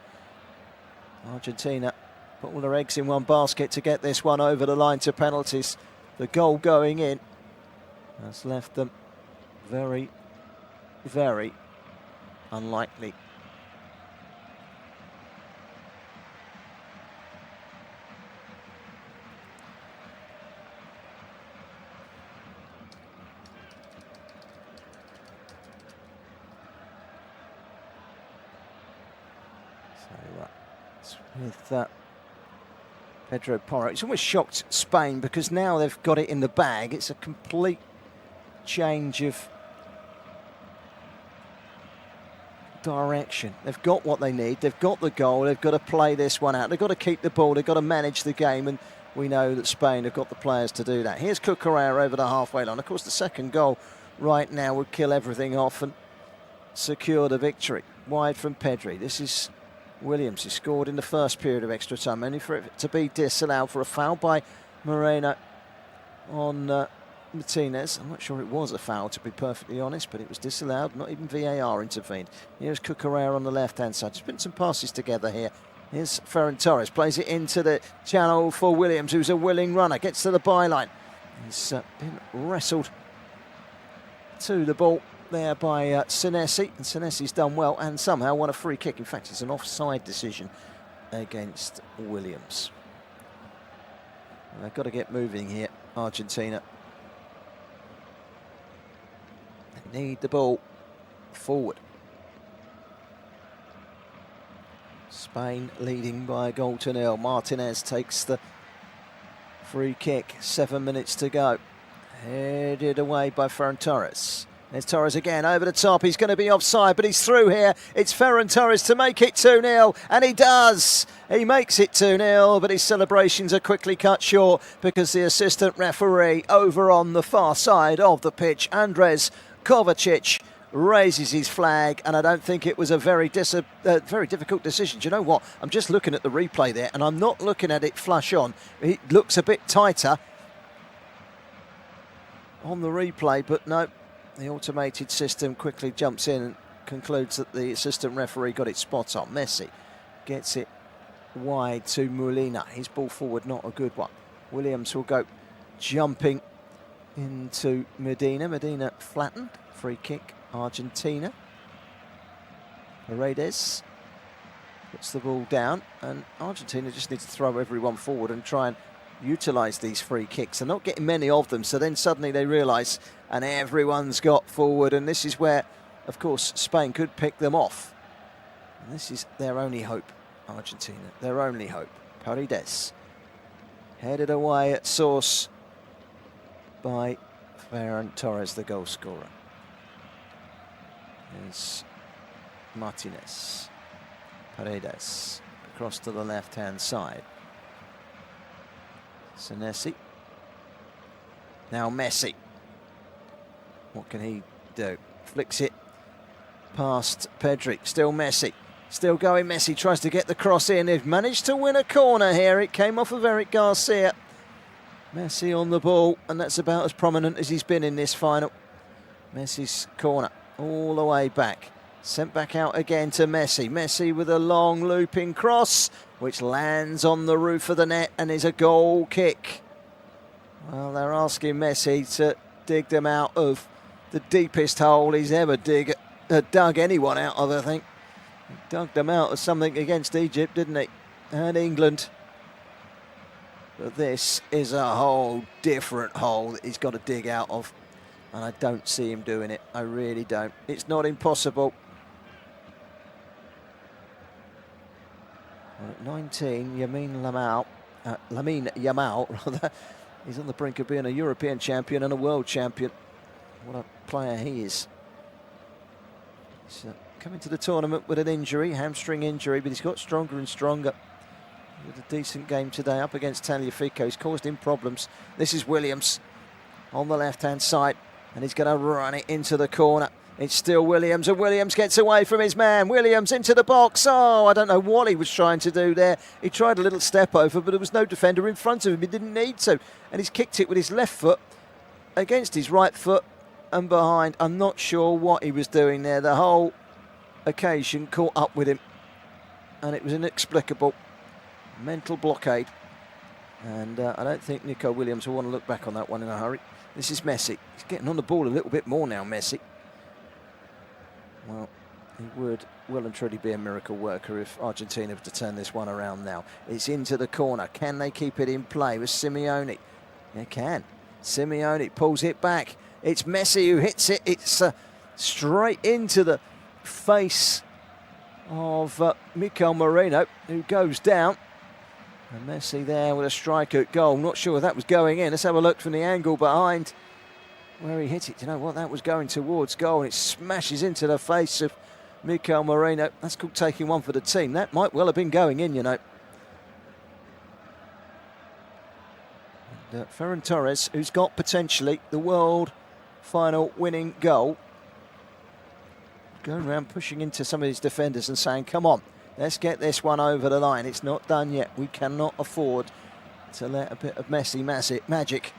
Argentina put all their eggs in one basket to get this one over the line to penalties. The goal going in has left them very, very unlikely. So with Pedro Porro, it's almost shocked Spain because now they've got it in the bag. It's a complete change of direction. They've got what they need. They've got the goal. They've got to play this one out. They've got to keep the ball. They've got to manage the game, and we know that Spain have got the players to do that. Here's Cucurella over the halfway line. Of course, the second goal right now would kill everything off and secure the victory. Wide from Pedri. This is Williams, who scored in the first period of extra time, only for it to be disallowed for a foul by Moreno on Martinez. I'm not sure it was a foul, to be perfectly honest, but it was disallowed. Not even VAR intervened. Here's Cucurella on the left-hand side. Just putting some passes together here. Here's Ferran Torres, plays it into the channel for Williams, who's a willing runner, gets to the byline. He's been wrestled to the ball there by Senesi, and Senesi's done well and somehow won a free kick. In fact, it's an offside decision against Williams. And they've got to get moving here, Argentina. They need the ball forward. Spain leading by a goal to nil. Martinez takes the free kick, 7 minutes to go. Headed away by Ferran Torres. There's Torres again, over the top. He's going to be offside, but he's through here. It's Ferran Torres to make it 2-0, and he does. He makes it 2-0, but his celebrations are quickly cut short because the assistant referee over on the far side of the pitch, Andres Kovacic, raises his flag, and I don't think it was a very difficult decision. Do you know what? I'm just looking at the replay there, and I'm not looking at it flush on. It looks a bit tighter on the replay, but no. The automated system quickly jumps in and concludes that the assistant referee got it spot on. Messi gets it wide to Molina. His ball forward, not a good one. Williams will go jumping into Medina. Medina flattened. Free kick, Argentina. Paredes puts the ball down, and Argentina just needs to throw everyone forward and try and utilise these free kicks. They're not getting many of them, so then suddenly they realise, and everyone's got forward, and this is where, of course, Spain could pick them off. And this is their only hope, Argentina, their only hope. Paredes headed away at source by Ferran Torres, the goal scorer. There's Martinez. Paredes across to the left-hand side. Senesi. Now Messi. What can he do? Flicks it past Pedri. Still Messi. Still going Messi. Tries to get the cross in. They've managed to win a corner here. It came off of Eric Garcia. Messi on the ball, and that's about as prominent as he's been in this final. Messi's corner all the way back. Sent back out again to Messi. Messi with a long looping cross, which lands on the roof of the net and is a goal kick. Well, they're asking Messi to dig them out of the deepest hole he's ever dug anyone out of, I think. He dug them out of something against Egypt, didn't he? And England. But this is a whole different hole that he's got to dig out of. And I don't see him doing it. I really don't. It's not impossible. Well, at 19, Lamine Yamal, rather, he's on the brink of being a European champion and a world champion. What a player he is. He's coming to the tournament with an injury, hamstring injury, but he's got stronger and stronger. He had a decent game today up against Tagliafico. He's caused him problems. This is Williams on the left-hand side, and he's going to run it into the corner. It's still Williams, and Williams gets away from his man. Williams into the box. Oh, I don't know what he was trying to do there. He tried a little step over, but there was no defender in front of him. He didn't need to. And he's kicked it with his left foot against his right foot and behind. I'm not sure what he was doing there. The whole occasion caught up with him, and it was inexplicable. Mental blockade. And I don't think Nico Williams will want to look back on that one in a hurry. This is Messi. He's getting on the ball a little bit more now, Messi. Well, he would well and truly be a miracle worker if Argentina were to turn this one around now. It's into the corner. Can they keep it in play with Simeone? They can. Simeone pulls it back. It's Messi who hits it. It's straight into the face of Mikel Merino, who goes down. And Messi there with a strike at goal. Not sure if that was going in. Let's have a look from the angle behind where he hit it. Do you know what? That was going towards goal, and it smashes into the face of Mikel Merino. That's called taking one for the team. That might well have been going in, you know. And Ferran Torres, who's got potentially the world final winning goal, going around pushing into some of his defenders and saying, come on, let's get this one over the line. It's not done yet. We cannot afford to let a bit of Messi magic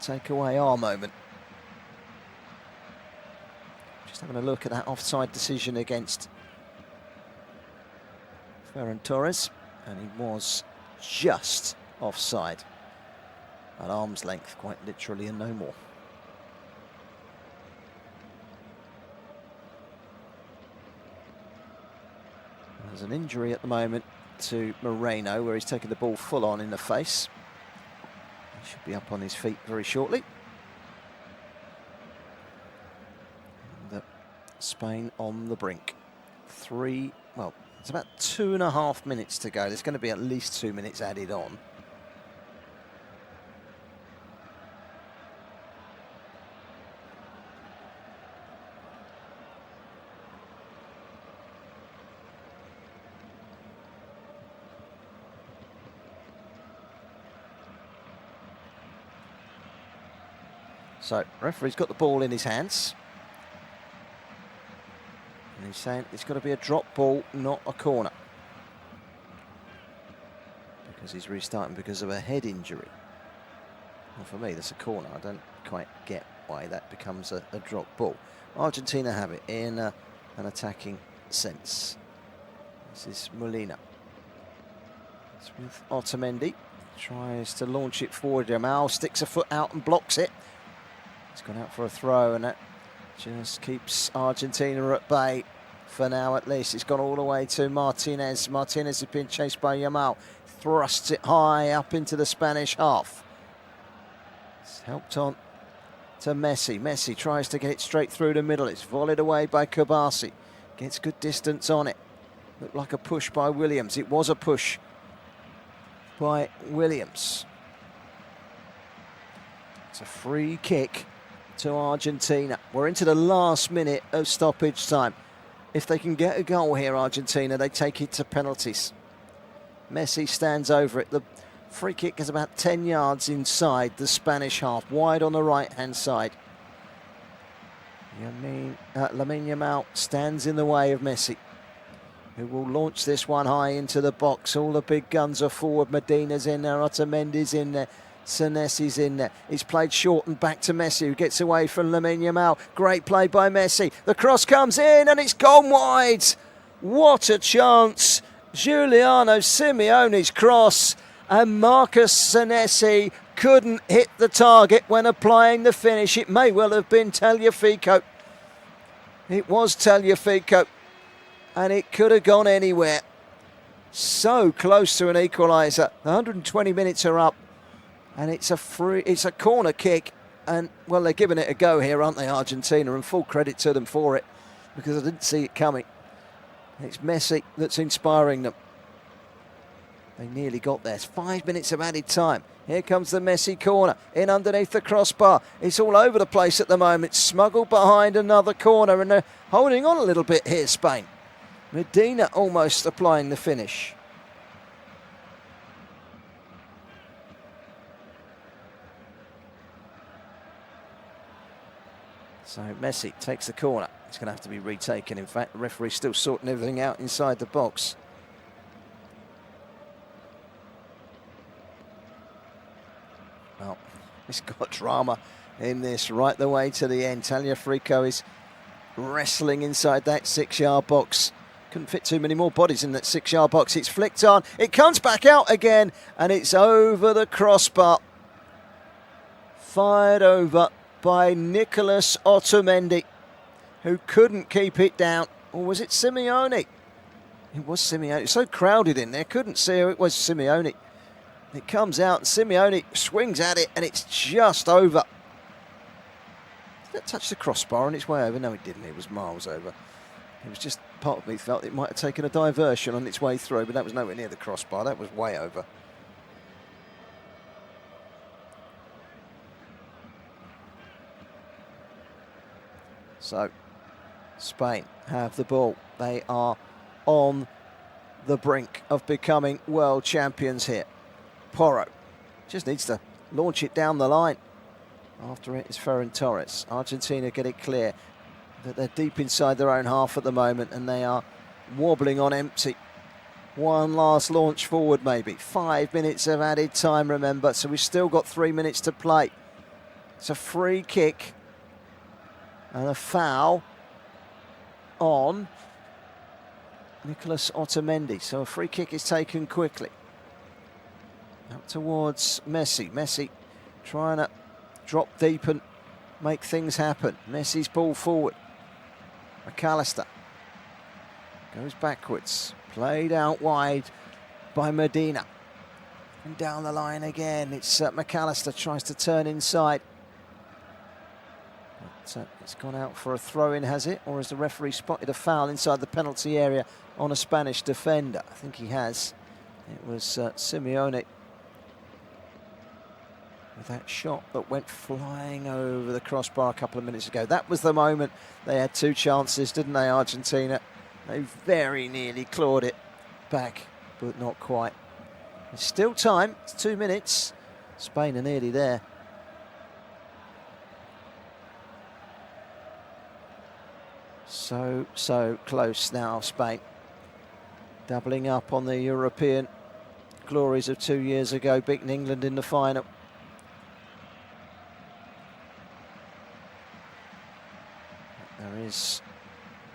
take away our moment. Just having a look at that offside decision against Ferran Torres, and he was just offside at arm's length, quite literally, and no more. There's an injury at the moment to Moreno, where he's taken the ball full on in the face. He should be up on his feet very shortly. And, Spain on the brink. It's about 2.5 minutes to go. There's going to be at least 2 minutes added on. So, referee's got the ball in his hands. And he's saying it's got to be a drop ball, not a corner. Because he's restarting because of a head injury. Well, for me, that's a corner. I don't quite get why that becomes a drop ball. Argentina have it in an attacking sense. This is Molina. It's with Otamendi. Tries to launch it forward. Jamal sticks a foot out and blocks it. It's gone out for a throw, and that just keeps Argentina at bay for now, at least. It's gone all the way to Martinez. Martinez has been chased by Yamal. Thrusts it high up into the Spanish half. It's helped on to Messi. Messi tries to get it straight through the middle. It's volleyed away by Kabasi. Gets good distance on it. Looked like a push by Williams. It was a push by Williams. It's a free kick to Argentina. We're into the last minute of stoppage time. If they can get a goal here, Argentina, they take it to penalties. Messi stands over it. The free kick is about 10 yards inside the Spanish half, wide on the right-hand side. Lamine Yamal stands in the way of Messi, who will launch this one high into the box. All the big guns are forward. Medina's in there, Otamendi's in there, Senesi's in there. It's played short and back to Messi, who gets away from Lamine Yamal. Great play by Messi. The cross comes in and it's gone wide. What a chance. Giuliano Simeone's cross, and Marcus Senesi couldn't hit the target when applying the finish. It may well have been Tagliafico. It was Tagliafico, and it could have gone anywhere. So close to an equaliser. 120 minutes are up, and it's a corner kick, and well, they're giving it a go here, aren't they, Argentina, and full credit to them for it, because I didn't see it coming. It's Messi that's inspiring them. They nearly got there. It's 5 minutes of added time. Here comes the Messi corner, in underneath the crossbar. It's all over the place at the moment. Smuggled behind another corner, and they're holding on a little bit here, Spain. Medina almost applying the finish. So Messi takes the corner. It's going to have to be retaken. In fact, the referee's still sorting everything out inside the box. Well, it's got drama in this right the way to the end. Tagliafico is wrestling inside that 6-yard box. Couldn't fit too many more bodies in that 6-yard box. It's flicked on. It comes back out again, and it's over the crossbar. Fired over by Nicolas Otamendi, who couldn't keep it down. Or was it Simeone? It was Simeone. It's so crowded in there, couldn't see who it was. Simeone. It comes out, and Simeone swings at it, and it's just over. Did it touch the crossbar on its way over? No, it didn't. It was miles over. It was just, part of me felt it might have taken a diversion on its way through, but that was nowhere near the crossbar. That was way over. So, Spain have the ball. They are on the brink of becoming world champions here. Porro just needs to launch it down the line. After it is Ferran Torres. Argentina get it clear that they're deep inside their own half at the moment, and they are wobbling on empty. One last launch forward maybe. 5 minutes of added time, remember, so we've still got 3 minutes to play. It's a free kick and a foul on Nicolas Otamendi. So a free kick is taken quickly. Out towards Messi. Messi trying to drop deep and make things happen. Messi's ball forward. McAllister goes backwards. Played out wide by Medina. And down the line again. It's McAllister tries to turn inside. But, it's gone out for a throw-in, has it? Or has the referee spotted a foul inside the penalty area on a Spanish defender? I think he has. It was Simeone with that shot that went flying over the crossbar a couple of minutes ago. That was the moment they had two chances, didn't they, Argentina? They very nearly clawed it back, but not quite. There's still time. It's 2 minutes. Spain are nearly there. So close now, Spain. Doubling up on the European glories of 2 years ago, beating England in the final. There is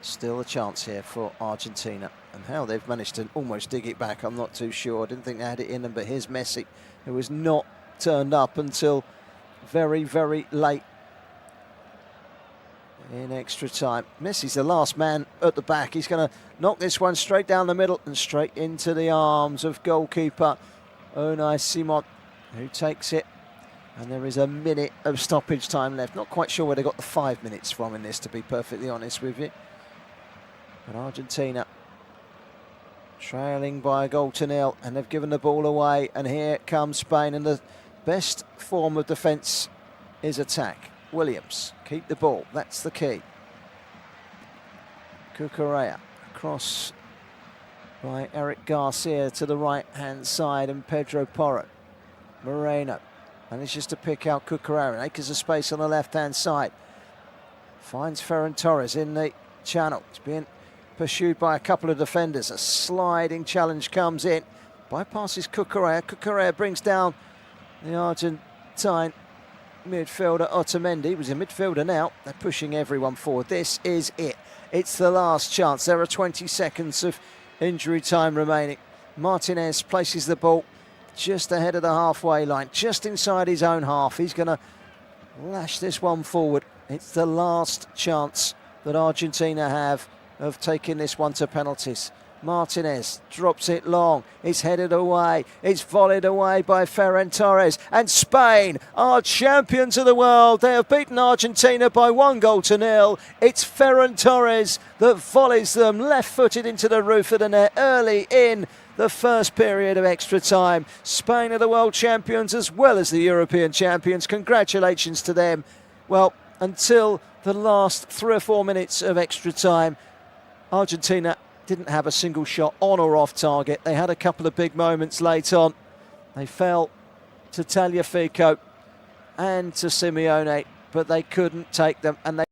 still a chance here for Argentina. And how they've managed to almost dig it back, I'm not too sure. I didn't think they had it in them, but here's Messi, who was not turned up until very, very late in extra time. Messi's the last man at the back. He's going to knock this one straight down the middle and straight into the arms of goalkeeper Unai Simon, who takes it. And there is a minute of stoppage time left. Not quite sure where they got the 5 minutes from in this, to be perfectly honest with you. But Argentina trailing by a goal to nil, and they've given the ball away. And here comes Spain, and the best form of defence is attack. Williams, keep the ball, that's the key. Cucurella, across by Eric Garcia to the right-hand side, and Pedro Porro. Moreno manages to pick out Cucurella, acres of space on the left-hand side. Finds Ferran Torres in the channel. It's being pursued by a couple of defenders. A sliding challenge comes in, bypasses Cucurella. Cucurella brings down the Argentine midfielder Otamendi. He was a midfielder now. They're pushing everyone forward. This is it. It's the last chance. There are 20 seconds of injury time remaining. Martinez places the ball just ahead of the halfway line, just inside his own half. He's going to lash this one forward. It's the last chance that Argentina have of taking this one to penalties. Martinez drops it long. It's headed away. It's volleyed away by Ferran Torres. And Spain are champions of the world. They have beaten Argentina by 1-0. It's Ferran Torres that volleys them left-footed into the roof of the net early in the first period of extra time. Spain are the world champions as well as the European champions. Congratulations to them. Well, until the last 3 or 4 minutes of extra time, Argentina didn't have a single shot on or off target. They had a couple of big moments late on. They fell to Tagliafico and to Simeone, but they couldn't take them, and they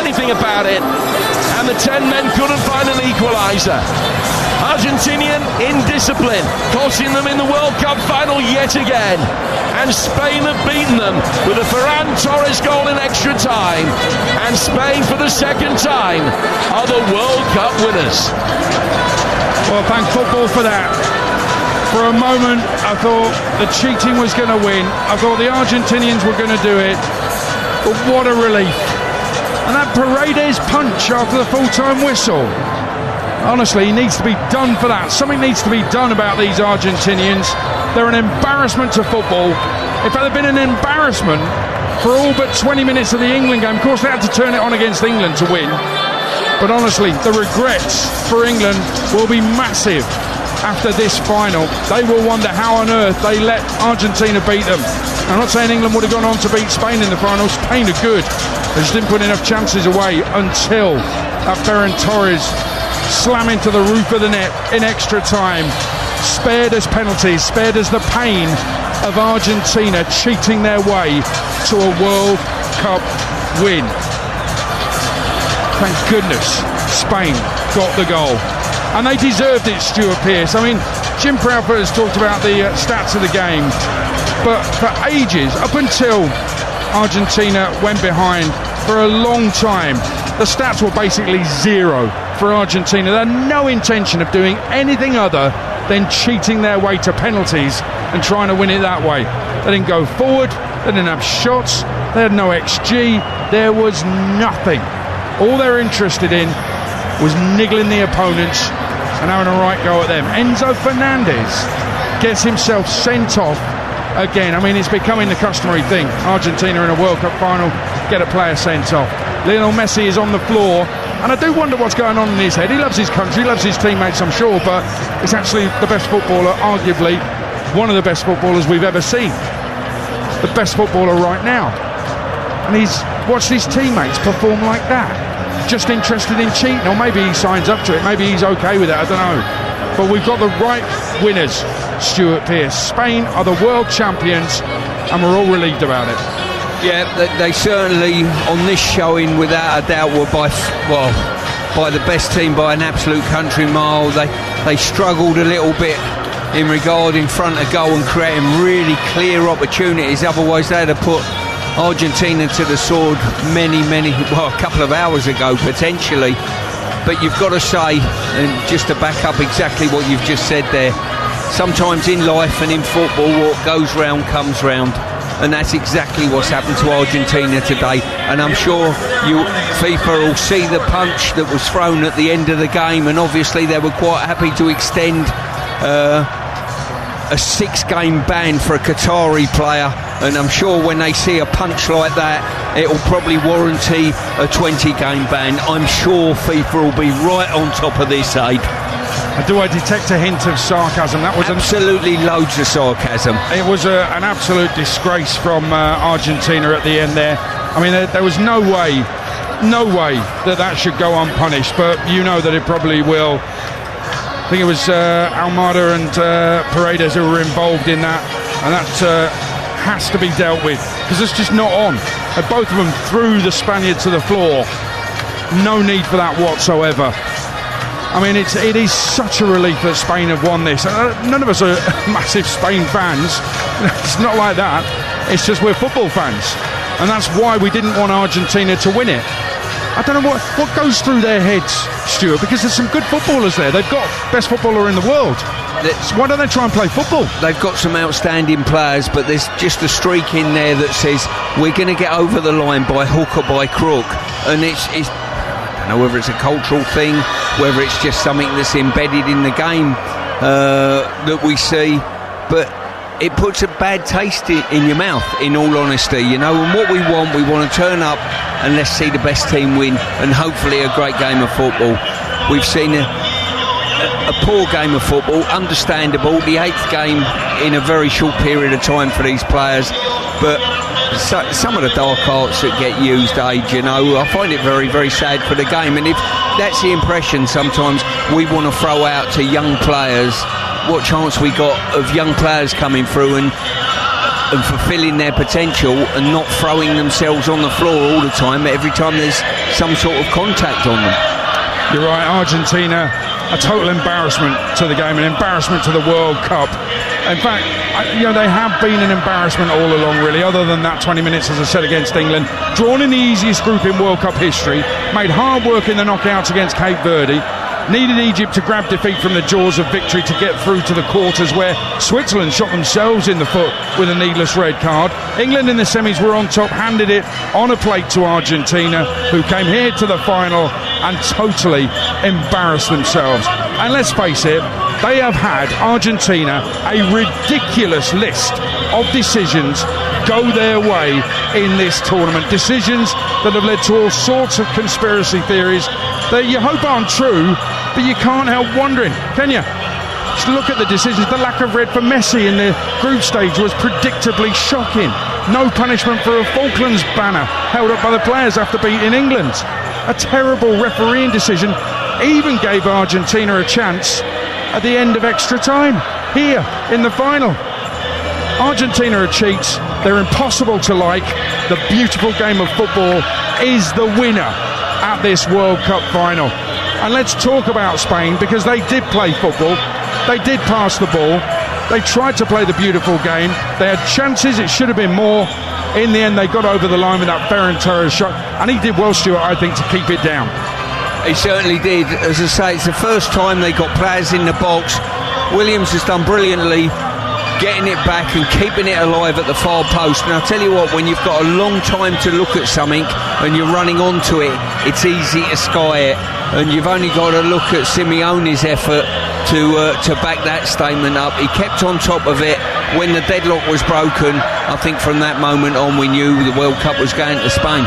anything about it, and the 10 men couldn't find an equaliser. Argentinian indiscipline, costing them in the World Cup final yet again. And Spain have beaten them with a Ferran Torres goal in extra time. And Spain, for the second time, are the World Cup winners. Well, thank football for that. For a moment, I thought the cheating was going to win. I thought the Argentinians were going to do it. But what a relief. And that Paredes punch after the full-time whistle. Honestly, he needs to be done for that. Something needs to be done about these Argentinians. They're an embarrassment to football. If it had been an embarrassment for all but 20 minutes of the England game, of course they had to turn it on against England to win. But honestly, the regrets for England will be massive after this final. They will wonder how on earth they let Argentina beat them. I'm not saying England would have gone on to beat Spain in the final. Spain are good. They just didn't put enough chances away until that Ferran Torres slam into the roof of the net in extra time. Spared us penalties, spared us the pain of Argentina cheating their way to a World Cup win. Thank goodness Spain got the goal. And they deserved it, Stuart Pearce. I mean, Jim Proudfoot has talked about the stats of the game, but for ages, up until Argentina went behind for a long time, the stats were basically zero for Argentina. They had no intention of doing anything other than cheating their way to penalties and trying to win it that way. They didn't go forward, they didn't have shots, they had no XG, there was nothing. All they're interested in was niggling the opponents and having a right go at them. Enzo Fernandez gets himself sent off again. I mean, it's becoming the customary thing. Argentina in a World Cup final, get a player sent off. Lionel Messi is on the floor, and I do wonder what's going on in his head. He loves his country, loves his teammates, I'm sure, but it's actually the best footballer, arguably one of the best footballers we've ever seen. The best footballer right now. And he's watched his teammates perform like that. Just interested in cheating, or maybe he signs up to it, maybe he's okay with it, I don't know. But we've got the right winners, Stuart Pearce. Spain are the world champions, and we're all relieved about it. Yeah, they certainly, on this showing, without a doubt, were by the best team by an absolute country mile. They struggled a little bit in regard in front of goal and creating really clear opportunities. Otherwise, they'd have put Argentina to the sword a couple of hours ago, potentially. But you've got to say, and just to back up exactly what you've just said there, sometimes in life and in football, what goes round comes round. And that's exactly what's happened to Argentina today. And I'm sure FIFA will see the punch that was thrown at the end of the game, and obviously they were quite happy to extend a 6-game ban for a Qatari player. And I'm sure when they see a punch like that, it will probably warranty a 20-game ban. I'm sure FIFA will be right on top of this, Abe. Do I detect a hint of sarcasm? That was absolutely loads of sarcasm. It was an absolute disgrace from Argentina at the end there. I mean, there was no way that should go unpunished, but you know that it probably will. I think it was Almada and Paredes who were involved in that, and that has to be dealt with, because it's just not on. And both of them threw the Spaniard to the floor. No need for that whatsoever. I mean, it is such a relief that Spain have won this. None of us are massive Spain fans. It's not like that. It's just we're football fans. And that's why we didn't want Argentina to win it. I don't know what goes through their heads, Stuart, because there's some good footballers there. They've got best footballer in the world. So why don't they try and play football? They've got some outstanding players, but there's just a streak in there that says we're going to get over the line by hook or by crook. And it's I don't know whether it's a cultural thing, whether it's just something that's embedded in the game that we see, but it puts a bad taste in your mouth, in all honesty, you know. And what we want to turn up and let's see the best team win, and hopefully a great game of football. We've seen a poor game of football, understandable, the 8th game in a very short period of time for these players, but some of the dark arts that get used, you know, I find it very, very sad for the game. And if that's the impression sometimes we want to throw out to young players, what chance we got of young players coming through and and fulfilling their potential and not throwing themselves on the floor all the time every time there's some sort of contact on them. You're right, Argentina, a total embarrassment to the game, an embarrassment to the World Cup. In fact, they have been an embarrassment all along, really, other than that 20 minutes, as I said, against England. Drawn in the easiest group in World Cup history, made hard work in the knockouts against Cape Verde, needed Egypt to grab defeat from the jaws of victory to get through to the quarters, where Switzerland shot themselves in the foot with a needless red card. England in the semis were on top, handed it on a plate to Argentina, who came here to the final and totally embarrassed themselves. And let's face it, they have had, Argentina, a ridiculous list of decisions go their way in this tournament. Decisions that have led to all sorts of conspiracy theories that you hope aren't true, but you can't help wondering, can you? Just look at the decisions. The lack of red for Messi in the group stage was predictably shocking. No punishment for a Falklands banner held up by the players after beating England. A terrible refereeing decision even gave Argentina a chance at the end of extra time here in the final. Argentina are cheats. They're impossible to like. The beautiful game of football is the winner at this World Cup final. And let's talk about Spain, because they did play football. They did pass the ball. They tried to play the beautiful game. They had chances. It should have been more. In the end, they got over the line with that Ferran Torres shot. And he did well, Stuart, I think, to keep it down. He certainly did. As I say, it's the first time they got players in the box. Williams has done brilliantly, getting it back and keeping it alive at the far post. And I'll tell you what, when you've got a long time to look at something and you're running onto it, it's easy to sky it. And you've only got to look at Simeone's effort to back that statement up. He kept on top of it. When the deadlock was broken, I think from that moment on we knew the World Cup was going to Spain.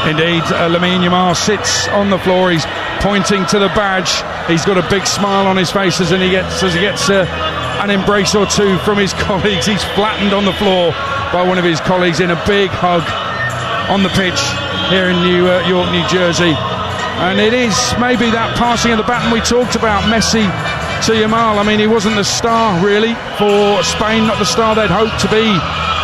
Indeed, Lamine Yamal sits on the floor. He's pointing to the badge. He's got a big smile on his face as he gets an embrace or two from his colleagues. He's flattened on the floor by one of his colleagues in a big hug on the pitch here in New York, New Jersey. And it is maybe that passing of the baton we talked about, Messi to Yamal. I mean, he wasn't the star really for Spain, not the star they'd hoped to be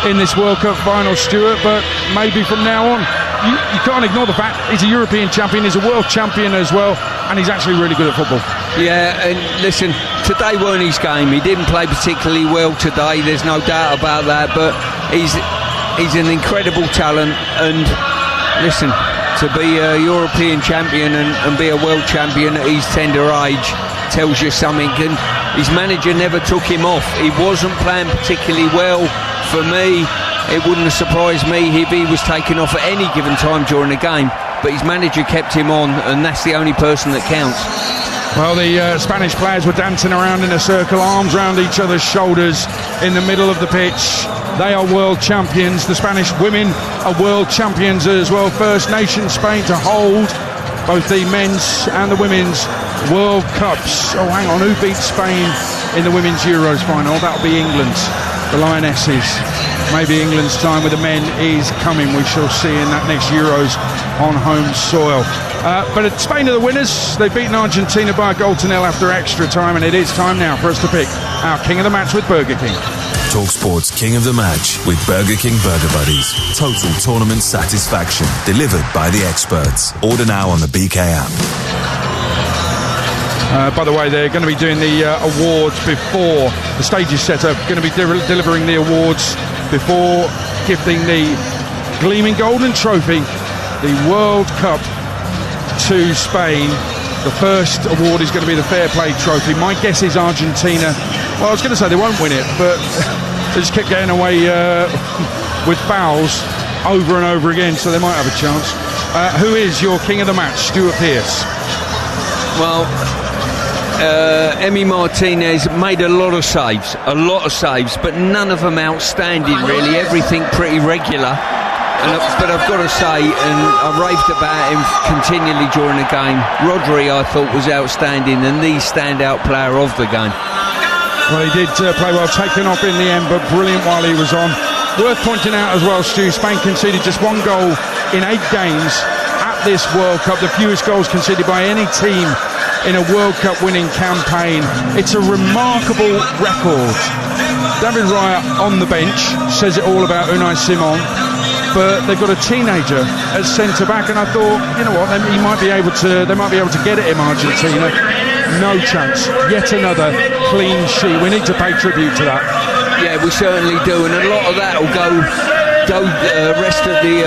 in this World Cup final, Stuart, but maybe from now on you can't ignore the fact he's a European champion, he's a world champion as well, and he's actually really good at football. Yeah, and listen, today weren't his game. He didn't play particularly well today, there's no doubt about that, but he's an incredible talent. And listen, to be a European champion and be a world champion at his tender age tells you something. And his manager never took him off. He wasn't playing particularly well. For me, it wouldn't have surprised me if he was taken off at any given time during the game, but his manager kept him on, and that's the only person that counts. Well, the Spanish players were dancing around in a circle, arms around each other's shoulders in the middle of the pitch. They are world champions. The Spanish women are world champions as well. First nation Spain to hold both the men's and the women's World Cups. Oh, hang on, who beat Spain in the women's Euros final? That'll be England, the Lionesses. Maybe England's time with the men is coming. We shall see in that next Euros on home soil. But Spain are the winners. They've beaten Argentina by a goal to nil after extra time, and it is time now for us to pick our King of the Match with Burger King. TalkSport's King of the Match with Burger King Burger Buddies. Total tournament satisfaction delivered by the experts. Order now on the BK app. By the way, they're going to be doing the awards before the stage is set up. Going to be delivering the awards before gifting the gleaming golden trophy, the World Cup, to Spain. The first award is going to be the Fair Play Trophy. My guess is Argentina. Well, I was going to say they won't win it, but they just kept getting away with fouls over and over again, so they might have a chance. Who is your King of the Match, Stuart Pearce? Well, Emi Martinez made a lot of saves, but none of them outstanding really, everything pretty regular. But I've got to say, and I raved about him continually during the game, Rodri I thought was outstanding and the standout player of the game. Well, he did play well, taken off in the end, but brilliant while he was on. Worth pointing out as well, Stu, Spain conceded just one goal in 8 games at this World Cup, the fewest goals conceded by any team in a World Cup winning campaign. It's a remarkable record. David Raya on the bench says it all about Unai Simon, but they've got a teenager at centre back, and I thought, you know what, they might be able to get at him, Argentina. No chance. Yet another clean sheet. We need to pay tribute to that. Yeah, we certainly do, and a lot of that will go rest at the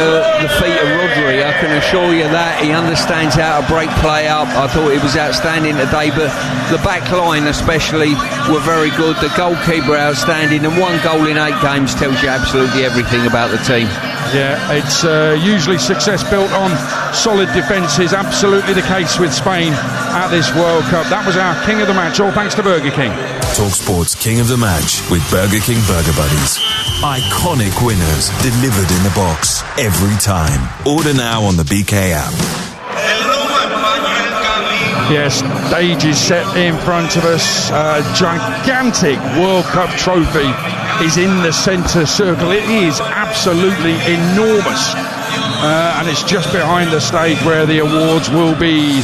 feet of Rodri. I can assure you that he understands how to break play up. I thought he was outstanding today, but the back line especially were very good. The goalkeeper outstanding, and 1 goal in 8 games tells you absolutely everything about the team. Yeah, it's usually success built on solid defences. Absolutely the case with Spain at this World Cup. That was our King of the Match, all thanks to Burger King. TalkSport's King of the Match with Burger King Burger Buddies. Iconic winners delivered in the box every time. Order now on the BK app. Yes, stage is set in front of us. A gigantic World Cup trophy is in the centre circle. It is absolutely enormous. And it's just behind the stage where the awards will be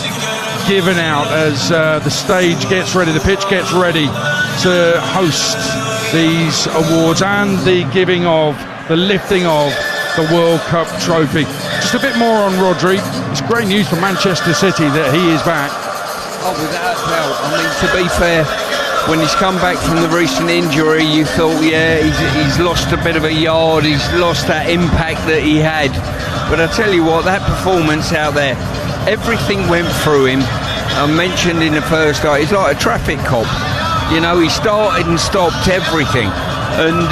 given out as the stage gets ready, the pitch gets ready to host these awards and the lifting of the World Cup trophy. Just a bit more on Rodri. It's great news for Manchester City that he is back. Oh, without doubt. I mean, to be fair, when he's come back from the recent injury, you thought, yeah, he's lost a bit of a yard, he's lost that impact that he had. But I tell you what, that performance out there, everything went through him. I mentioned in the first half, he's like a traffic cop. You know, he started and stopped everything. And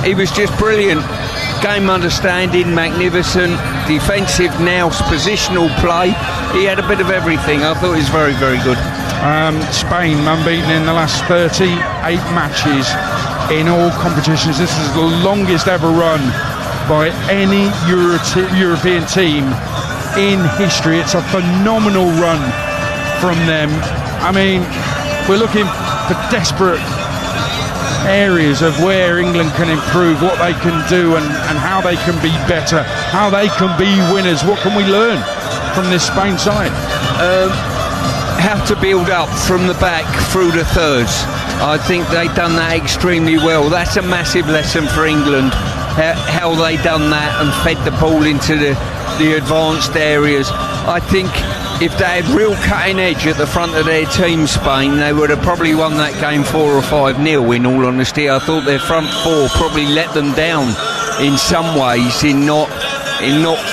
he was just brilliant. Game understanding, magnificent, defensive nous, positional play. He had a bit of everything. I thought he was very, very good. Spain unbeaten in the last 38 matches in all competitions. This is the longest ever run by any European team in history. It's a phenomenal run from them. I mean, we're looking for desperate areas of where England can improve, what they can do and how they can be better, how they can be winners. What can we learn from this Spain side? How to build up from the back through the thirds. I think they've done that extremely well. That's a massive lesson for England, how they done that and fed the ball into the advanced areas. I think if they had real cutting edge at the front of their team, Spain, they would have probably won that game 4 or 5-0, in all honesty. I thought their front four probably let them down in some ways in not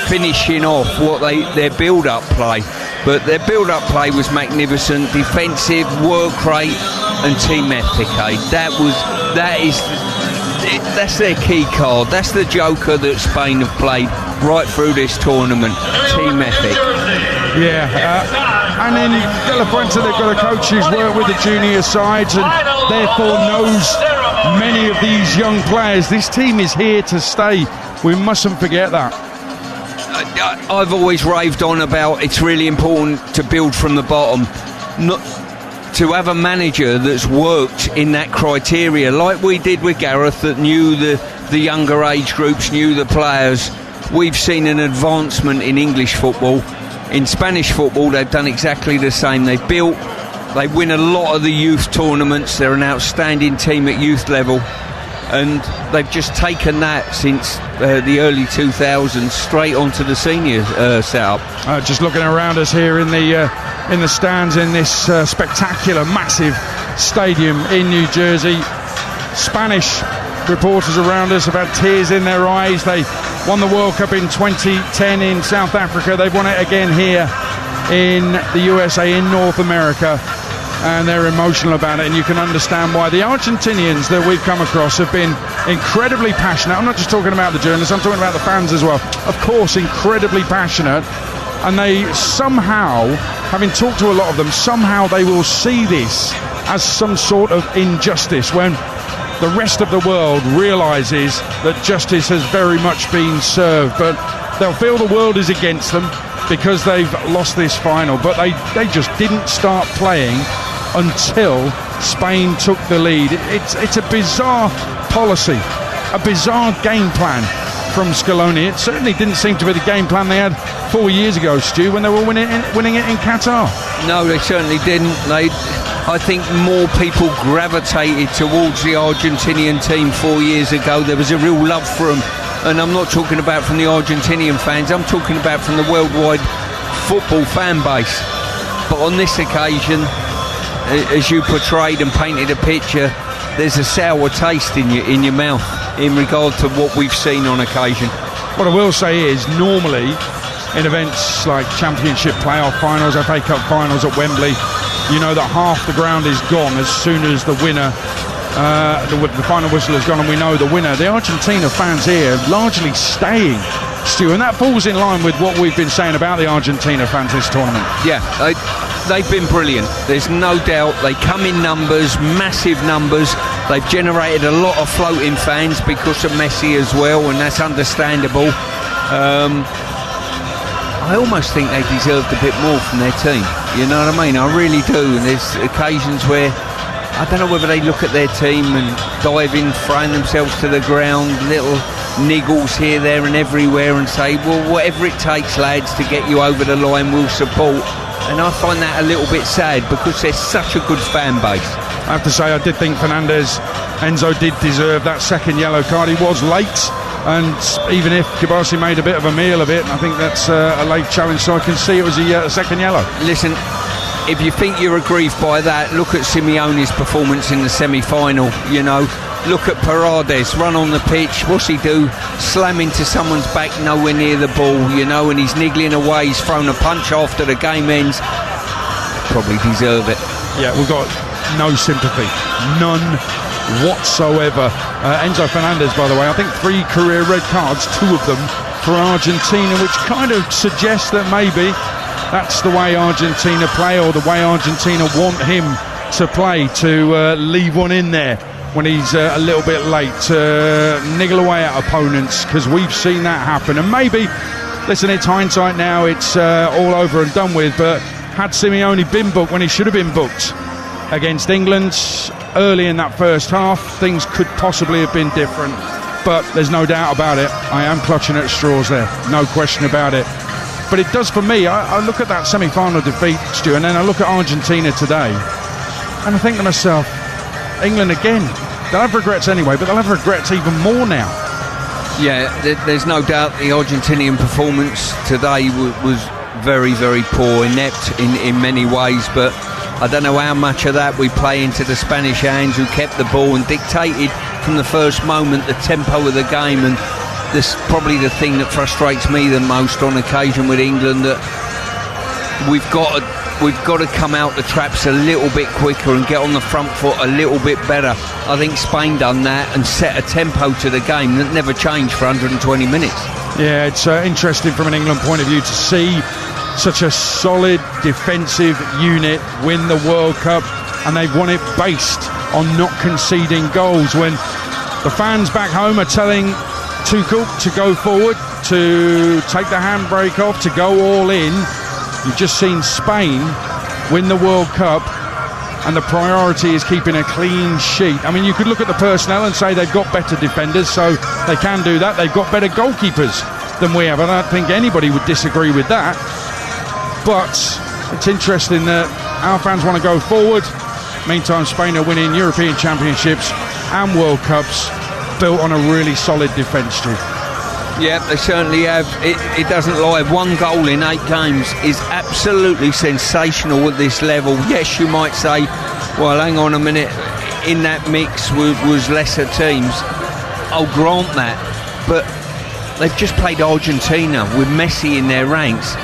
finishing off what their build-up play. But their build-up play was magnificent, defensive, work rate and team ethic. That's their key card. That's the joker that Spain have played right through this tournament, team ethic. Yeah, and in De La Fuente they've got a coach who's worked with the junior sides and therefore knows many of these young players. This team is here to stay. We mustn't forget that. I've always raved on about it's really important to build from the bottom, not to have a manager that's worked in that criteria like we did with Gareth, that knew the younger age groups, knew the players. We've seen an advancement in English football. In Spanish football they've done exactly the same. They win a lot of the youth tournaments. They're an outstanding team at youth level, and they've just taken that since the early 2000s straight onto the senior setup. Just looking around us here in the stands in this spectacular, massive stadium in New Jersey. Spanish reporters around us have had tears in their eyes. They won the World Cup in 2010 in South Africa. They've won it again here in the USA, in North America, and they're emotional about it, and you can understand why. The Argentinians that we've come across have been incredibly passionate. I'm not just talking about the journalists, I'm talking about the fans as well. Of course, incredibly passionate, and they somehow, having talked to a lot of them, somehow they will see this as some sort of injustice when the rest of the world realises that justice has very much been served. But they'll feel the world is against them because they've lost this final. But they just didn't start playing until Spain took the lead. It's a bizarre policy, a bizarre game plan from Scaloni. It certainly didn't seem to be the game plan they had 4 years ago, Stu, when they were winning it in Qatar. No, they certainly didn't. I think more people gravitated towards the Argentinian team 4 years ago. There was a real love for them. And I'm not talking about from the Argentinian fans, I'm talking about from the worldwide football fan base. But on this occasion, as you portrayed and painted a picture, there's a sour taste in your mouth in regard to what we've seen on occasion. What I will say is, normally in events like Championship playoff finals, FA Cup finals at Wembley, you know that half the ground is gone as soon as the winner, the final whistle has gone and we know the winner. The Argentina fans here largely staying, Stu, and that falls in line with what we've been saying about the Argentina fans this tournament. Yeah, they've been brilliant. There's no doubt. They come in numbers, massive numbers. They've generated a lot of floating fans because of Messi as well, and that's understandable. I almost think they deserved a bit more from their team. You know what I mean? I really do. And there's occasions where I don't know whether they look at their team and dive in, throwing themselves to the ground, little niggles here, there and everywhere, and say, well, whatever it takes, lads, to get you over the line, we'll support. And I find that a little bit sad because they're such a good fan base. I have to say, I did think Enzo did deserve that second yellow card. He was late, and even if Kibasi made a bit of a meal of it, I think that's a late challenge, so I can see it was a second yellow. Listen, if you think you're aggrieved by that, look at Simeone's performance in the semi-final. You know, look at Paredes, run on the pitch. What's he do? Slam into someone's back, nowhere near the ball, you know, and he's niggling away. He's thrown a punch after the game ends. Probably deserve it. Yeah, we've got no sympathy, none whatsoever. Enzo Fernandez, by the way, I think 3 career red cards, 2 of them for Argentina, which kind of suggests that maybe that's the way Argentina play, or the way Argentina want him to play, to leave one in there when he's a little bit late, to niggle away at opponents, because we've seen that happen. And maybe, listen, it's hindsight now, it's all over and done with, but had Simeone been booked when he should have been booked against England early in that first half, things could possibly have been different. But there's no doubt about it, I am clutching at straws there, no question about it. But it does for me. I look at that semi-final defeat, Stu, and then I look at Argentina today, and I think to myself, England again, they'll have regrets anyway, but they'll have regrets even more now. Yeah, there's no doubt the Argentinian performance today was very, very poor, inept in many ways, but I don't know how much of that we play into the Spanish hands, who kept the ball and dictated from the first moment the tempo of the game. And this is probably the thing that frustrates me the most on occasion with England, that we've got to come out the traps a little bit quicker and get on the front foot a little bit better. I think Spain done that and set a tempo to the game that never changed for 120 minutes. Yeah, it's interesting from an England point of view to see such a solid defensive unit win the World Cup, and they've won it based on not conceding goals. When the fans back home are telling Tuchel to go forward, to take the handbrake off, to go all in, you've just seen Spain win the World Cup, and the priority is keeping a clean sheet. I mean, you could look at the personnel and say they've got better defenders, so they can do that. They've got better goalkeepers than we have. I don't think anybody would disagree with that. But it's interesting that our fans want to go forward. Meantime, Spain are winning European Championships and World Cups built on a really solid defence, Stu. Yeah, they certainly have. It doesn't lie. 1 goal in 8 games is absolutely sensational at this level. Yes, you might say, well, hang on a minute, in that mix was lesser teams. I'll grant that. But they've just played Argentina with Messi in their ranks.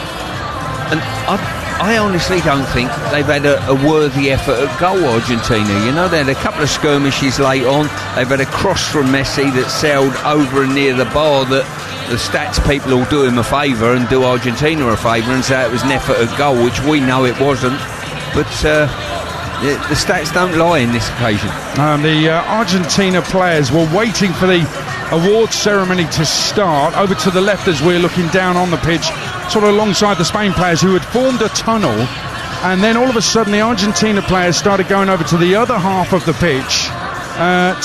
And I honestly don't think they've had a worthy effort at goal, Argentina. You know, they had a couple of skirmishes late on. They've had a cross from Messi that sailed over and near the bar, that the stats people will do him a favour and do Argentina a favour and say it was an effort at goal, which we know it wasn't. But the stats don't lie in this occasion. The Argentina players were waiting for the awards ceremony to start. Over to the left as we're looking down on the pitch, sort of alongside the Spain players who had formed a tunnel, and then all of a sudden the Argentina players started going over to the other half of the pitch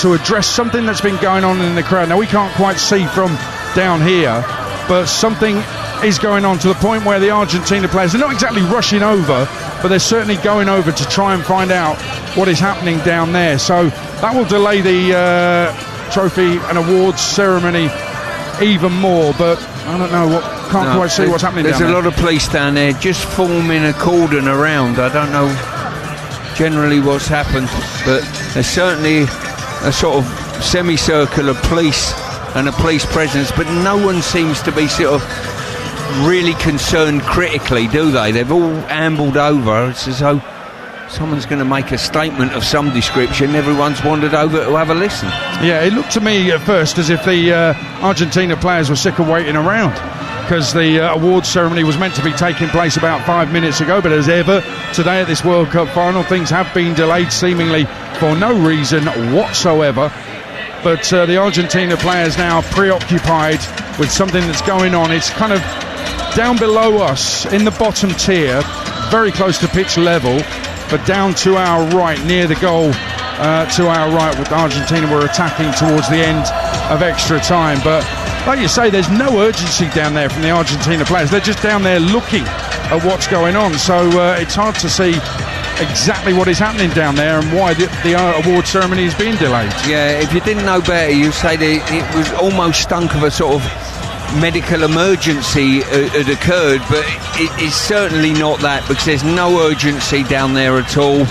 to address something that's been going on in the crowd. Now, we can't quite see from down here, but something is going on to the point where the Argentina players are not exactly rushing over, but they're certainly going over to try and find out what is happening down there. So that will delay the trophy and awards ceremony even more, but I don't know, can't quite see what's happening down there. There's a lot of police down there just forming a cordon around. I don't know generally what's happened, but there's certainly a sort of semicircular police and a police presence, but no one seems to be sort of really concerned critically, do they? They've all ambled over. It's as though someone's going to make a statement of some description. Everyone's wandered over to have a listen. Yeah, it looked to me at first as if the Argentina players were sick of waiting around, because the awards ceremony was meant to be taking place about 5 minutes ago, but as ever today at this World Cup final, things have been delayed seemingly for no reason whatsoever. But the Argentina players now preoccupied with something that's going on. It's kind of down below us in the bottom tier, very close to pitch level, but down to our right, near the goal to our right, with Argentina were attacking towards the end of extra time. But like you say, there's no urgency down there from the Argentina players. They're just down there looking at what's going on. So it's hard to see exactly what is happening down there and why the award ceremony is being delayed. Yeah, if you didn't know better, you'd say that it was almost stunk of a sort of medical emergency had occurred, but it's certainly not that, because there's no urgency down there at all.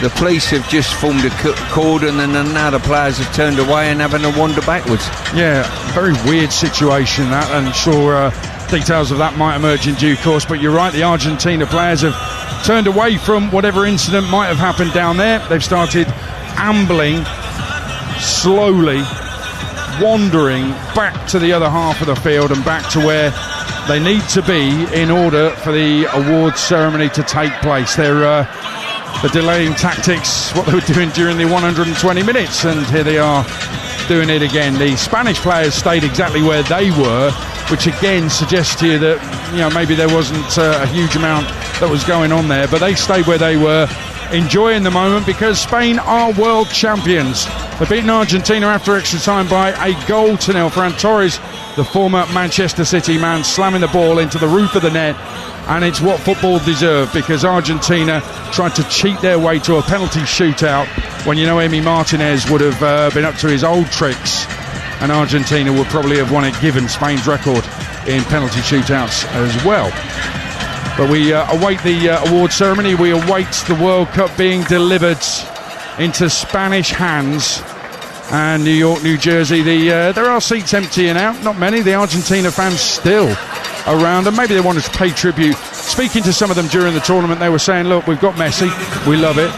The police have just formed a cordon, and now the players have turned away and having to wander backwards. Yeah, very weird situation that, and sure details of that might emerge in due course, but you're right, the Argentina players have turned away from whatever incident might have happened down there. They've started ambling slowly, wandering back to the other half of the field and back to where they need to be in order for the awards ceremony to take place. They're the delaying tactics, what they were doing during the 120 minutes, and here they are doing it again. The Spanish players stayed exactly where they were, which again suggests to you that, you know, maybe there wasn't a huge amount that was going on there, but they stayed where they were, enjoying the moment, because Spain are world champions. They've beaten Argentina after extra time by a 1-0. Ferran Torres, the former Manchester City man, slamming the ball into the roof of the net, and it's what football deserved, because Argentina tried to cheat their way to a penalty shootout when, you know, Emi Martinez would have been up to his old tricks, and Argentina would probably have won it, given Spain's record in penalty shootouts as well. But we await the award ceremony. We await the World Cup being delivered into Spanish hands. And New York, New Jersey, there are seats emptying out. Not many. The Argentina fans still around, and maybe they want to pay tribute. Speaking to some of them during the tournament, they were saying, look, we've got Messi, we love it.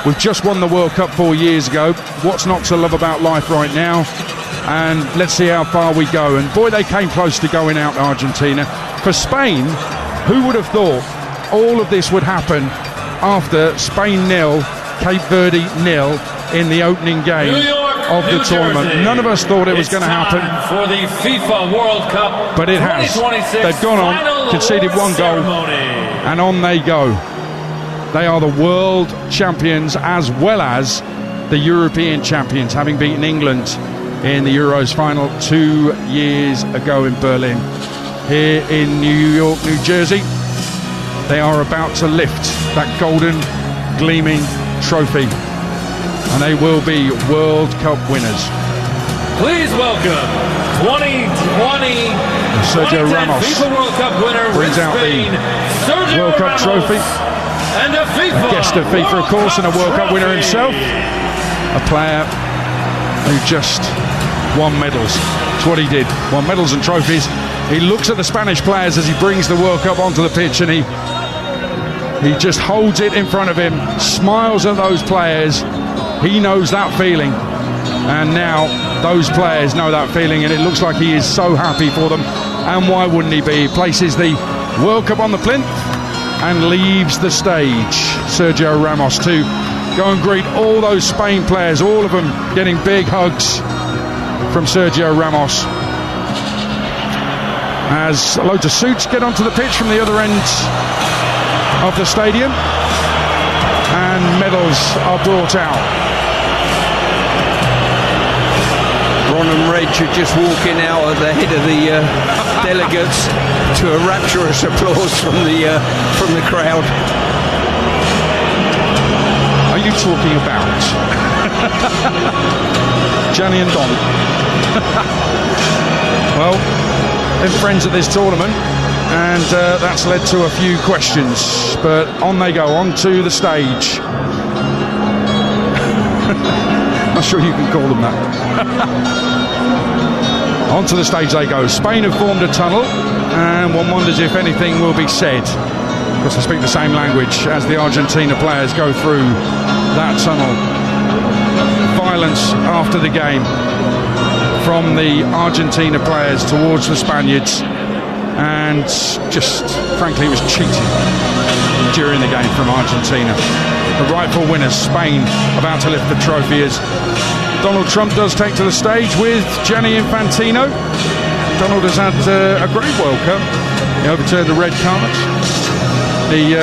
We've just won the World Cup 4 years ago. What's not to love about life right now? And let's see how far we go. And boy, they came close to going out, Argentina. For Spain, who would have thought all of this would happen after Spain 0, Cape Verde 0 in the opening game of the tournament? None of us thought it was going to happen for the FIFA World Cup, but it has. They've gone on, conceded 1 goal, and on they go. They are the world champions as well as the European champions, having beaten England in the Euros final 2 years ago in Berlin. Here in New York, New Jersey, they are about to lift that golden, gleaming trophy, and they will be World Cup winners. Please welcome 2020 Sergio Ramos FIFA World Cup winner brings out Spain, the World Cup trophy. And a FIFA guest of FIFA, of course, and a World Cup winner himself. A player who just won medals. That's what he did. Won medals and trophies. He looks at the Spanish players as he brings the World Cup onto the pitch, and he just holds it in front of him, smiles at those players. He knows that feeling, and now those players know that feeling, and it looks like he is so happy for them. And why wouldn't he be? He places the World Cup on the plinth and leaves the stage. Sergio Ramos to go and greet all those Spain players, all of them getting big hugs from Sergio Ramos, as loads of suits get onto the pitch from the other end of the stadium, and medals are brought out. Ron and Reg are just walking out at the head of the delegates to a rapturous applause from the crowd. Are you talking about Gianni and Don? Well, they're friends at this tournament, and that's led to a few questions. But on they go, onto the stage. Not sure you can call them that. Onto the stage they go. Spain have formed a tunnel, and one wonders if anything will be said, because they speak the same language as the Argentina players go through that tunnel. Violence after the game from the Argentina players towards the Spaniards, and just frankly it was cheating during the game from Argentina. The rightful winners, Spain, about to lift the trophy as Donald Trump does take to the stage with Gianni Infantino. Donald has had a great World Cup. He overturned the red card. He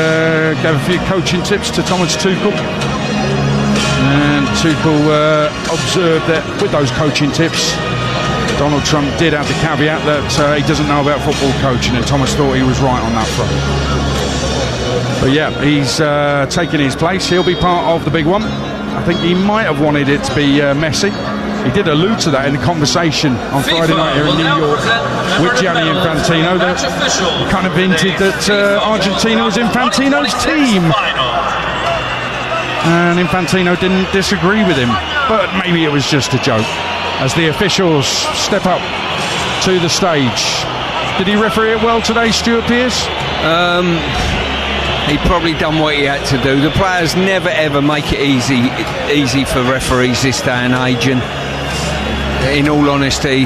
gave a few coaching tips to Thomas Tuchel, and Tuchel observed that with those coaching tips, Donald Trump did have the caveat that he doesn't know about football coaching, and Thomas thought he was right on that front. But yeah, he's taken his place. He'll be part of the big one. I think he might have wanted it to be Messi. He did allude to that in the conversation on Friday night here in New York with Gianni Infantino. That kind of hinted that Argentina was Infantino's team. And Infantino didn't disagree with him. But maybe it was just a joke. As the officials step up to the stage. Did he referee it well today, Stuart Pearce? He probably done what he had to do. The players never ever make it easy for referees this day and age, and in all honesty,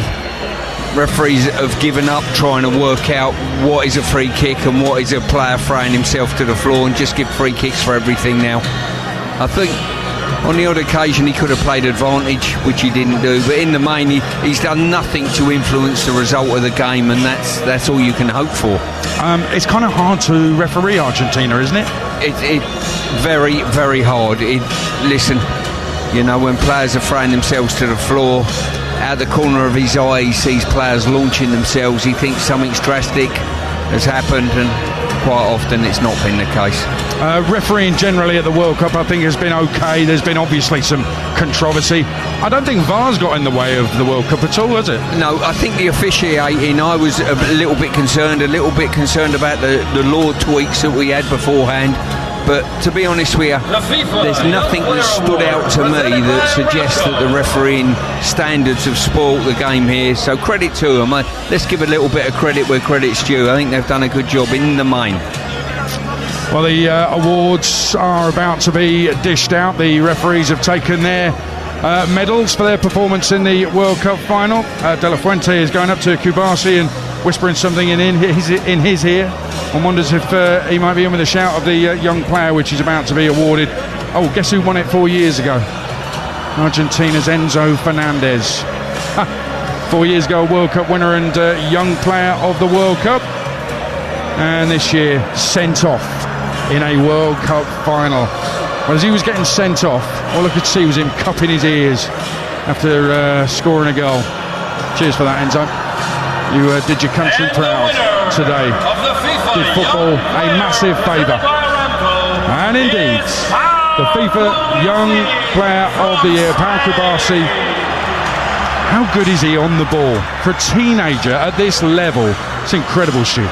referees have given up trying to work out what is a free kick and what is a player throwing himself to the floor, and just give free kicks for everything now. I think on the odd occasion he could have played advantage, which he didn't do, but in the main he's done nothing to influence the result of the game, and that's all you can hope for. It's kind of hard to referee Argentina, isn't it? It's very, very hard. Listen, you know, when players are throwing themselves to the floor, out the corner of his eye he sees players launching themselves, he thinks something's drastic has happened, and quite often it's not been the case. Refereeing generally at the World Cup I think has been okay. There's been obviously some controversy. I don't think VAR's got in the way of the World Cup at all, has it? No, I think the officiating, I was a little bit concerned about the law tweaks that we had beforehand. But to be honest with you, there's nothing that stood out to me that suggests that the refereeing standards have spoilt the game here. So credit to them. Let's give a little bit of credit where credit's due. I think they've done a good job in the main. Well, the awards are about to be dished out. The referees have taken their medals for their performance in the World Cup final. De La Fuente is going up to Kubasi and whispering something in his ear. One wonders if he might be in with a shout of the young player, which is about to be awarded. Oh, guess who won it 4 years ago? Argentina's Enzo Fernandez. 4 years ago, World Cup winner and young player of the World Cup. And this year, sent off in a World Cup final. Well, as he was getting sent off, all I could see was him cupping his ears after scoring a goal. Cheers for that, Enzo. You did your country proud today. Did football a massive favour. And indeed, the FIFA Young Player of the Year, Pau Kubasi. How good is he on the ball? For a teenager at this level, it's incredible, Stu.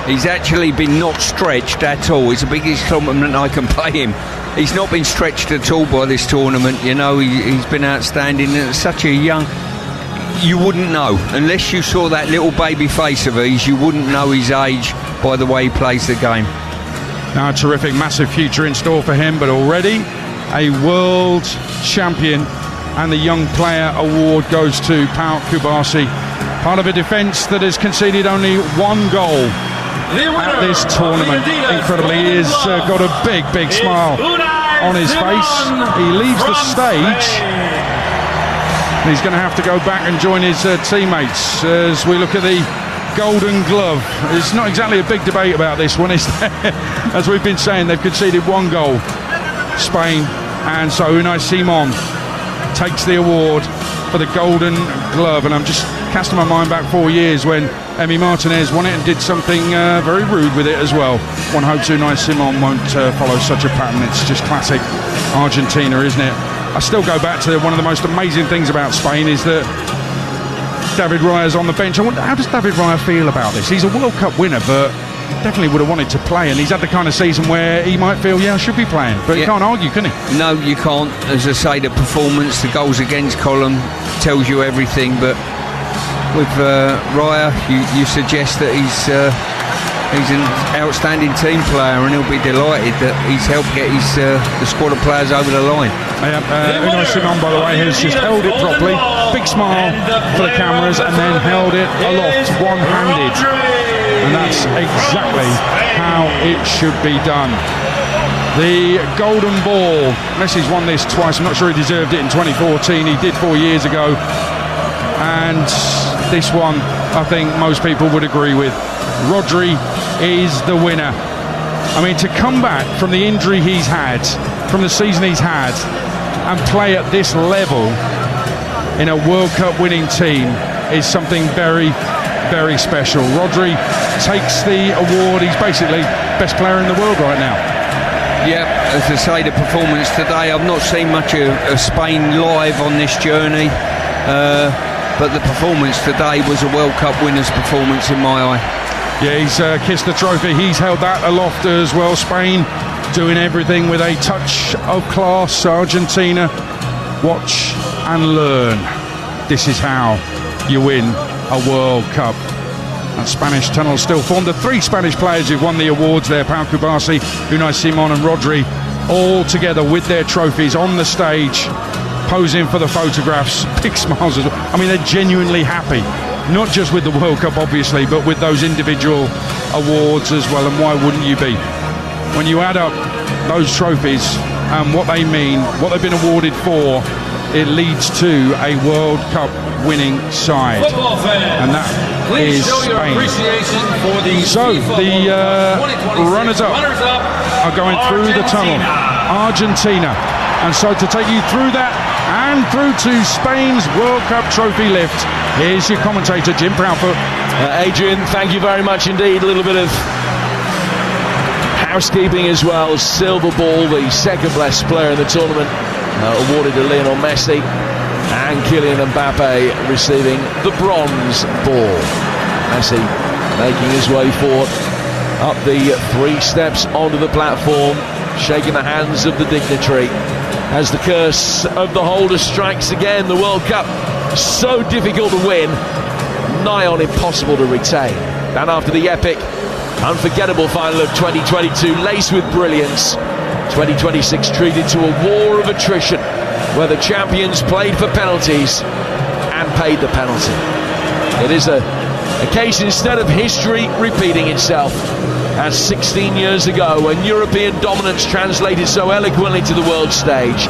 He's actually been not stretched at all. It's the biggest compliment I can pay him. He's not been stretched at all by this tournament. You know, he's been outstanding. And at such a young... You wouldn't know. Unless you saw that little baby face of his, you wouldn't know his age by the way he plays the game. Now, a terrific, massive future in store for him, but already a world champion, and the Young Player Award goes to Pau Kubasi, part of a defence that has conceded only one goal at this tournament. Incredibly, he has got a big smile on his face. He leaves the stage. He's going to have to go back and join his teammates as we look at the Golden Glove. It's not exactly a big debate about this one, is there? As we've been saying, they've conceded one goal, Spain, and so Unai Simon takes the award for the Golden Glove. And I'm just casting my mind back 4 years when Emi Martinez won it and did something very rude with it as well. One hopes Unai Simon won't follow such a pattern. It's just classic Argentina, isn't it? I still go back to one of the most amazing things about Spain is that David Raya's on the bench. I wonder, how does David Raya feel about this? He's a World Cup winner, but definitely would have wanted to play, and he's had the kind of season where he might feel, I should be playing, but he can't argue, can he? No, you can't. As I say, the performance, the goals against column tells you everything, but with Raya, you suggest that he's an outstanding team player, and he'll be delighted that he's helped get the squad of players over the line. Unai Simon, by the way, has just held it properly, big smile for the cameras, and then held it aloft one-handed, and that's exactly how it should be done. The Golden Ball, Messi's won this twice. I'm not sure he deserved it in 2014, he did 4 years ago, and this one I think most people would agree with. Rodri is the winner. I mean, to come back from the injury he's had, from the season he's had, and play at this level in a World Cup winning team is something very, very special. Rodri takes the award. He's basically best player in the world right now. Yeah, as I say, the performance today, I've not seen much of Spain live on this journey, but the performance today was a World Cup winner's performance in my eye. Yeah, he's kissed the trophy. He's held that aloft as well. Spain doing everything with a touch of class. Argentina, watch and learn. This is how you win a World Cup. And Spanish tunnel still formed. The three Spanish players who've won the awards there, Pau Cubarsí, Unai Simon and Rodri, all together with their trophies on the stage, posing for the photographs. Big smiles as well. I mean, they're genuinely happy. Not just with the World Cup, obviously, but with those individual awards as well. And why wouldn't you be? When you add up those trophies and what they mean, what they've been awarded for, it leads to a World Cup winning side. And that is Spain. So the runners-up are going through the tunnel. Argentina. And so to take you through that and through to Spain's World Cup trophy lift, here's your commentator, Jim Proudfoot. Adrian, thank you very much indeed. A little bit of housekeeping as well. Silver ball, the second best player in the tournament, awarded to Lionel Messi, and Kylian Mbappe receiving the bronze ball. Messi making his way forward up the 3 steps onto the platform, shaking the hands of the dignitary as the curse of the holder strikes again. The World Cup, so difficult to win, nigh on impossible to retain. And after the epic, unforgettable final of 2022, laced with brilliance, 2026 treated to a war of attrition, where the champions played for penalties and paid the penalty. It is a case, instead of history repeating itself, as 16 years ago when European dominance translated so eloquently to the world stage.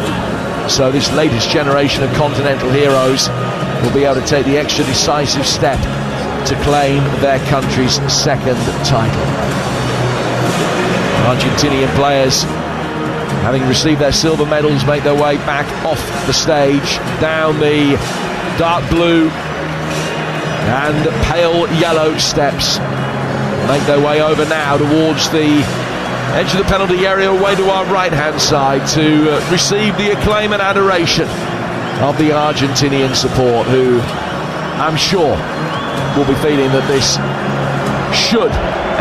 So this latest generation of continental heroes will be able to take the extra decisive step to claim their country's second title. Argentinian players, having received their silver medals, make their way back off the stage, down the dark blue and pale yellow steps. Make their way over now towards the edge of the penalty area, away to our right-hand side, to receive the acclaim and adoration of the Argentinian support, who I'm sure will be feeling that this should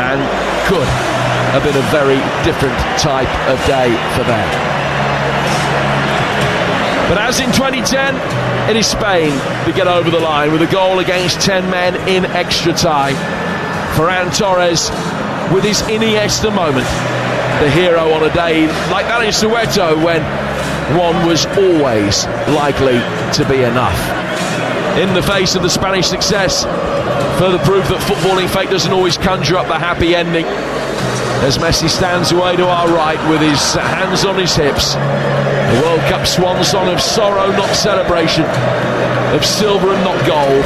and could have been a very different type of day for them. But as in 2010, it is Spain to get over the line with a goal against 10 men in extra time. Ferran Torres with his Iniesta moment, the hero on a day like that in Soweto when one was always likely to be enough. In the face of the Spanish success, further proof that footballing fate doesn't always conjure up the happy ending, as Messi stands away to our right with his hands on his hips. The World Cup swan song of sorrow, not celebration, of silver and not gold.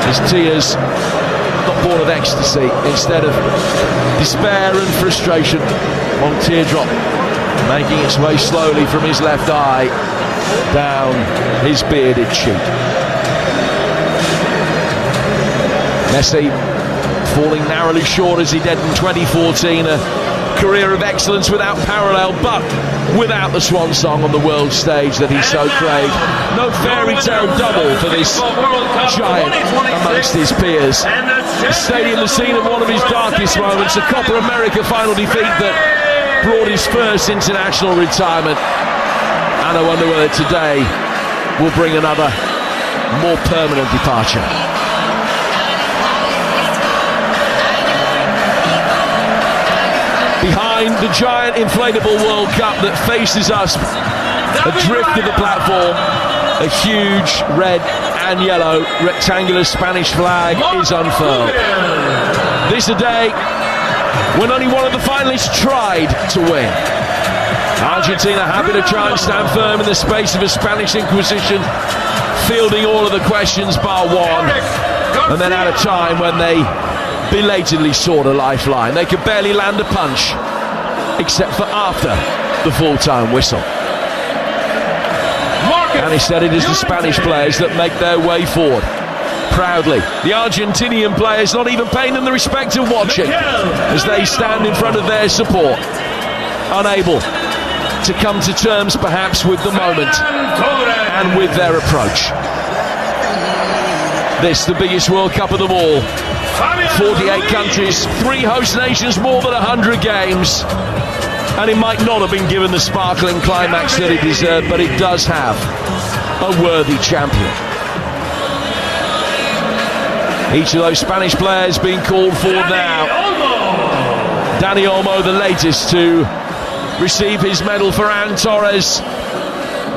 His tears not born of ecstasy, instead of despair and frustration. One teardrop making its way slowly from his left eye down his bearded cheek. Messi falling narrowly short as he did in 2014, a career of excellence without parallel, but without the swan song on the world stage that he so craved. No fairy tale double for this giant amongst his peers. The stadium, the scene of one of his darkest moments, a Copa America final defeat that brought his first international retirement. And I wonder whether today will bring another more permanent departure. Behind the giant inflatable World Cup that faces us, adrift of the platform, a huge red and yellow rectangular Spanish flag is unfurled. This a day when only one of the finalists tried to win. Argentina happy to try and stand firm in the space of a Spanish Inquisition, fielding all of the questions bar one, and then at a time when they belatedly sought a lifeline. They could barely land a punch, except for after the full-time whistle. And instead it is the Spanish players that make their way forward. Proudly, the Argentinian players not even paying them the respect of watching, as they stand in front of their support, unable to come to terms perhaps with the moment and with their approach. This, the biggest World Cup of them all. 48 countries, 3 host nations, more than 100 games, and it might not have been given the sparkling climax that it deserved, but it does have a worthy champion. Each of those Spanish players being called for now. Dani Olmo, the latest to receive his medal. Ferran Torres,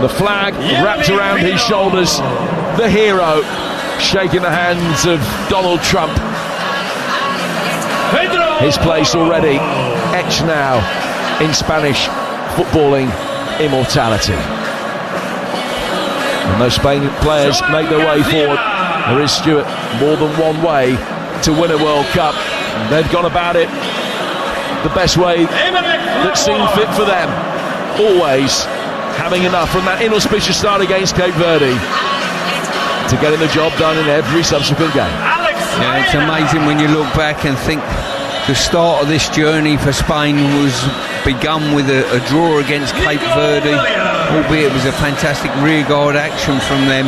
the flag wrapped around his shoulders, the hero shaking the hands of Donald Trump. His place already etched now in Spanish footballing immortality. And those Spain players make their way forward. There is, Stuart, more than one way to win a World Cup. And they've gone about it the best way that seemed fit for them. Always having enough from that inauspicious start against Cape Verde to getting the job done in every subsequent game. Yeah, it's amazing when you look back and think the start of this journey for Spain was begun with a draw against Cape Verde, albeit it was a fantastic rearguard action from them.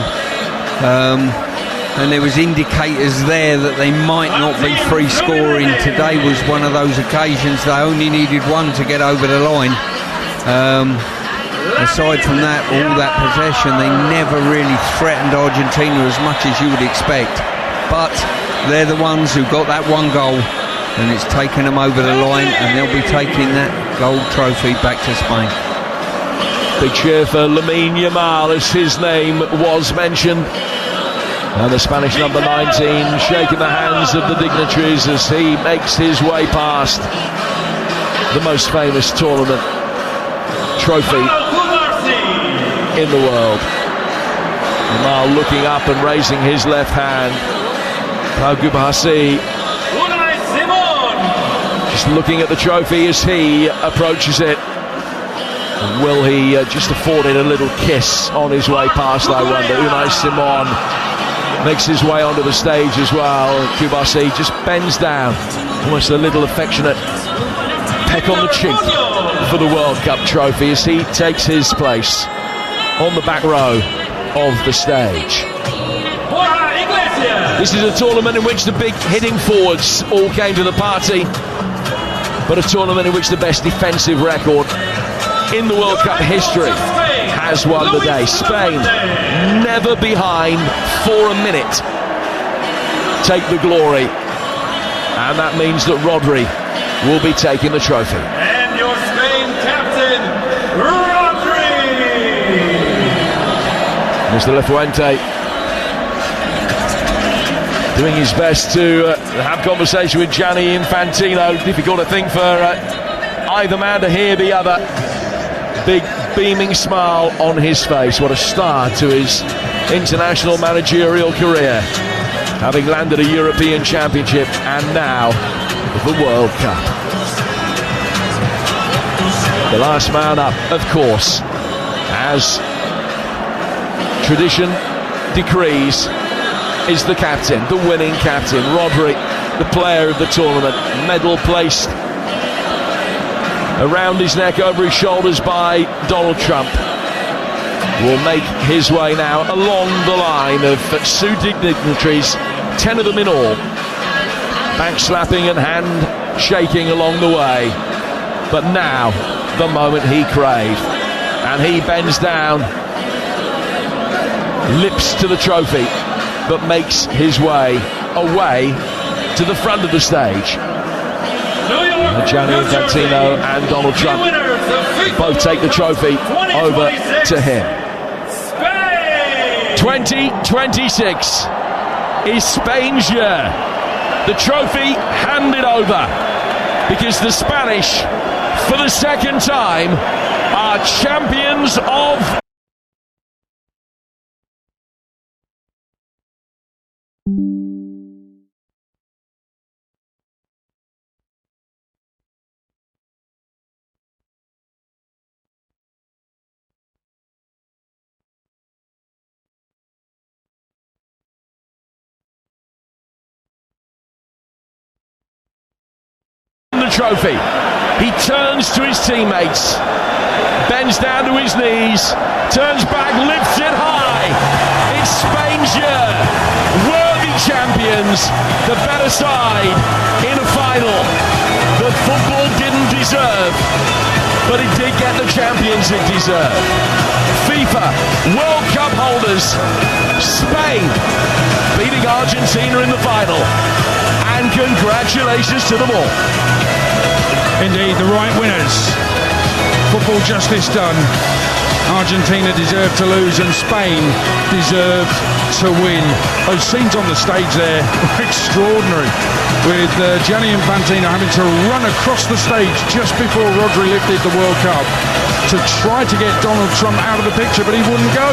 And there was indicators there that they might not be free scoring. Today was one of those occasions. They only needed one to get over the line. Aside from that, all that possession, they never really threatened Argentina as much as you would expect. But they're the ones who got that one goal, and it's taken them over the line, and they'll be taking that gold trophy back to Spain. Big cheer for Lamine Yamal as his name was mentioned. And the Spanish number 19 shaking the hands of the dignitaries as he makes his way past the most famous tournament trophy in the world. Yamal looking up and raising his left hand. Pau Gubahasi just looking at the trophy as he approaches it. And will he just afford it a little kiss on his way past, I wonder? Unai Simon makes his way onto the stage as well. Gubahasi just bends down, almost a little affectionate peck on the cheek for the World Cup trophy as he takes his place on the back row of the stage. This is a tournament in which the big hitting forwards all came to the party, but a tournament in which the best defensive record in the World Cup history has won the day. Spain never behind for a minute take the glory, and that means that Rodri will be taking the trophy. And your Spain captain, Rodri! Mr. Lafuente doing his best to have conversation with Gianni Infantino. Difficult, I think, for either man to hear the other. Big beaming smile on his face. What a start to his international managerial career, having landed a European Championship and now the World Cup. The last man up, of course, as tradition decrees, is the captain, the winning captain, Rodri, the player of the tournament. Medal placed around his neck, over his shoulders by Donald Trump. Will make his way now along the line of suit dignitaries, 10 of them in all, back slapping and hand shaking along the way. But now, the moment he craved, and he bends down, lips to the trophy, but makes his way away to the front of the stage. Gianni Infantino and Donald Trump both take the trophy over to him. 2026 is Spain's year. The trophy handed over because the Spanish, for the second time, are champions of the trophy. He turns to his teammates, bends down to his knees, turns back, lifts it high. It's Spain's year. Worthy champions, the better side in a final that football didn't deserve, but it did get the champions it deserved. FIFA World Cup holders, Spain beating Argentina in the final, and congratulations to them all. Indeed, the right winners. Football justice done. Argentina deserved to lose and Spain deserved to win. Those scenes on the stage there were extraordinary, with Gianni Infantino having to run across the stage just before Rodri lifted the World Cup to try to get Donald Trump out of the picture, but he wouldn't go.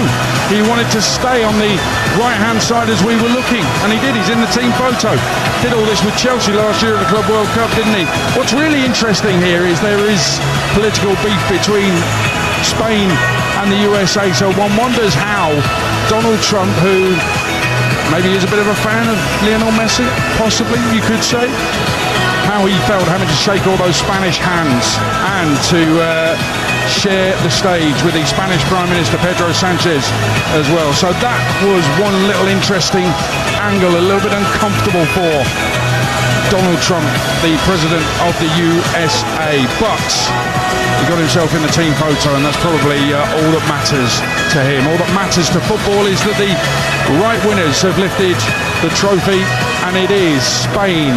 He wanted to stay on the right-hand side as we were looking, and he did. He's in the team photo. Did all this with Chelsea last year at the Club World Cup, didn't he? What's really interesting here is there is political beef between Spain and the USA, so one wonders how Donald Trump, who maybe is a bit of a fan of Lionel Messi, possibly you could say, how he felt having to shake all those Spanish hands and to share the stage with the Spanish Prime Minister Pedro Sanchez as well. So that was one little interesting angle, a little bit uncomfortable for Donald Trump, the President of the USA, but he got himself in the team photo, and that's probably all that matters to him. All that matters to football is that the right winners have lifted the trophy, and it is Spain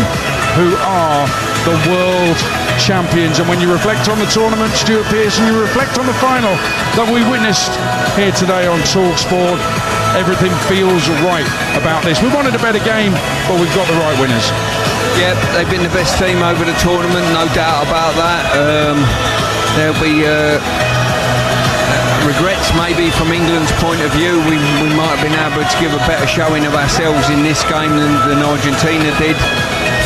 who are the world champions. And when you reflect on the tournament, Stuart Pearson, you reflect on the final that we witnessed here today on TalkSport, everything feels right about this. We wanted a better game, but we've got the right winners. Yep, they've been the best team over the tournament, no doubt about that. There'll be regrets maybe from England's point of view. We might have been able to give a better showing of ourselves in this game than Argentina did.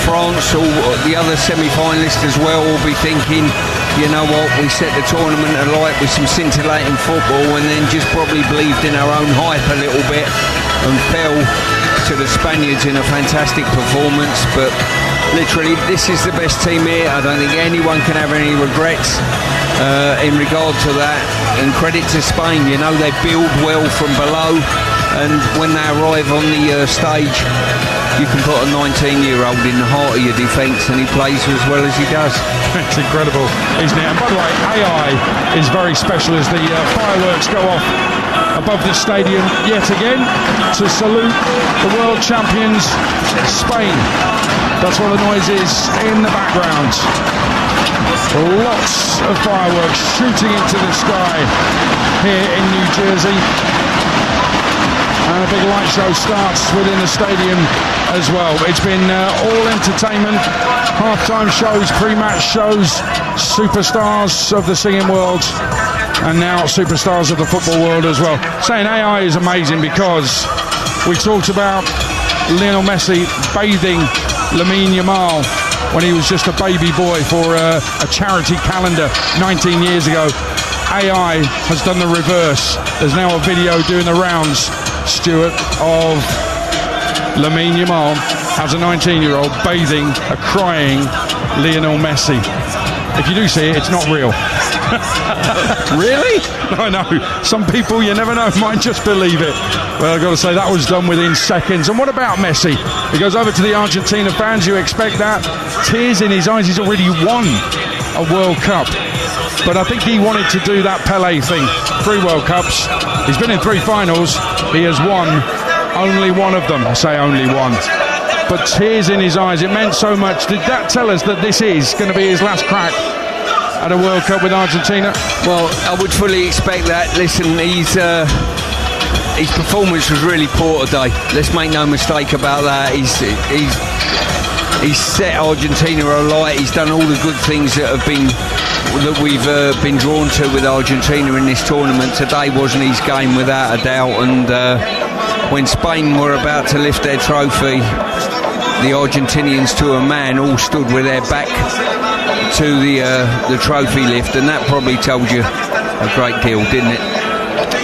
France or the other semi-finalists as well will be thinking, you know what, we set the tournament alight with some scintillating football and then just probably believed in our own hype a little bit and fell to the Spaniards in a fantastic performance. But literally, this is the best team here. I don't think anyone can have any regrets in regard to that. And credit to Spain, you know, they build well from below, and when they arrive on the stage, you can put a 19-year-old in the heart of your defence and he plays as well as he does. It's incredible, isn't it? And by the way, AI is very special as the fireworks go off above the stadium yet again to salute the world champions, Spain. That's what the noise is in the background. Lots of fireworks shooting into the sky here in New Jersey. And a big light show starts within the stadium as well. It's been all entertainment, halftime shows, pre-match shows, superstars of the singing world, and now superstars of the football world as well. Saying AI is amazing because we talked about Lionel Messi bathing Lamine Yamal when he was just a baby boy for a charity calendar 19 years ago. AI has done the reverse. There's now a video doing the rounds, Stuart, of Lamine Yamal as a 19-year-old bathing a crying Lionel Messi. If you do see it, it's not real. Really? I know. Some people, you never know, might just believe it. Well, I've got to say, that was done within seconds. And what about Messi? He goes over to the Argentina fans. You expect that. Tears in his eyes. He's already won a World Cup. But I think he wanted to do that Pelé thing. 3 World Cups. He's been in 3 finals. He has won only one of them. I say only one. But tears in his eyes. It meant so much. Did that tell us that this is going to be his last crack at a World Cup with Argentina? Well, I would fully expect that. Listen, his performance was really poor today. Let's make no mistake about that. He's set Argentina alight. He's done all the good things that we've been drawn to with Argentina in this tournament. Today wasn't his game without a doubt. And when Spain were about to lift their trophy, the Argentinians to a man all stood with their back to the trophy lift, and that probably told you a great deal, didn't it?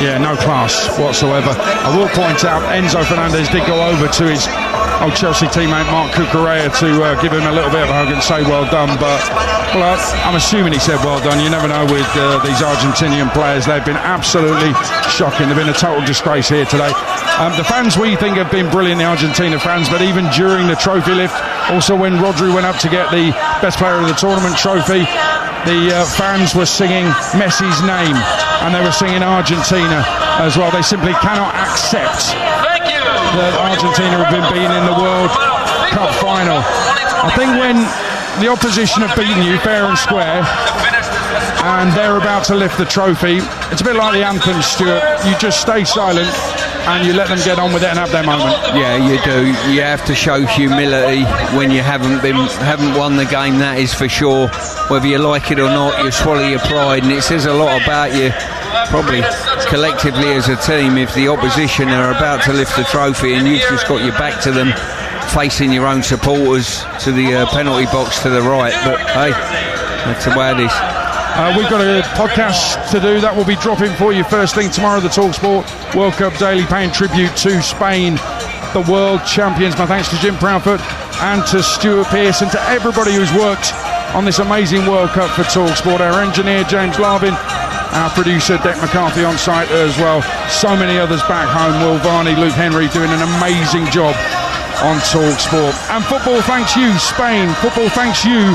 Yeah, no class whatsoever. I will point out Enzo Fernandez did go over to his old Chelsea teammate Mark Cucurella to give him a little bit of a hug and say well done, but well, I'm assuming he said well done. You never know with these Argentinian players. They've been absolutely shocking. They've been a total disgrace here today. The fans, we think, have been brilliant, the Argentina fans, but even during the trophy lift, also when Rodri went up to get the best player of the tournament trophy, the fans were singing Messi's name, and they were singing Argentina as well. They simply cannot accept that Argentina have been beaten in the World Cup final. I think when the opposition have beaten you fair and square, and they're about to lift the trophy, it's a bit like the anthem, Stuart. You just stay silent and you let them get on with it and have their moment. Yeah, you do. You have to show humility when you haven't won the game, that is for sure. Whether you like it or not, you swallow your pride, and it says a lot about you, probably collectively as a team, if the opposition are about to lift the trophy and you've just got your back to them, facing your own supporters to the penalty box to the right. But hey, that's the way it is. We've got a podcast to do that will be dropping for you first thing tomorrow, the TalkSport World Cup Daily, paying tribute to Spain, the world champions. My thanks to Jim Proudfoot and to Stuart Pearce and to everybody who's worked on this amazing World Cup for TalkSport. Our engineer James Larvin, our producer Dec McCarthy on site as well. So many others back home. Will Varney, Luke Henry doing an amazing job on TalkSport. And football thanks you, Spain. Football thanks you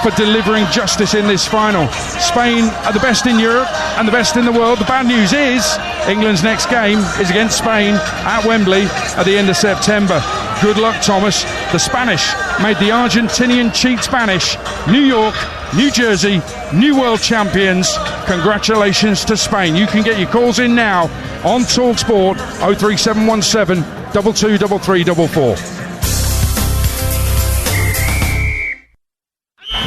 for delivering justice in this final. Spain are the best in Europe and the best in the world. The bad news is England's next game is against Spain at Wembley at the end of September. Good luck, Thomas. The Spanish made the Argentinian cheat Spanish. New York, New Jersey, new world champions. Congratulations to Spain. You can get your calls in now on TalkSport 03717 223344.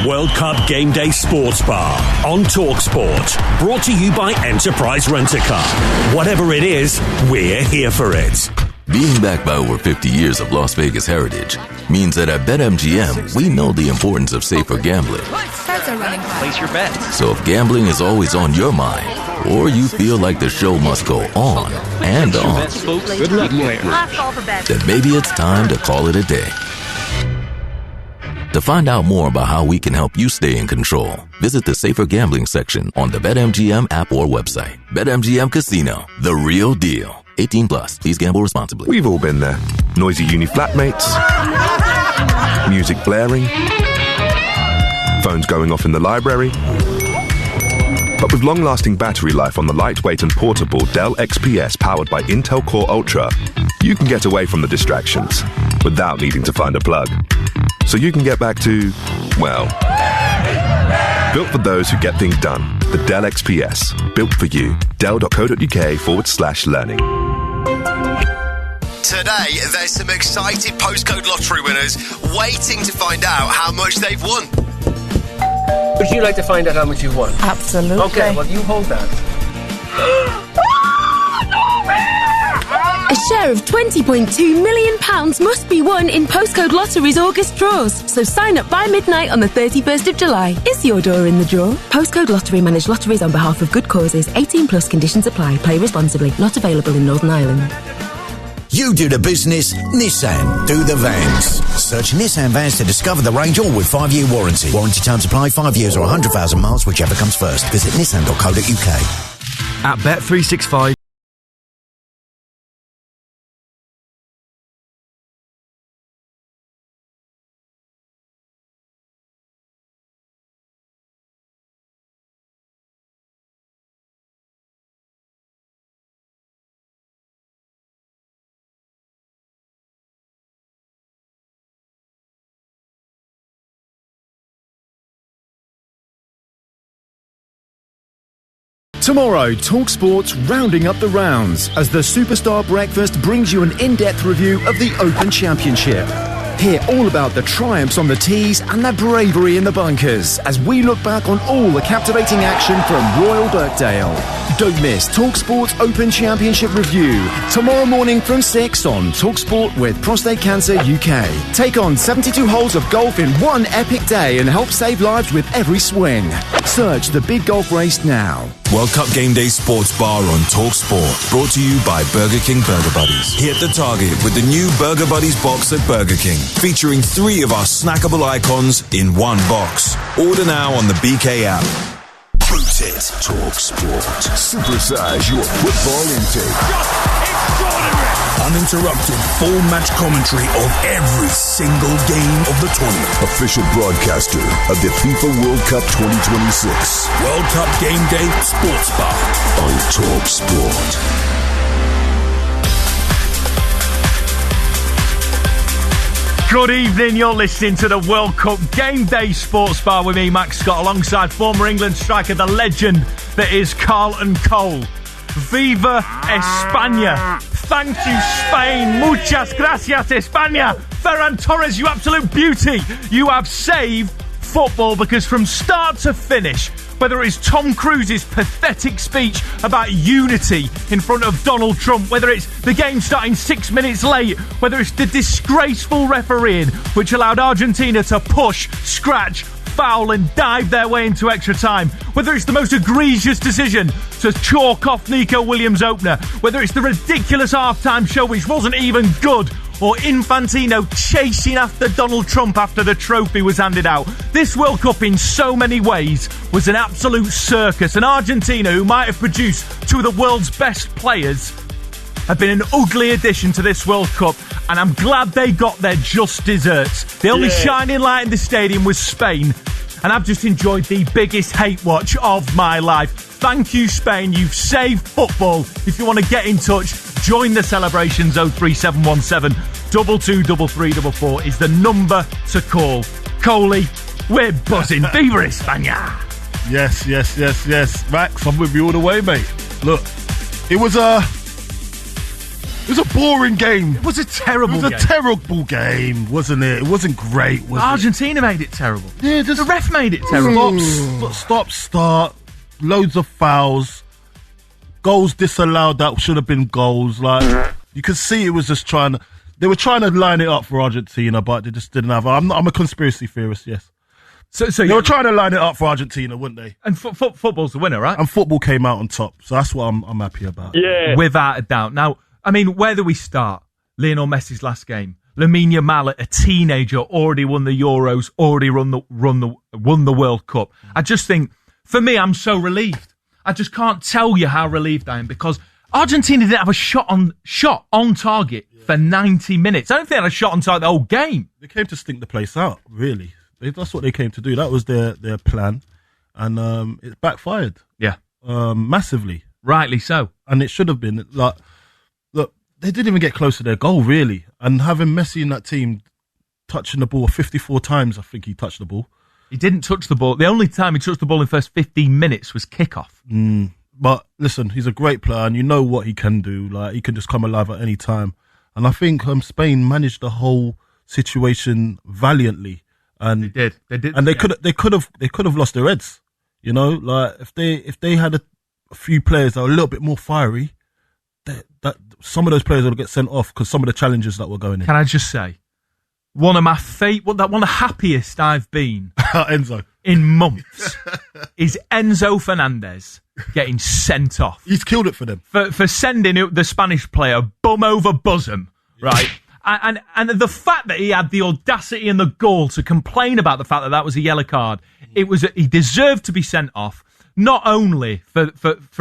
World Cup Game Day Sports Bar on TalkSport. Brought to you by Enterprise Rent-A-Car. Whatever it is, we're here for it. Being backed by over 50 years of Las Vegas heritage means that at BetMGM, we know the importance of safer gambling. Place your bet. So if gambling is always on your mind, or you feel like the show must go on and on, Good luck, then maybe it's time to call it a day. To find out more about how we can help you stay in control, visit the Safer Gambling section on the BetMGM app or website. BetMGM Casino, the real deal. 18 plus. Please gamble responsibly. We've all been there. Noisy uni flatmates, music blaring, phones going off in the library. But with long-lasting battery life on the lightweight and portable Dell XPS powered by Intel Core Ultra, you can get away from the distractions without needing to find a plug. So you can get back to, well, built for those who get things done. The Dell XPS. Built for you. Dell.co.uk/learning. Today, there's some excited postcode lottery winners waiting to find out how much they've won. Would you like to find out how much you've won? Absolutely. Okay, well, you hold that. It's share of £20.2 million must be won in Postcode Lottery's August draws. So sign up by midnight on the 31st of July. Is your door in the draw? Postcode Lottery manage lotteries on behalf of good causes. 18 plus conditions apply. Play responsibly. Not available in Northern Ireland. You do the business, Nissan do the vans. Search Nissan Vans to discover the range, all with 5-year warranty. Warranty terms apply, 5 years or 100,000 miles, whichever comes first. Visit nissan.co.uk. At Bet365. Tomorrow, TalkSport's rounding up the rounds as the Superstar Breakfast brings you an in-depth review of the Open Championship. Hear all about the triumphs on the tees and the bravery in the bunkers as we look back on all the captivating action from Royal Birkdale. Don't miss TalkSport's Open Championship review tomorrow morning from 6 on TalkSport with Prostate Cancer UK. Take on 72 holes of golf in one epic day and help save lives with every swing. Search the big golf race now. World Cup Game Day Sports Bar on TalkSport. Brought to you by Burger King Burger Buddies. Hit the target with the new Burger Buddies box at Burger King, featuring 3 of our snackable icons in one box. Order now on the BK app. Boot it. TalkSport. Supersize your football intake. Extraordinary! Uninterrupted full match commentary of every single game of the tournament. Official broadcaster of the FIFA World Cup 2026. World Cup Game Day Sports Bar on TalkSport. Good evening, you're listening to the World Cup Game Day Sports Bar with me, Max Scott, alongside former England striker, the legend that is Carlton Cole. Viva España. Thank you, Spain. Muchas gracias, España. Ferran Torres, you absolute beauty. You have saved football because from start to finish, whether it's Tom Cruise's pathetic speech about unity in front of Donald Trump, whether it's the game starting 6 minutes late, whether it's the disgraceful refereeing which allowed Argentina to push, scratch, foul and dive their way into extra time, whether it's the most egregious decision to chalk off Nico Williams' opener, whether it's the ridiculous halftime show which wasn't even good, or Infantino chasing after Donald Trump after the trophy was handed out. This World Cup in so many ways was an absolute circus, and Argentina, who might have produced 2 of the world's best players, have been an ugly addition to this World Cup, and I'm glad they got their just desserts. The only shining light in the stadium was Spain, and I've just enjoyed the biggest hate watch of my life. Thank you, Spain. You've saved football. If you want to get in touch, join the celebrations. 03717 223344 is the number to call. Coley, we're buzzing. Viva España. Yes. Max, I'm with you all the way, mate. Look, it was a boring game. It was a terrible game. It was a terrible game, wasn't it? It wasn't great, was Argentina made it terrible. Yeah, the ref made it terrible. Stop, loads of fouls, goals disallowed that should have been goals. Like, you could see it was just they were trying to line it up for Argentina, but they just didn't have. I'm a conspiracy theorist, yes. So they were trying to line it up for Argentina, wouldn't they? And football's the winner, right? And football came out on top, so that's what I'm happy about. Yeah, without a doubt. Now, I mean, where do we start? Lionel Messi's last game. Lamine Yamal, a teenager, already won the Euros, already won the World Cup. I just think, for me, I'm so relieved. I just can't tell you how relieved I am because Argentina didn't have a shot on target for 90 minutes. I don't think they had a shot on target the whole game. They came to stink the place out, really. That's what they came to do. That was their plan, and it backfired. Yeah, massively. Rightly so. And it should have been like. They didn't even get close to their goal, really. And having Messi in that team touching the ball 54 times, I think he touched the ball. He didn't touch the ball. The only time he touched the ball in the first 15 minutes was kickoff. But listen, he's a great player, and you know what he can do. Like, he can just come alive at any time. And I think Spain managed the whole situation valiantly. And they did. And they could have lost their heads. You know, like if they had a few players that were a little bit more fiery, that some of those players will get sent off because some of the challenges that were going in. Can I just say, one of my one of the happiest I've been Enzo in months is Enzo Fernandez getting sent off. He's killed it for them for sending the Spanish player bum over bosom, right? And the fact that he had the audacity and the gall to complain about the fact that was a yellow card, he deserved to be sent off. Not only for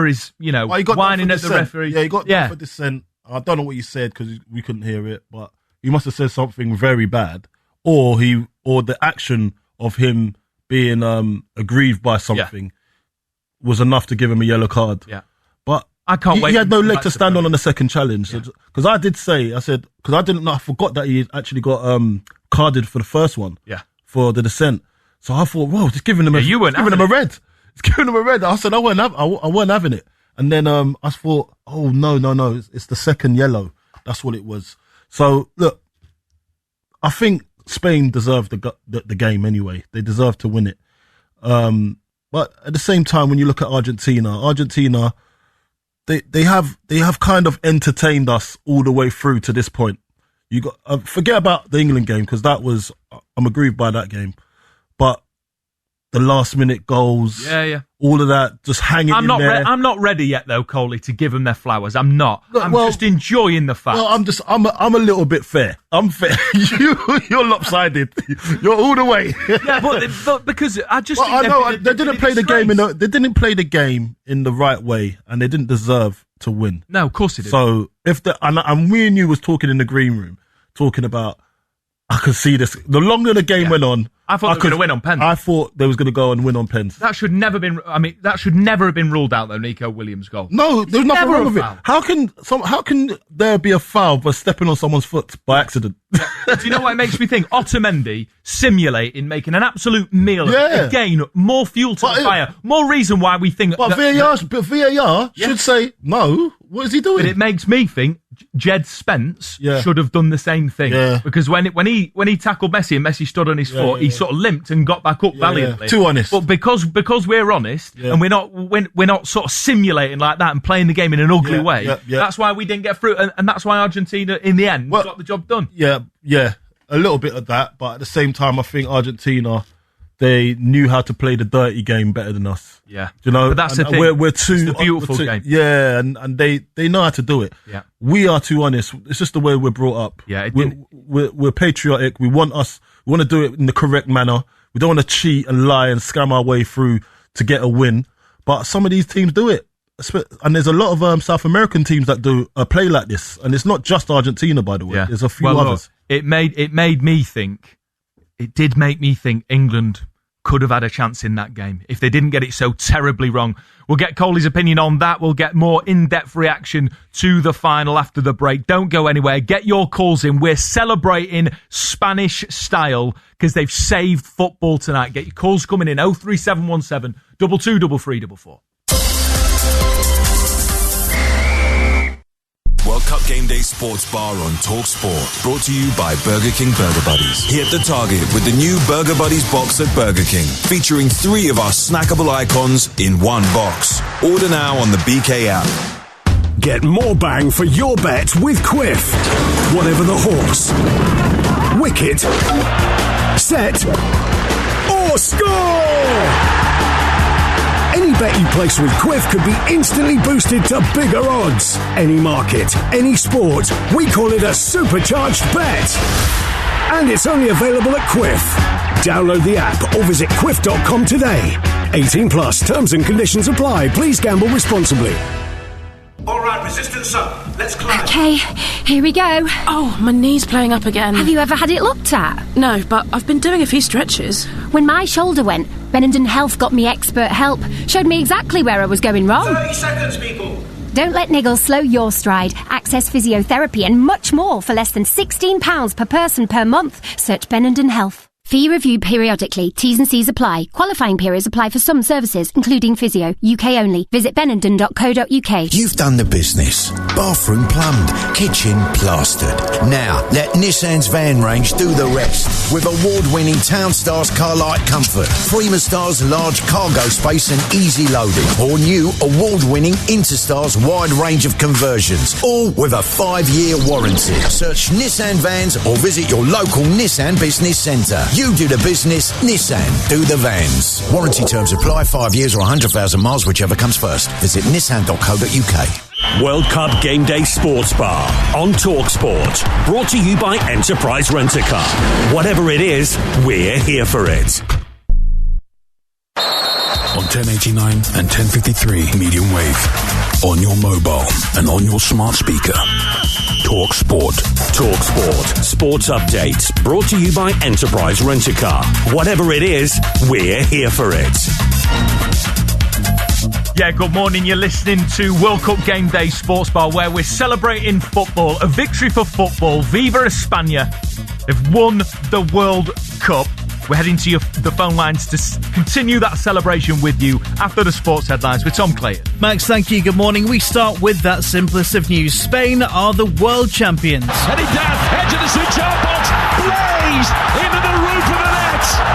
his, whining at the referee. Yeah, he got for dissent. I don't know what he said because we couldn't hear it, but he must have said something very bad, or the action of him being aggrieved by something was enough to give him a yellow card. Yeah, but I can't wait. He had no leg to stand on the second challenge because I said because I didn't know. I forgot that he actually got carded for the first one. Yeah, for the dissent. So I thought, whoa, just giving him a red. It's giving him a red. I said I weren't having it. And then I thought, oh no, it's the second yellow. That's what it was. So look, I think Spain deserved the game anyway. They deserved to win it. But at the same time, when you look at Argentina, they have kind of entertained us all the way through to this point. You got forget about the England game because I'm aggrieved by that game, but the last minute goals, all of that, just hanging in there. I'm not ready yet though, Coley, to give them their flowers. I'm not. I'm just enjoying the fact. Well, I'm a little bit fair. I'm fair. You're lopsided. You're all the way. Yeah, but because I just think I know they didn't play the game they didn't play the game in the right way, and they didn't deserve to win. No, of course they didn't. So and we and you was talking in the green room, talking about I could see this. The longer the game went on, I thought they were going to win on pens. I thought they was going to go and win on pens. That should never have been ruled out though. Nico Williams' goal. No, there's nothing wrong with it. How can there be a foul for stepping on someone's foot by accident? Do you know what it makes me think? Otamendi simulating making an absolute meal of it. Again, more fuel to the fire. More reason why we think. But VAR should say no. What is he doing? But it makes me think Jed Spence should have done the same thing. Yeah. Because when he tackled Messi and Messi stood on his foot, he sort of limped and got back up valiantly. Too honest. But because we're honest and we're not sort of simulating like that and playing the game in an ugly way, that's why we didn't get through, and that's why Argentina in the end got the job done. Yeah, a little bit of that, but at the same time, I think Argentina, they knew how to play the dirty game better than us. Yeah, you know, but that's the thing. We're too it's the beautiful game. Yeah, and they know how to do it. Yeah, we are too honest. It's just the way we're brought up. Yeah, we're patriotic. We want to do it in the correct manner. We don't want to cheat and lie and scam our way through to get a win. But some of these teams do it, and there's a lot of South American teams that do play like this. And it's not just Argentina, by the way. Yeah. There's a few others. Look, it made me think. It did make me think England could have had a chance in that game if they didn't get it so terribly wrong. We'll get Coley's opinion on that. We'll get more in-depth reaction to the final after the break. Don't go anywhere. Get your calls in. We're celebrating Spanish style because they've saved football tonight. Get your calls coming in 03717 223344. World Cup Game Day Sports Bar on Talk Sport. Brought to you by Burger King Burger Buddies. Hit the target with the new Burger Buddies box at Burger King, featuring 3 of our snackable icons in one box. Order now on the BK app. Get more bang for your bet with Quiff. Whatever the horse, wicket, set, or score! Any bet you place with Quiff could be instantly boosted to bigger odds. Any market, any sport, we call it a supercharged bet. And it's only available at Quiff. Download the app or visit quiff.com today. 18 plus, terms and conditions apply. Please gamble responsibly. All right, resistance up. Let's climb. Okay, here we go. Oh, my knee's playing up again. Have you ever had it looked at? No, but I've been doing a few stretches. When my shoulder went, Benenden Health got me expert help. Showed me exactly where I was going wrong. 30 seconds, people. Don't let niggles slow your stride. Access physiotherapy and much more for less than £16 per person per month. Search Benenden Health. Fee reviewed periodically. T's and C's apply. Qualifying periods apply for some services, including physio. UK only. Visit benenden.co.uk. You've done the business. Bathroom plumbed, kitchen plastered. Now, let Nissan's van range do the rest. With award-winning Town Stars car-like comfort, Prima Stars large cargo space and easy loading, or new award-winning Interstars wide range of conversions, all with a 5-year warranty. Search Nissan Vans or visit your local Nissan Business Centre. You do the business, Nissan do the vans. Warranty terms apply, 5 years or 100,000 miles, whichever comes first. Visit nissan.co.uk. World Cup Game Day Sports Bar on TalkSport. Brought to you by Enterprise Rent-A-Car. Whatever it is, we're here for it. On 1089 and 1053 medium wave. On your mobile and on your smart speaker. TalkSport. TalkSport. Sports updates. Brought to you by Enterprise Rent-A-Car. Whatever it is, we're here for it. Yeah, good morning. You're listening to World Cup Game Day Sports Bar, where we're celebrating football. A victory for football. Viva España have won the World Cup. We're heading to the phone lines to continue that celebration with you after the sports headlines with Tom Clayton. Max, thank you. Good morning. We start with that simplest of news. Spain are the world champions. Heading down, edge of the switch-out box, blazed into the roof of the net.